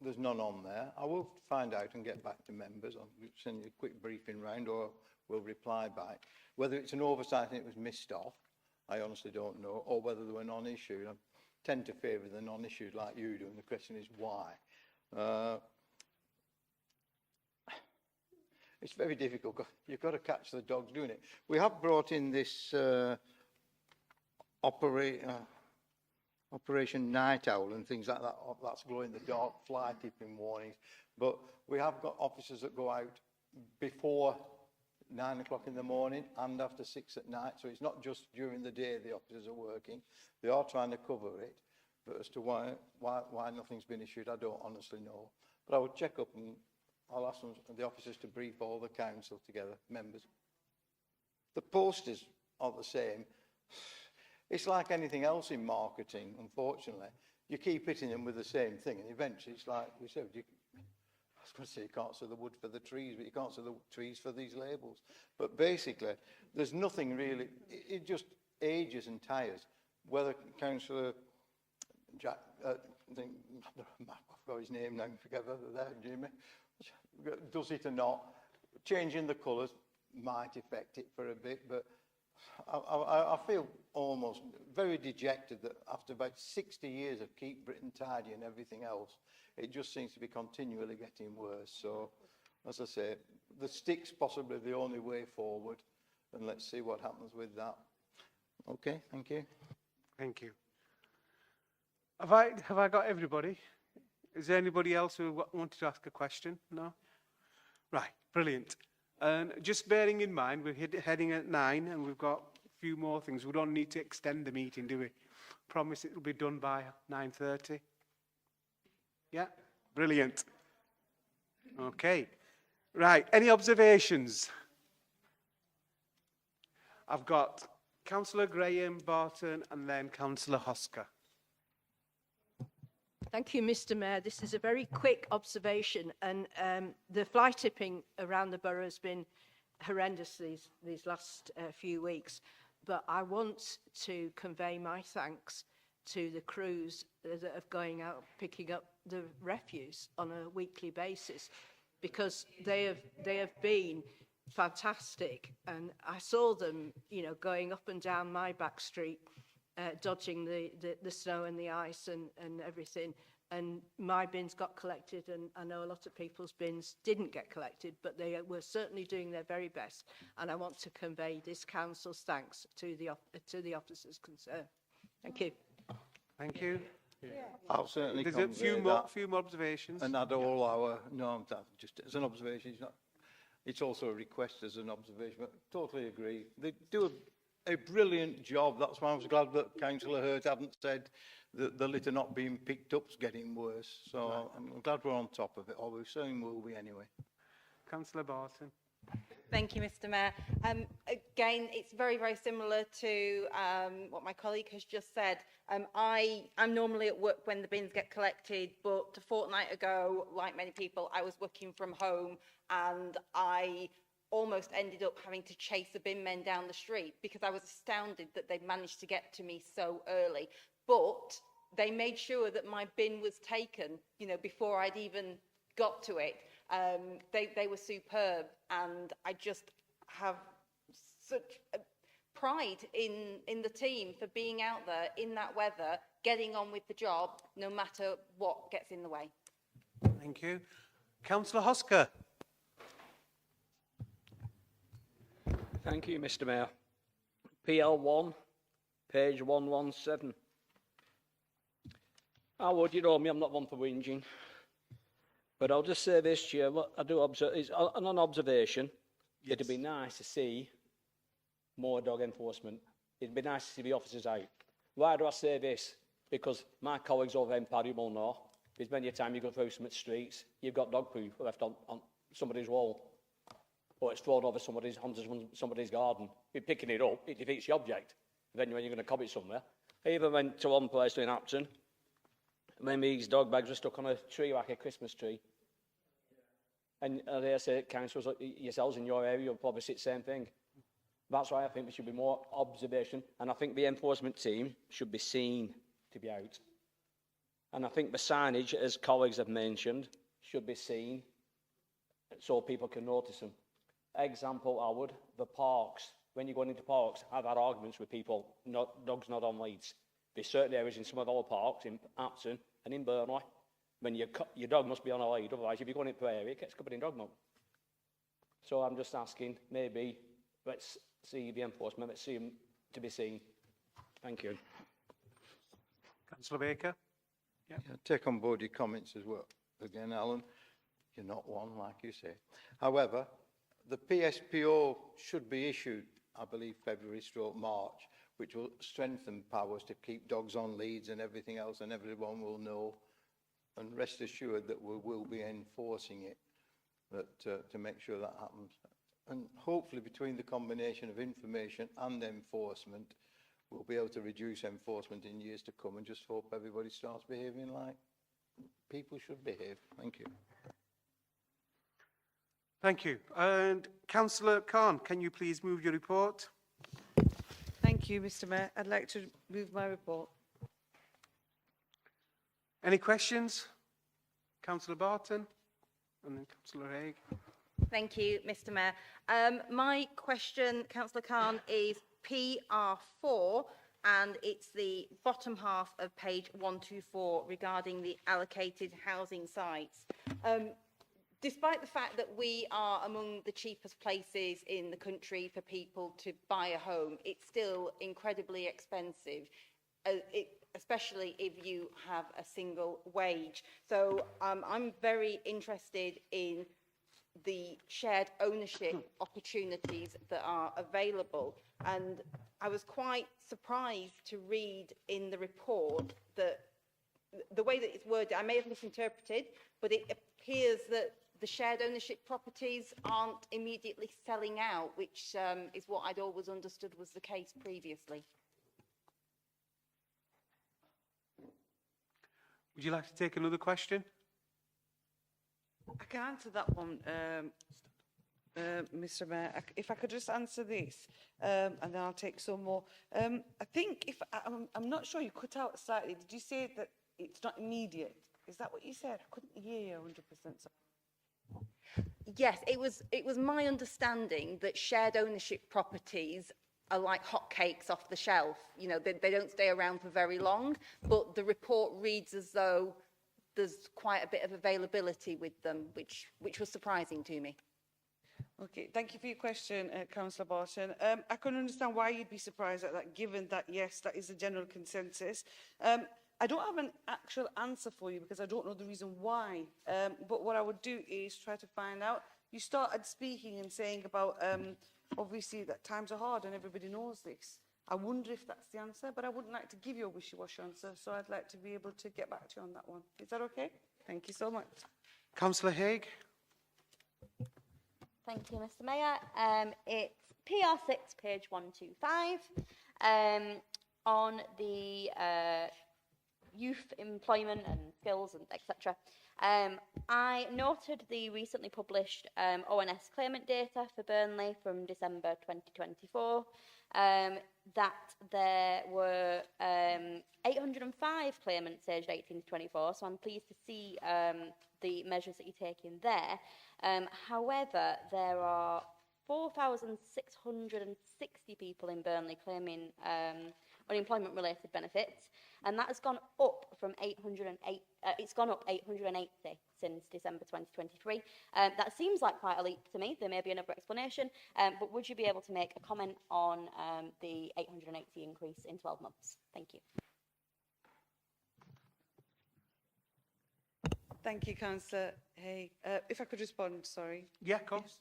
there's none on there. I will find out and get back to members. I'll send you a quick briefing round or we'll reply back. Whether it's an oversight and it was missed off, I honestly don't know, or whether they were non-issued. I tend to favour the non-issued like you do, and the question is why. It's very difficult. You've got to catch the dogs doing it. We have brought in this Operation Night Owl and things like that. That's glow in the dark, fly tipping warnings. But we have got officers that go out before 9 o'clock in the morning and after 6 at night. So it's not just during the day the officers are working. They are trying to cover it. But as to why nothing's been issued, I don't honestly know. But I would check up and I'll ask the officers to brief all the council together, members. The posters are the same. It's like anything else in marketing, unfortunately. You keep hitting them with the same thing, and eventually it's like we said, I was going to say you can't see the wood for the trees, but you can't see the trees for these labels. But basically, there's nothing really, it just ages and tires. Whether Councillor Jack, I think, I've got his name now, forget whether there, Jimmy, does it or not, changing the colours might affect it for a bit, but I feel almost very dejected that after about 60 years of Keep Britain Tidy and everything else, it just seems to be continually getting worse. So, as I say, the stick's possibly the only way forward, and let's see what happens with that. Okay, thank you. Thank you. Have I got everybody? Is there anybody else who wanted to ask a question? No? Right, brilliant. And just bearing in mind, we're heading at 9 and we've got a few more things. We don't need to extend the meeting, do we? Promise it will be done by 9:30? Yeah? Brilliant. Okay. Right, any observations? I've got Councillor Graham, Barton and then Councillor Hosker. Thank you, Mr. Mayor. This is a very quick observation, and the fly tipping around the borough has been horrendous these last few weeks. But I want to convey my thanks to the crews that are going out picking up the refuse on a weekly basis, because they have been fantastic. And I saw them, you know, going up and down my back street, dodging the snow and the ice and everything. and my bins got collected, and I know a lot of people's bins didn't get collected, but they were certainly doing their very best, and I want to convey this council's thanks to the officers concerned. Thank you. Thank you. I'll certainly There's a convey few more observations. and add all our, no, that just as an observation, it's also a request as an observation, but totally agree. They do a brilliant job. That's why I was glad that Councillor Hurt hadn't said that the litter not being picked up is getting worse. So I'm glad we're on top of it, or we soon will be anyway. Councillor Barton. Thank you, Mr. Mayor. Again, it's very, very similar to what my colleague has just said. I'm normally at work when the bins get collected, but a fortnight ago, like many people, I was working from home and I almost ended up having to chase the bin men down the street because I was astounded that they'd managed to get to me so early. But they made sure that my bin was taken, you know, before I'd even got to it. They were superb, and I just have such a pride in the team for being out there in that weather, getting on with the job, no matter what gets in the way. Thank you. Councillor Hosker. Thank you, Mr. Mayor. PL1, page 117. Howard, you know me, I'm not one for whinging. But I'll just say this, Chair, what I do observe is, on an observation, it'd be nice to see more dog enforcement. It'd be nice to see the officers out. Why do I say this? Because my colleagues over in Paddy will know, there's many a time you go through some streets, you've got dog poo left on somebody's wall, or it's thrown over somebody's garden. You're picking it up, it defeats the object. Then when you're going to cob it somewhere. I even went to one place in Acton, when these dog bags were stuck on a tree like a Christmas tree. And they say, councillors, yourselves in your area, you'll probably see the same thing. That's why I think there should be more observation, and I think the enforcement team should be seen to be out. And I think the signage, as colleagues have mentioned, should be seen so people can notice them. Example, Howard, the parks. When you're going into parks, I've had arguments with people, dogs not on leads. There's certain areas in some of our parks, in Acton and in Burnley, when your dog must be on a lead, otherwise if you're going into an area, it gets covered in dog milk. So I'm just asking, maybe, let's see the enforcement, let's see them to be seen. Thank you. Councillor Baker. Yeah, take on board your comments as well. Again, Alan, you're not one, like you say. However, the PSPO should be issued, I believe, February/March, which will strengthen powers to keep dogs on leads and everything else, and everyone will know. And rest assured that we will be enforcing it, to make sure that happens. And hopefully between the combination of information and enforcement, we'll be able to reduce enforcement in years to come, and just hope everybody starts behaving like people should behave. Thank you. Thank you. And Councillor Khan, can you please move your report? Thank you, Mr. Mayor. I'd like to move my report. Any questions? Councillor Barton and then Councillor Haig. Thank you, Mr. Mayor. My question, Councillor Khan, is PR4, and it's the bottom half of page 124 regarding the allocated housing sites. Despite the fact that we are among the cheapest places in the country for people to buy a home, it's still incredibly expensive, especially if you have a single wage. So I'm very interested in the shared ownership opportunities that are available. And I was quite surprised to read in the report that the way that it's worded, I may have misinterpreted, but it appears that the shared ownership properties aren't immediately selling out, which is what I'd always understood was the case previously. Would you like to take another question? I can answer that one, Mr. Mayor. If I could just answer this, and then I'll take some more. I think I'm not sure, you cut out slightly. Did you say that it's not immediate? Is that what you said? I couldn't hear you 100%. Yes, it was my understanding that shared ownership properties are like hotcakes off the shelf. You know, they don't stay around for very long, but the report reads as though there's quite a bit of availability with them, which was surprising to me. Okay, thank you for your question, Councillor Barton. I can understand why you'd be surprised at that, given that, yes, that is the general consensus. I don't have an actual answer for you because I don't know the reason why. But what I would do is try to find out. You started speaking and saying about, obviously, that times are hard and everybody knows this. I wonder if that's the answer, but I wouldn't like to give you a wishy-washy answer, so I'd like to be able to get back to you on that one. Is that okay? Thank you so much. Councillor Haig. Thank you, Mr. Mayor. It's PR6, page 125, on the youth employment and skills and etc. I noted the recently published ONS claimant data for Burnley from December 2024, that there were 805 claimants aged 18 to 24, so I'm pleased to see the measures that you're taking there. However, there are 4,660 people in Burnley claiming unemployment-related benefits, and that has gone up from 808. It's gone up 880 since December 2023. That seems like quite a leap to me. There may be another explanation, but would you be able to make a comment on the 880 increase in 12 months? Thank you. Thank you, Councillor Hay. If I could respond, sorry. Yeah, of course.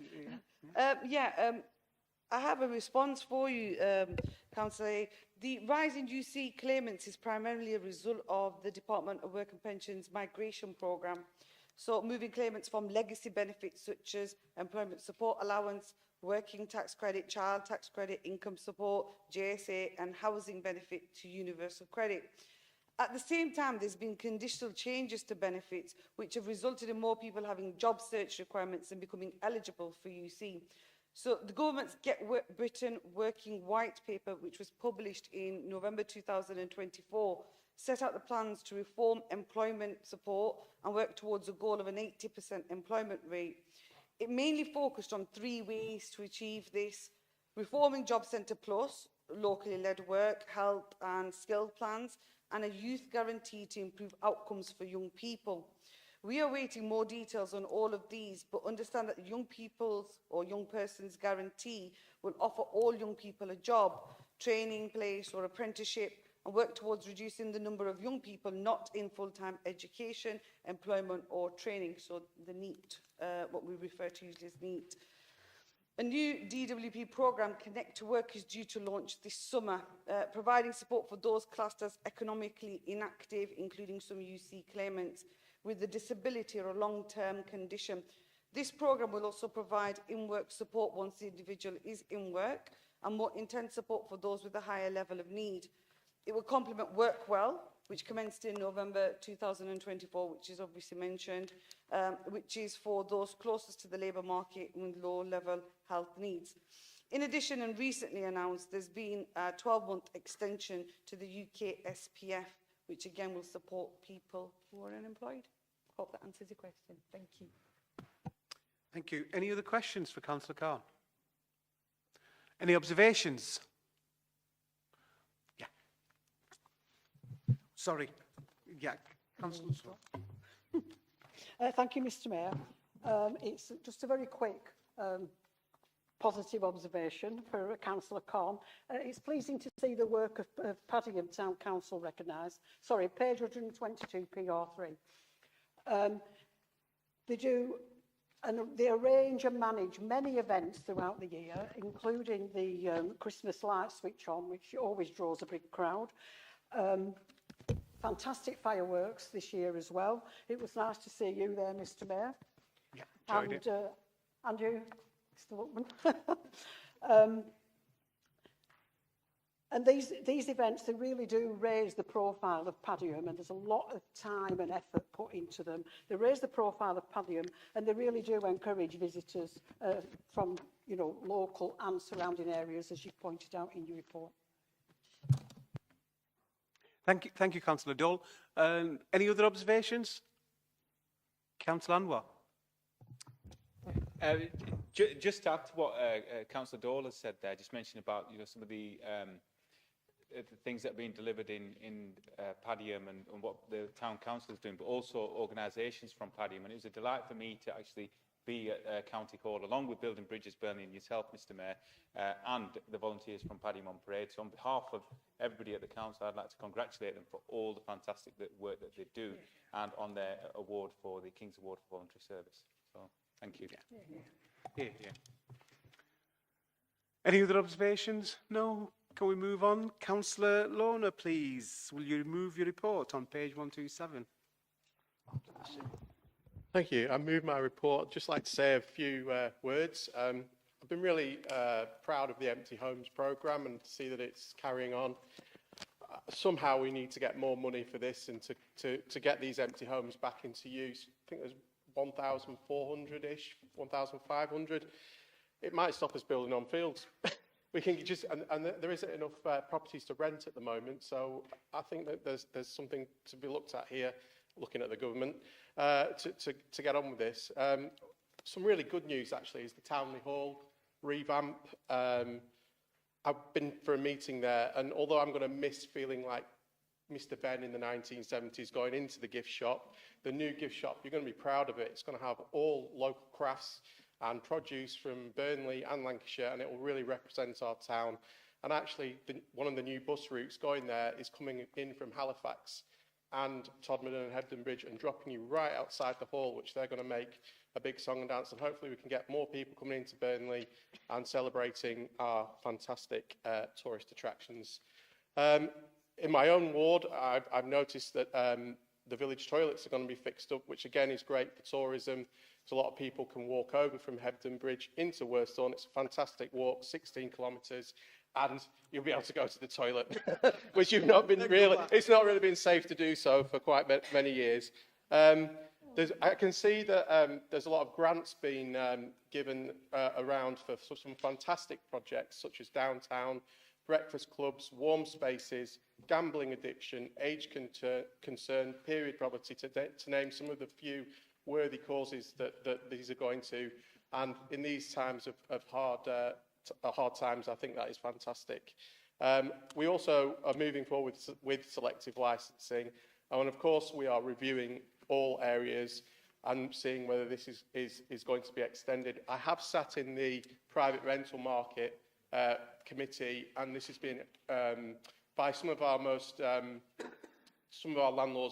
I have a response for you, Councillor Hay. The rise in UC claimants is primarily a result of the Department of Work and Pensions migration programme. So moving claimants from legacy benefits such as employment support allowance, working tax credit, child tax credit, income support, JSA and housing benefit to universal credit. At the same time, there's been conditional changes to benefits, which have resulted in more people having job search requirements and becoming eligible for UC. So the government's Get Britain Working White Paper, which was published in November 2024, set out the plans to reform employment support and work towards a goal of an 80% employment rate. It mainly focused on 3 ways to achieve this: reforming Job Centre Plus, locally led work, health and skill plans, and a youth guarantee to improve outcomes for young people. We are waiting more details on all of these, but understand that the young people's or young person's guarantee will offer all young people a job, training place or apprenticeship, and work towards reducing the number of young people not in full-time education, employment or training, so the NEET, what we refer to usually as NEET. A new DWP programme, Connect to Work, is due to launch this summer, providing support for those classed as economically inactive, including some UC claimants with a disability or a long-term condition. This programme will also provide in-work support once the individual is in work, and more intense support for those with a higher level of need. It will complement WorkWell, which commenced in November 2024, which is obviously mentioned, which is for those closest to the labour market with low-level health needs. In addition, and recently announced, there's been a 12-month extension to the UK SPF, which again will support people who are unemployed. Hope that answers your question. Thank you. Thank you. Any other questions for Councillor Khan? Any observations? Yeah. Sorry. Yeah, Councillor Swan. Thank you, Mr. Mayor. It's just a very quick positive observation for Councillor Khan. It's pleasing to see the work of Paddingham Town Council recognised. Sorry, page 122, PR3. They arrange and manage many events throughout the year, including the Christmas light switch on, which always draws a big crowd. Fantastic fireworks this year as well. It was nice to see you there, Mr. Mayor. Yeah, enjoyed it. And you, Mr. Woodman. And these events, they really do raise the profile of Paddingham, and there's a lot of time and effort put into them. They raise the profile of Paddingham, and they really do encourage visitors from, you know, local and surrounding areas, as you pointed out in your report. Thank you, Councillor Dole. Any other observations? Councillor Anwar. Just to add to what Councillor Dole has said there, just mentioning about some of the the things that are being delivered in Padiham and what the town council is doing, but also organisations from Padiham. And it was a delight for me to actually be at County Hall, along with Building Bridges Burnley and yourself, Mr Mayor, and the volunteers from Padiham on Parade. So on behalf of everybody at the council, I'd like to congratulate them for all the fantastic work that they do and on their award for the King's Award for Voluntary Service. So thank you. Yeah, yeah. Any other observations? No? Can we move on? Councillor Lorna, please. Will you move your report on page 127? Thank you. I move my report. I'd just like to say a few words. I've been really proud of the Empty Homes programme and to see that it's carrying on. Somehow we need to get more money for this and to get these empty homes back into use. I think there's 1,400-ish, 1,500. It might stop us building on fields. We can just, and there isn't enough properties to rent at the moment, so I think that there's something to be looked at here, looking at the government, to get on with this. Some really good news actually is the Townley Hall revamp. I've been for a meeting there, and although I'm going to miss feeling like Mr. Ben in the 1970s going into the gift shop, the new gift shop, you're going to be proud of it. It's going to have all local crafts and produce from Burnley and Lancashire, and it will really represent our town. And actually, one of the new bus routes going there is coming in from Halifax and Todmorden and Hebden Bridge and dropping you right outside the hall, which they're going to make a big song and dance. And hopefully we can get more people coming into Burnley and celebrating our fantastic tourist attractions. In my own ward, I've noticed that the village toilets are going to be fixed up, which again is great for tourism. So a lot of people can walk over from Hebden Bridge into Worsthorne. It's a fantastic walk, 16 kilometres, and you'll be able to go to the toilet, which you've not been really, it's not really been safe to do so for quite many years. I can see that there's a lot of grants being given around for some fantastic projects such as downtown, breakfast clubs, warm spaces, gambling addiction, age concern, period poverty, to name some of the few worthy causes that these are going to. And in these times of hard times, I think that is fantastic. We also are moving forward with selective licensing. And of course, we are reviewing all areas and seeing whether this is going to be extended. I have sat in the private rental market committee, and this has been by some of our landlords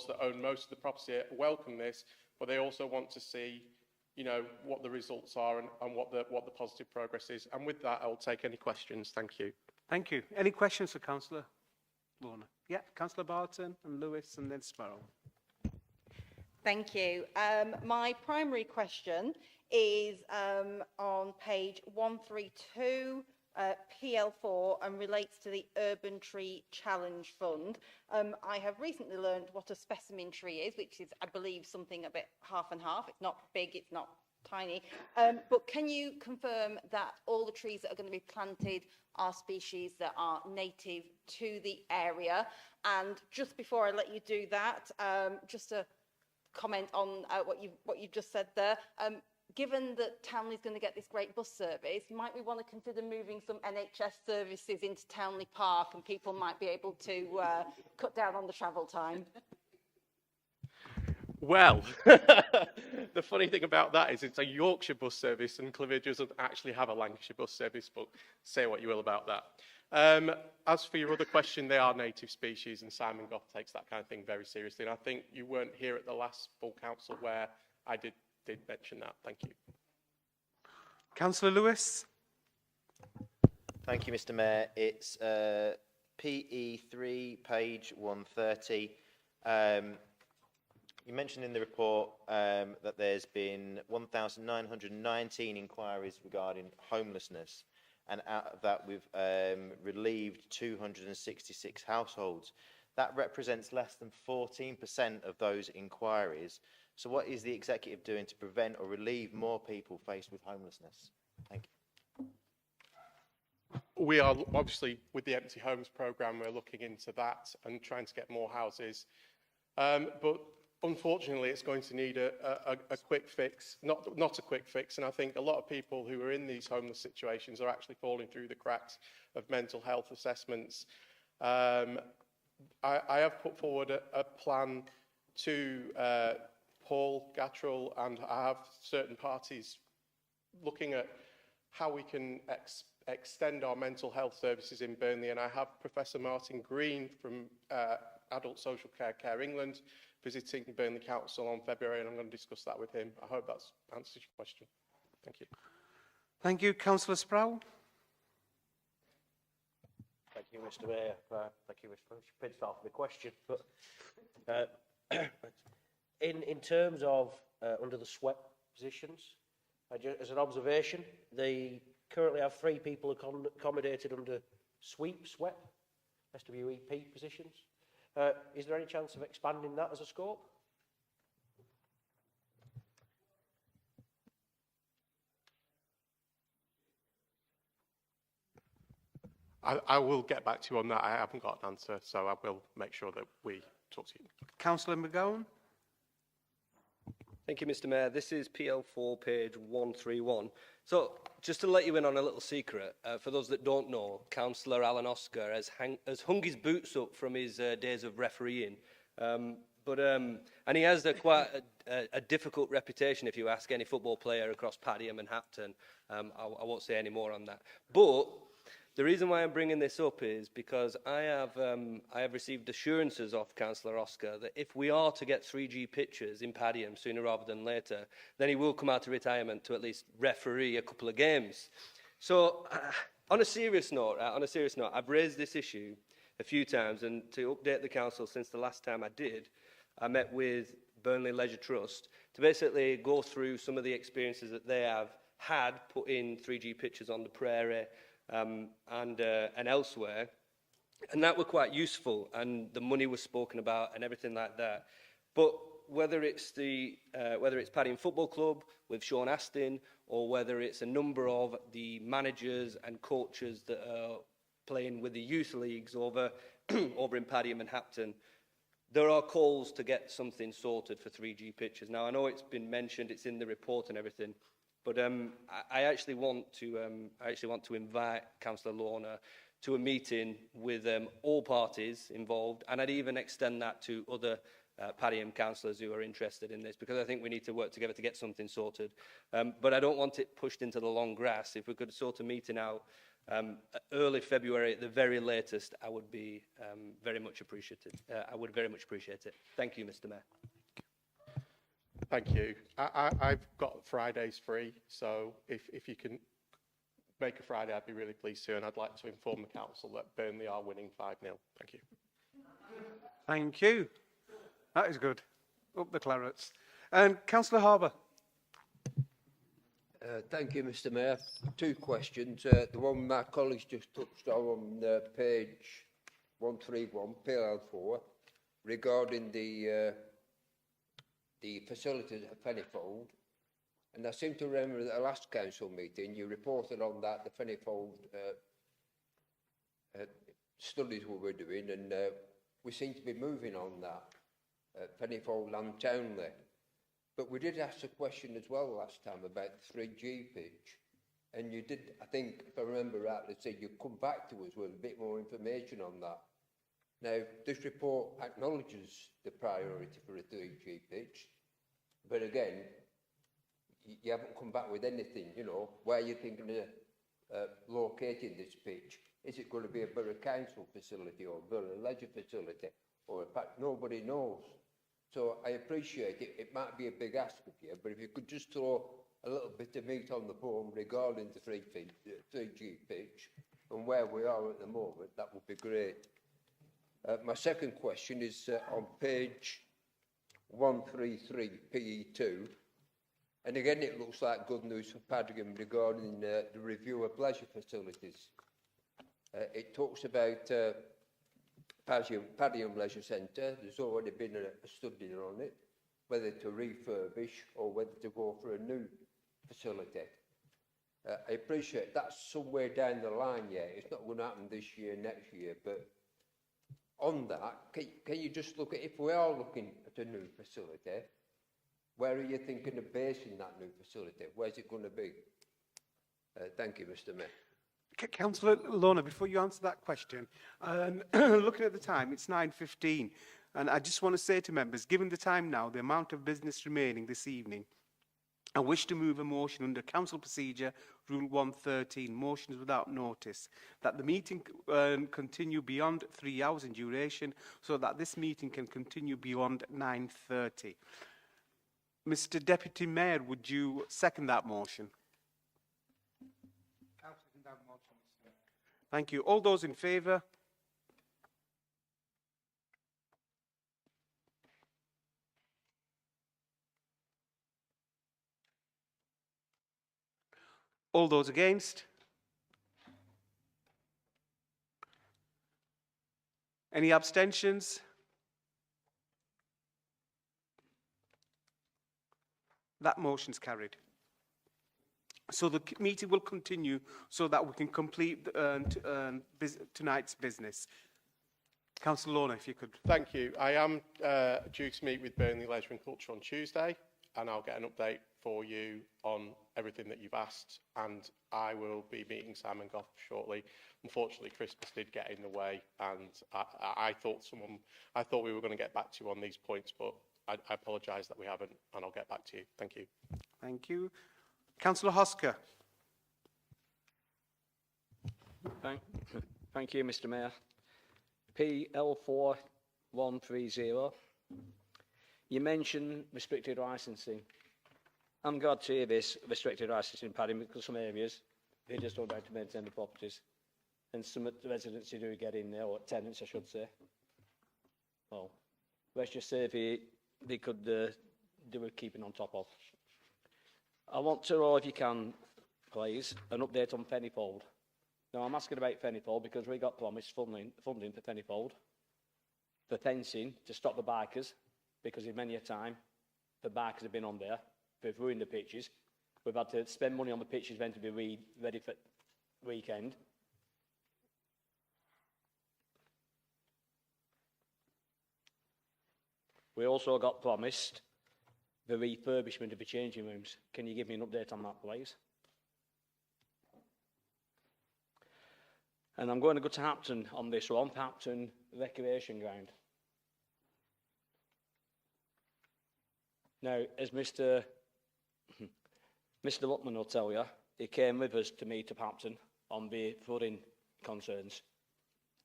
that own most of the property welcome this, but they also want to see, you know, what the results are and what the positive progress is. And with that, I will take any questions. Thank you. Thank you. Any questions for Councillor Lorna? Yeah, Councillor Barton and Lewis and then Sparrow. Thank you. My primary question is on page 132, PL4, and relates to the Urban Tree Challenge Fund. I have recently learned what a specimen tree is, which is, I believe, something a bit half and half. It's not big, it's not tiny. But can you confirm that all the trees that are going to be planted are species that are native to the area? And just before I let you do that, just a comment on what you've just said there. Given that Townley's going to get this great bus service, might we want to consider moving some NHS services into Townley Park, and people might be able to cut down on the travel time? Well, the funny thing about that is it's a Yorkshire bus service, and Cliviger doesn't actually have a Lancashire bus service, but say what you will about that. As for your other question, they are native species, and Simon Goff takes that kind of thing very seriously. And I think you weren't here at the last full council where I did mention that. Thank you. Councillor Lewis. Thank you, Mr. Mayor. It's PE3, page 130. You mentioned in the report that there's been 1,919 inquiries regarding homelessness, and out of that we've relieved 266 households. That represents less than 14% of those inquiries. So what is the executive doing to prevent or relieve more people faced with homelessness? Thank you. We are obviously, with the Empty Homes programme, we're looking into that and trying to get more houses. But unfortunately, it's going to need a quick fix, not a quick fix. And I think a lot of people who are in these homeless situations are actually falling through the cracks of mental health assessments. I have put forward a plan to Paul Gattrell, and I have certain parties looking at how we can extend our mental health services in Burnley, and I have Professor Martin Green from Adult Social Care England visiting Burnley Council on February, and I'm going to discuss that with him. I hope that answers your question. Thank you. Thank you. Councillor Sproul. Thank you, Mr. Mayor. Thank you, Mr. Pinstar, for the question. But in terms of under the SWEP positions, as an observation, they currently have 3 people accommodated under SWEP, SWEP positions. Is there any chance of expanding that as a scope? I will get back to you on that. I haven't got an answer, so I will make sure that we talk to you. Councillor McGowan. Thank you, Mr. Mayor. This is PL4, page 131. So, just to let you in on a little secret, for those that don't know, Councillor Alan Oscar has hung his boots up from his days of refereeing. And he has quite a difficult reputation, if you ask any football player across Padiham and Hapton. I won't say any more on that. But the reason why I'm bringing this up is because I have received assurances of Councillor Oscar that if we are to get 3G pitches in Padiham sooner rather than later, then he will come out of retirement to at least referee a couple of games. So, on a serious note, I've raised this issue a few times, and to update the council, since the last time I did, I met with Burnley Leisure Trust to basically go through some of the experiences that they have had put in 3G pitches on the Prairie, and elsewhere, and that were quite useful, and the money was spoken about and everything like that. But whether it's Padiham Football Club with Sean Astin, or whether it's a number of the managers and coaches that are playing with the youth leagues over in Padiham and Hapton, there are calls to get something sorted for 3G pitches. Now, I know it's been mentioned, it's in the report and everything, but I actually want to invite Councillor Lorna to a meeting with all parties involved, and I'd even extend that to other Padiham councillors who are interested in this, because I think we need to work together to get something sorted. But I don't want it pushed into the long grass. If we could sort a meeting out early February at the very latest, I would be very much appreciated. I would very much appreciate it. Thank you, Mr. Mayor. Thank you. I've got Fridays free, so if you can make a Friday, I'd be really pleased to, and I'd like to inform the council that Burnley are winning 5-0. Thank you. Thank you. That is good. Up the clarets. And Councillor Harbour. Thank you, Mr. Mayor. 2 questions. The one my colleagues just touched on page 131, PL4, regarding the facilities at Fennyfold. And I seem to remember that at the last council meeting, you reported on that, the Fennyfold studies we were doing, and we seem to be moving on that, Fennyfold and Townley. But we did ask a question as well last time about the 3G pitch, and you did, I think, if I remember rightly, say you'd come back to us with a bit more information on that. Now, this report acknowledges the priority for a 3G pitch, but again, you haven't come back with anything, you know, where you're thinking of locating this pitch. Is it going to be a Borough Council facility or a Borough Leisure facility, or in fact, nobody knows. So I appreciate it. It might be a big ask of you, but if you could just throw a little bit of meat on the bone regarding the 3G pitch and where we are at the moment, that would be great. My second question is on page 133, PE2. And again, it looks like good news for Padiham regarding the review of leisure facilities. It talks about Padiham Leisure Centre. There's already been a study on it, whether to refurbish or whether to go for a new facility. I appreciate that's somewhere down the line, yeah. It's not going to happen this year, next year, but on that, can you just look at, if we are looking at a new facility, where are you thinking of basing that new facility? Where's it going to be? Thank you, Mr. Mayor. Councillor Lorna, before you answer that question, looking at the time, it's 9:15, and I just want to say to members, given the time now, the amount of business remaining this evening, I wish to move a motion under Council Procedure Rule 113, motions without notice, that the meeting continue beyond 3 hours in duration, so that this meeting can continue beyond 9:30. Mr. Deputy Mayor, would you second that motion? Thank you. All those in favour? All those against? Any abstentions? That motion's carried. So the meeting will continue so that we can complete tonight's business. Councillor Lorna, if you could. Thank you. I am due to meet with Burnley Leisure and Culture on Tuesday, and I'll get an update for you on everything that you've asked, and I will be meeting Simon Goff shortly. Unfortunately, Christmas did get in the way, and I thought we were going to get back to you on these points, but I apologise that we haven't, and I'll get back to you. Thank you. Thank you. Councillor Hosker. Thank you, Mr. Mayor. PL4130. You mentioned restricted licensing. I'm glad to hear this restricted licensing, Paddy, because some areas, they just don't know how to maintain the properties. And some of the residents who do get in there, or tenants, I should say. Well, let's just say if they could do with keeping on top of. I want to know, if you can, please, an update on Pennyfold. Now, I'm asking about Pennyfold because we got promised funding for Pennyfold, for fencing to stop the bikers, because in many a time, the bikers have been on there, they've ruined the pitches. We've had to spend money on the pitches meant to be ready for weekend. We also got promised the refurbishment of the changing rooms. Can you give me an update on that, please? And I'm going to go to Hampton on this one, Hampton Recreation Ground. Now, as Mr. Luckman will tell you, he came with us to meet up Hampton on the flooding concerns.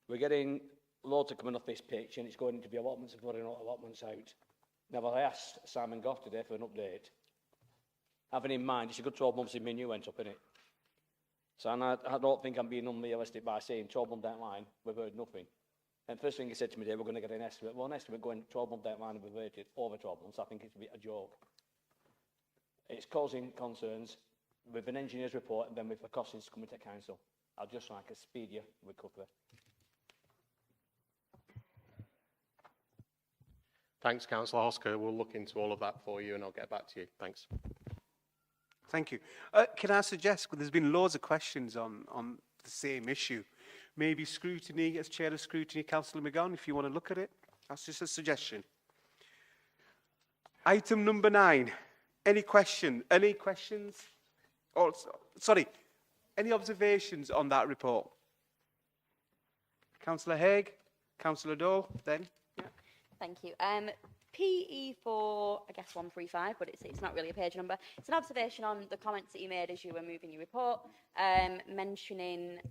We're getting water coming off this pitch, and it's going into the allotments and flooding allotments out. Now, I asked Simon Goff today for an update, having in mind it's a good 12 months in menu went up, in it. So I don't think I'm being unrealistic by saying 12 months down the line, we've heard nothing. And first thing he said to me today, we're going to get an estimate. Well, an estimate going 12 months down the line and we've waited over 12 months, I think it's a bit of a joke. It's causing concerns with an engineer's report and then with the costings coming to council. I'd just like a speedier recovery. Thanks, Councillor Hosker. We'll look into all of that for you and I'll get back to you. Thanks. Thank you. Can I suggest, there's been loads of questions on the same issue. Maybe scrutiny, as Chair of Scrutiny, Councillor McGowan, if you want to look at it. That's just a suggestion. Item number 9. Any questions? Oh, sorry. Any observations on that report? Councillor Haig, Councillor Dole, then. Yeah. Thank you. PE for, I guess, 135, but it's not really a page number. It's an observation on the comments that you made as you were moving your report, mentioning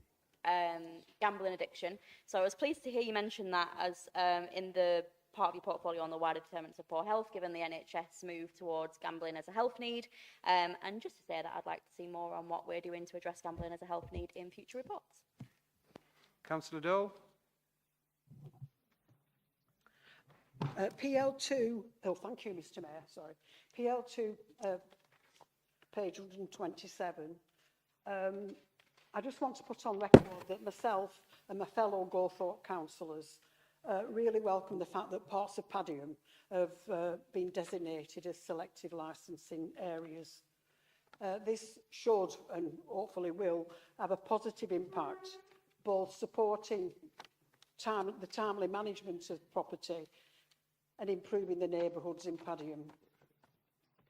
gambling addiction. So I was pleased to hear you mention that as in the part of your portfolio on the wider determinants of poor health, given the NHS move towards gambling as a health need. And just to say that I'd like to see more on what we're doing to address gambling as a health need in future reports. Councillor Dole. PL2, oh, thank you, Mr. Mayor, sorry. PL2, page 127. I just want to put on record that myself and my fellow Gawthorpe councillors really welcome the fact that parts of Padiham have been designated as selective licensing areas. This should, and hopefully will, have a positive impact, both supporting the timely management of property and improving the neighbourhoods in Padiham.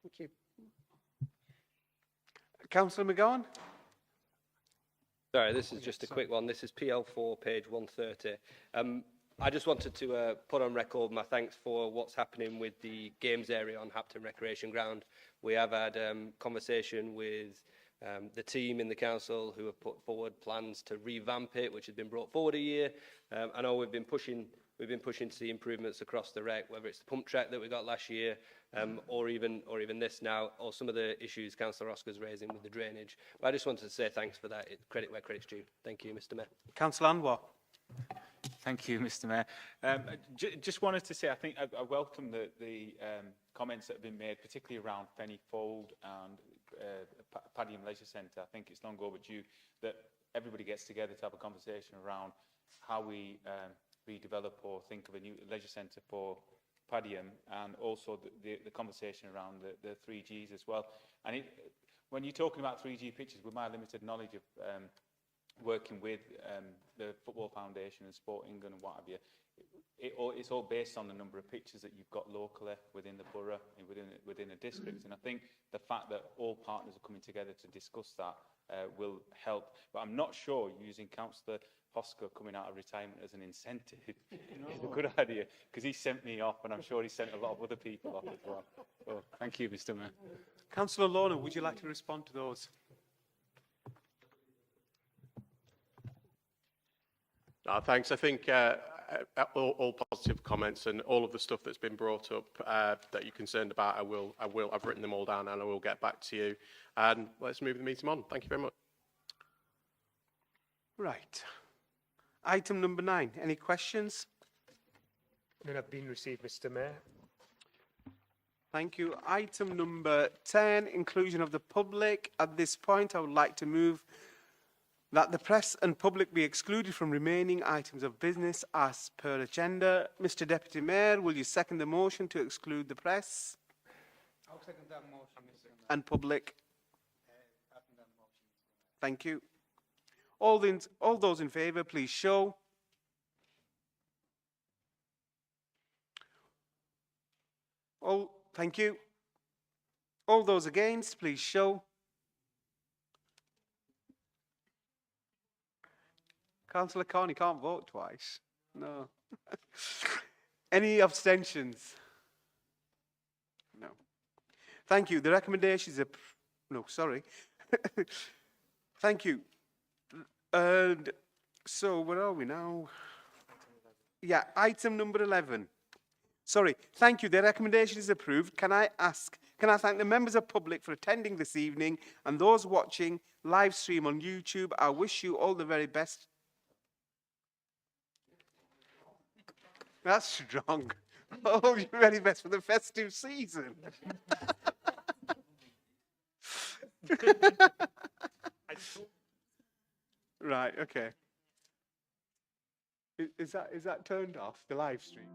Thank you. Councillor McGowan. Sorry, this is just a quick one. This is PL4, page 130. I just wanted to put on record my thanks for what's happening with the games area on Hapton Recreation Ground. We have had conversation with the team in the council who have put forward plans to revamp it, which has been brought forward a year. I know we've been pushing to see improvements across the rec, whether it's the pump track that we got last year, or even this now, or some of the issues Councillor Oscar's raising with the drainage. But I just wanted to say thanks for that. Credit where credit's due. Thank you, Mr. Mayor. Councillor Anwar. Thank you, Mr. Mayor. Just wanted to say, I think I welcome the comments that have been made, particularly around Fenny Fold and Padiham Leisure Centre. I think it's long overdue that everybody gets together to have a conversation around how we redevelop or think of a new leisure centre for Padiham, and also the conversation around the 3Gs as well. And when you're talking about 3G pitches, with my limited knowledge of working with the Football Foundation and Sport England and what have you, it's all based on the number of pitches that you've got locally within the borough and within a district. And I think the fact that all partners are coming together to discuss that will help. But I'm not sure using Councillor Hoscar coming out of retirement as an incentive is a good idea, because he sent me off, and I'm sure he sent a lot of other people off as well. So, thank you, Mr. Mayor. Councillor Lorna, would you like to respond to those? Thanks. I think all positive comments and all of the stuff that's been brought up that you're concerned about, I've written them all down and I will get back to you. And let's move the meeting on. Thank you very much. Right. Item number 9. Any questions? None have been received, Mr. Mayor. Thank you. Item number 10, inclusion of the public. At this point, I would like to move that the press and public be excluded from remaining items of business as per agenda. Mr. Deputy Mayor, will you second the motion to exclude the press? I'll second that motion, Mr. Mayor. And public? Thank you. All those in favour, please show. Thank you. All those against, please show. Councillor Carney can't vote twice. No. Any abstentions? No. Thank you. The recommendation is no, sorry. Thank you. And so where are we now? Yeah, item number 11. Sorry. Thank you. The recommendation is approved. Can I thank the members of public for attending this evening, and those watching live stream on YouTube. I wish you all the very best. That's strong. All the very best for the festive season. Right, okay. Is that turned off, the live stream?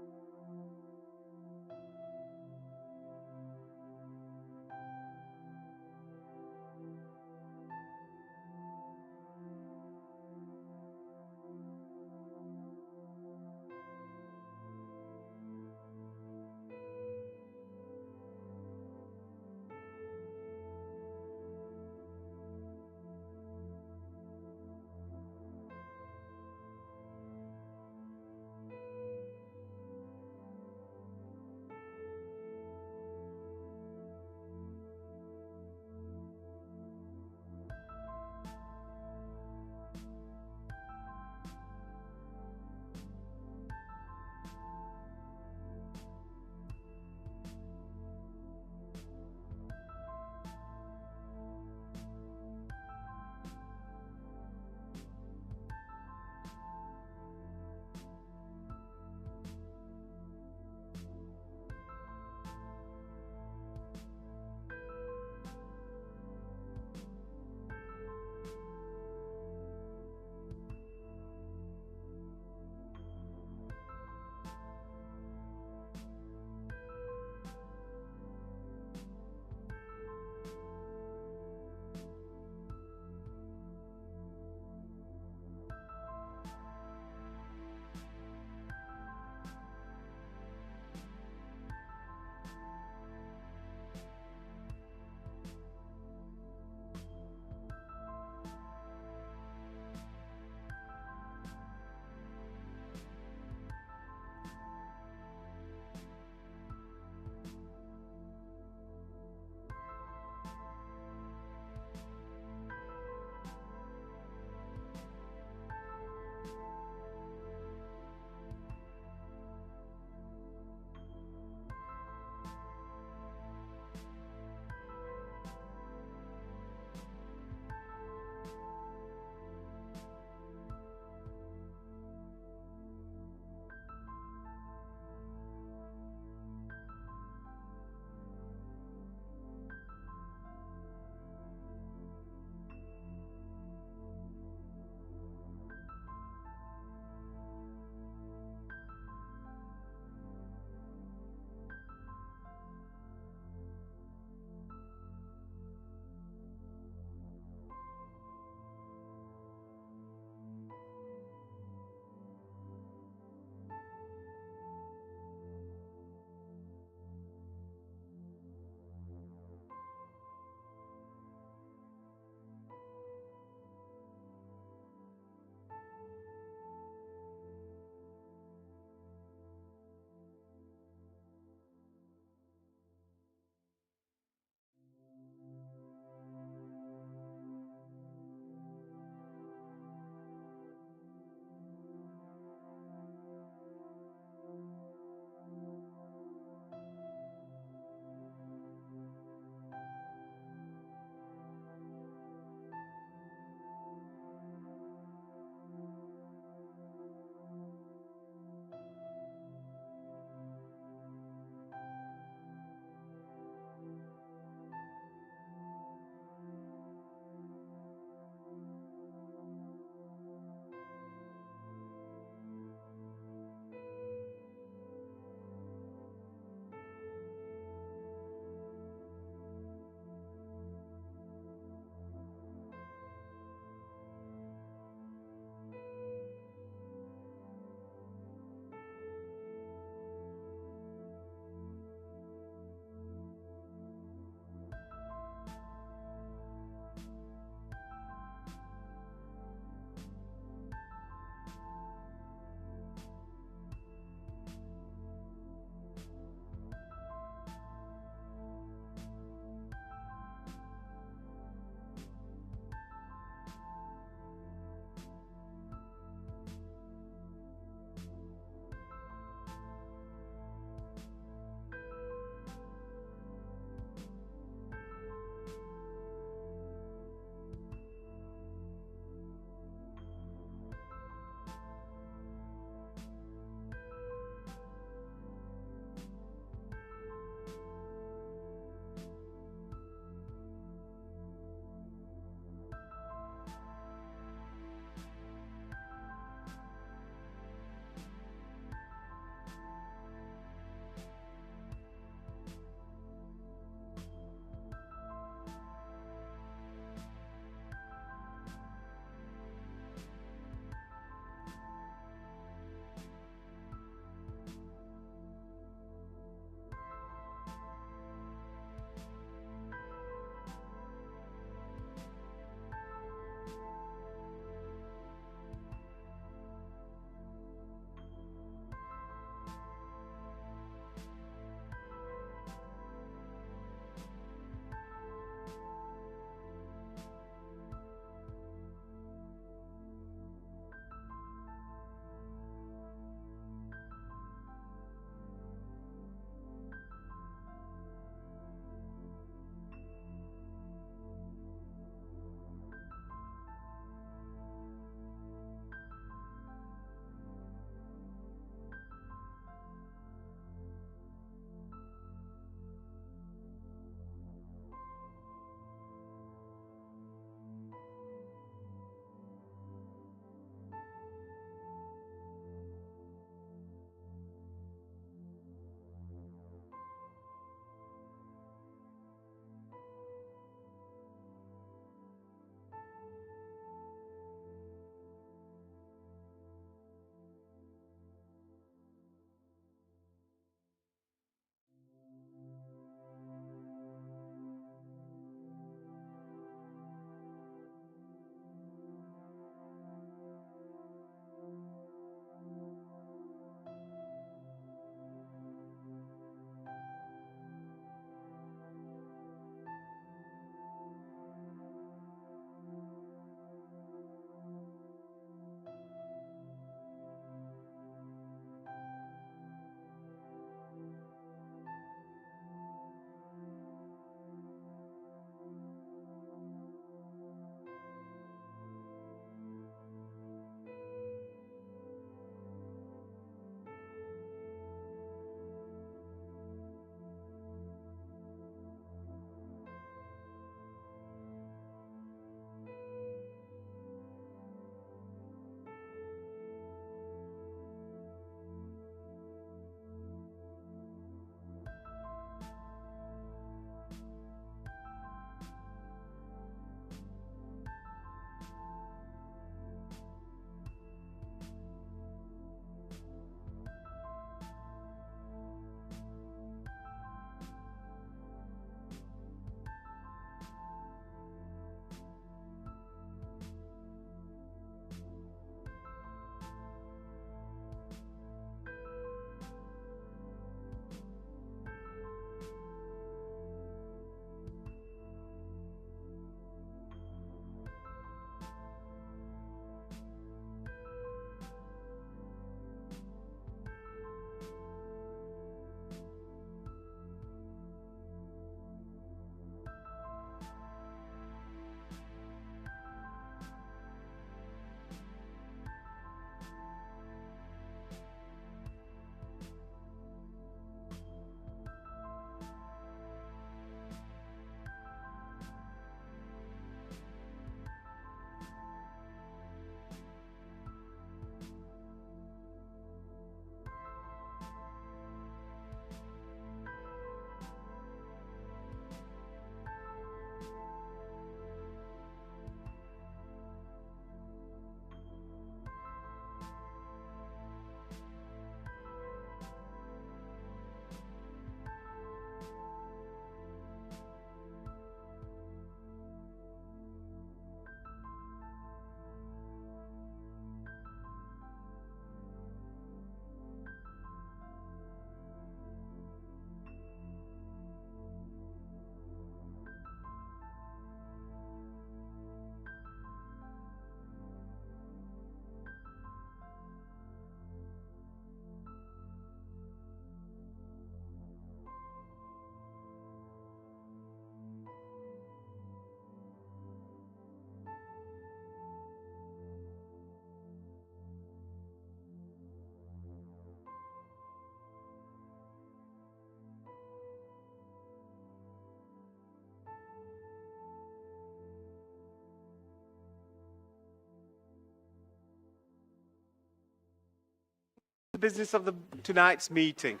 the business of tonight's meeting.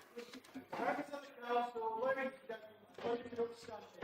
Members of the council, ladies and gentlemen, please don't stand.